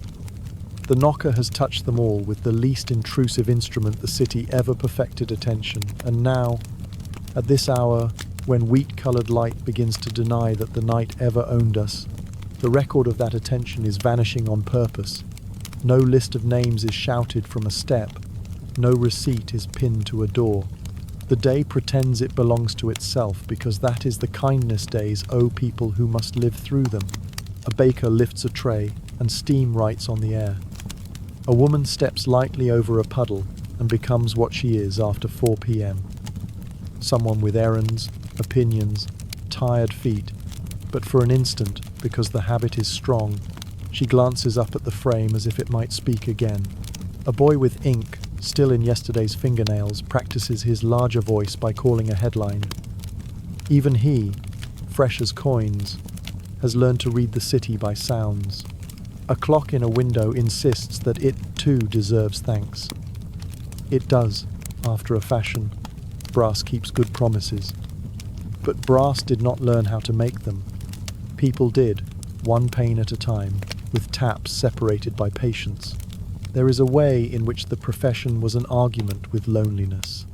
The knocker has touched them all with the least intrusive instrument the city ever perfected attention, and now, at this hour, when wheat-colored light begins to deny that the night ever owned us, the record of that attention is vanishing on purpose. No list of names is shouted from a step. No receipt is pinned to a door. The day pretends it belongs to itself because that is the kindness days owe people who must live through them. A baker lifts a tray and steam rights on the air. A woman steps lightly over a puddle and becomes what she is after 4 p.m. Someone with errands, opinions, tired feet, but for an instant, because the habit is strong, she glances up at the frame as if it might speak again. A boy with ink still in yesterday's fingernails practices his larger voice by calling a headline. Even he, fresh as coins, has learned to read the city by sounds. A clock in a window insists that it too deserves thanks. It does, after a fashion. Brass keeps good promises. But brass did not learn how to make them. People did, one pane at a time, with taps separated by patience. There is a way in which the profession was an argument with loneliness.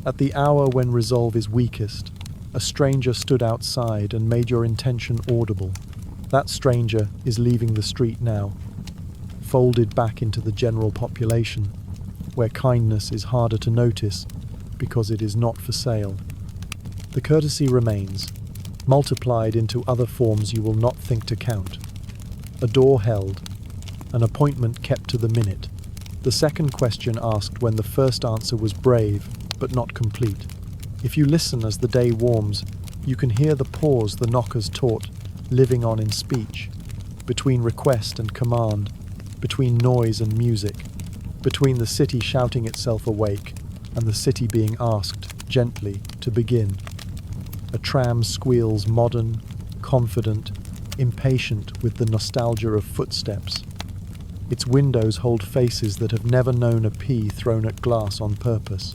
At the hour when resolve is weakest, a stranger stood outside and made your intention audible. That stranger is leaving the street now, folded back into the general population, where kindness is harder to notice because it is not for sale. The courtesy remains, multiplied into other forms you will not think to count. A door held, an appointment kept to the minute, the second question asked when the first answer was brave but not complete. If you listen as the day warms, you can hear the pause the knockers taught, living on in speech, between request and command, between noise and music, between the city shouting itself awake and the city being asked, gently, to begin. A tram squeals modern, confident, impatient with the nostalgia of footsteps. Its windows hold faces that have never known a pea thrown at glass on purpose.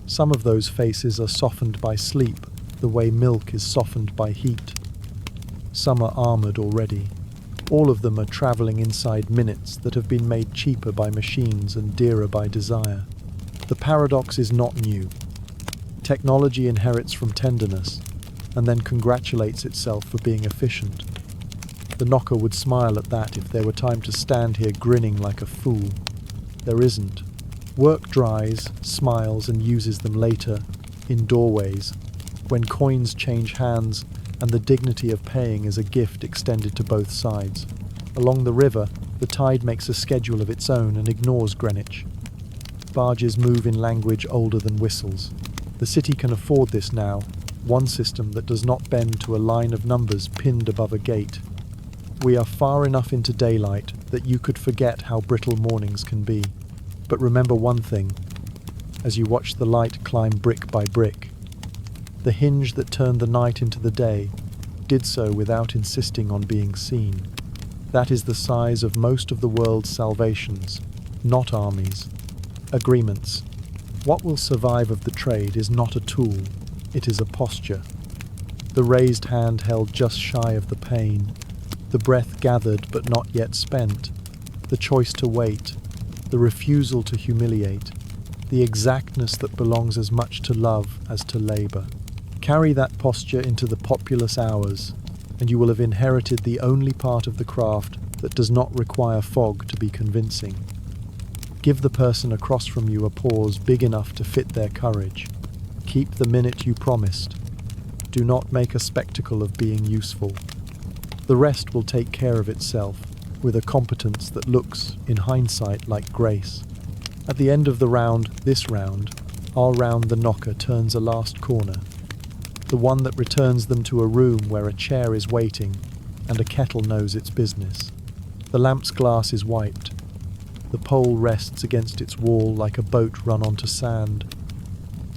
Some of those faces are softened by sleep, the way milk is softened by heat. Some are armored already. All of them are traveling inside minutes that have been made cheaper by machines and dearer by desire. The paradox is not new. Technology inherits from tenderness, and then congratulates itself for being efficient. The knocker would smile at that if there were time to stand here grinning like a fool. There isn't. Work dries, smiles, and uses them later, in doorways, when coins change hands and the dignity of paying is a gift extended to both sides. Along the river, the tide makes a schedule of its own and ignores Greenwich. Barges move in language older than whistles. The city can afford this now, one system that does not bend to a line of numbers pinned above a gate. We are far enough into daylight that you could forget how brittle mornings can be. But remember one thing, as you watch the light climb brick by brick. The hinge that turned the night into the day did so without insisting on being seen. That is the size of most of the world's salvations, not armies. Agreements. What will survive of the trade is not a tool, it is a posture. The raised hand held just shy of the pain, the breath gathered but not yet spent, the choice to wait, the refusal to humiliate, the exactness that belongs as much to love as to labor. Carry that posture into the populous hours, and you will have inherited the only part of the craft that does not require fog to be convincing. Give the person across from you a pause big enough to fit their courage. Keep the minute you promised. Do not make a spectacle of being useful. The rest will take care of itself, with a competence that looks, in hindsight, like grace. At the end of the round, this round, our round the knocker turns a last corner. The one that returns them to a room where a chair is waiting and a kettle knows its business. The lamp's glass is wiped. The pole rests against its wall like a boat run onto sand.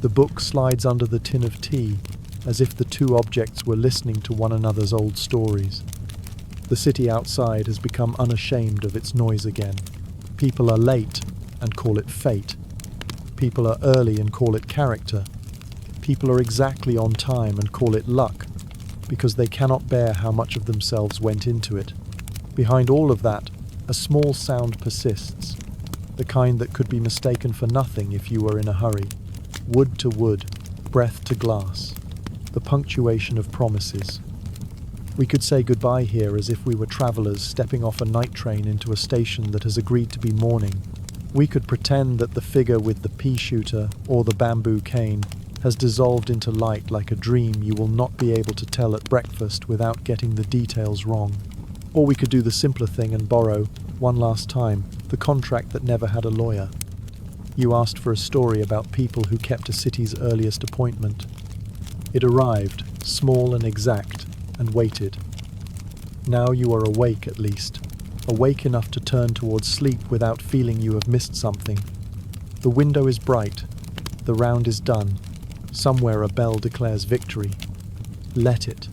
The book slides under the tin of tea, as if the two objects were listening to one another's old stories. The city outside has become unashamed of its noise again. People are late and call it fate. People are early and call it character. People are exactly on time and call it luck, because they cannot bear how much of themselves went into it. Behind all of that, A small sound persists, the kind that could be mistaken for nothing if you were in a hurry. Wood to wood, breath to glass. The punctuation of promises. We could say goodbye here as if we were travelers stepping off a night train into a station that has agreed to be morning. We could pretend that the figure with the pea-shooter or the bamboo cane has dissolved into light like a dream you will not be able to tell at breakfast without getting the details wrong. Or we could do the simpler thing and borrow, one last time, the contract that never had a lawyer. You asked for a story about people who kept a city's earliest appointment. It arrived, small and exact, and waited. Now you are awake at least, awake enough to turn towards sleep without feeling you have missed something. The window is bright, the round is done. Somewhere a bell declares victory. Let it.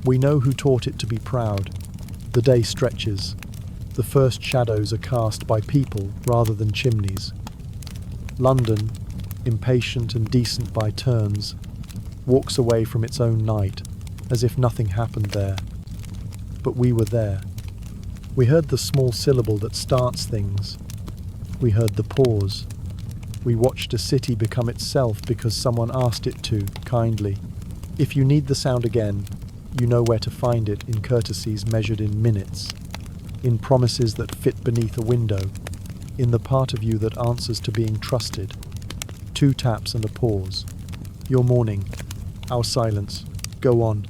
We know who taught it to be proud. The day stretches. The first shadows are cast by people rather than chimneys. London, impatient and decent by turns, walks away from its own night, as if nothing happened there. But we were there. We heard the small syllable that starts things. We heard the pause. We watched a city become itself because someone asked it to, kindly. If you need the sound again, you know where to find it in courtesies measured in minutes, in promises that fit beneath a window, in the part of you that answers to being trusted. 2 taps and a pause. Your morning, our silence. Go on.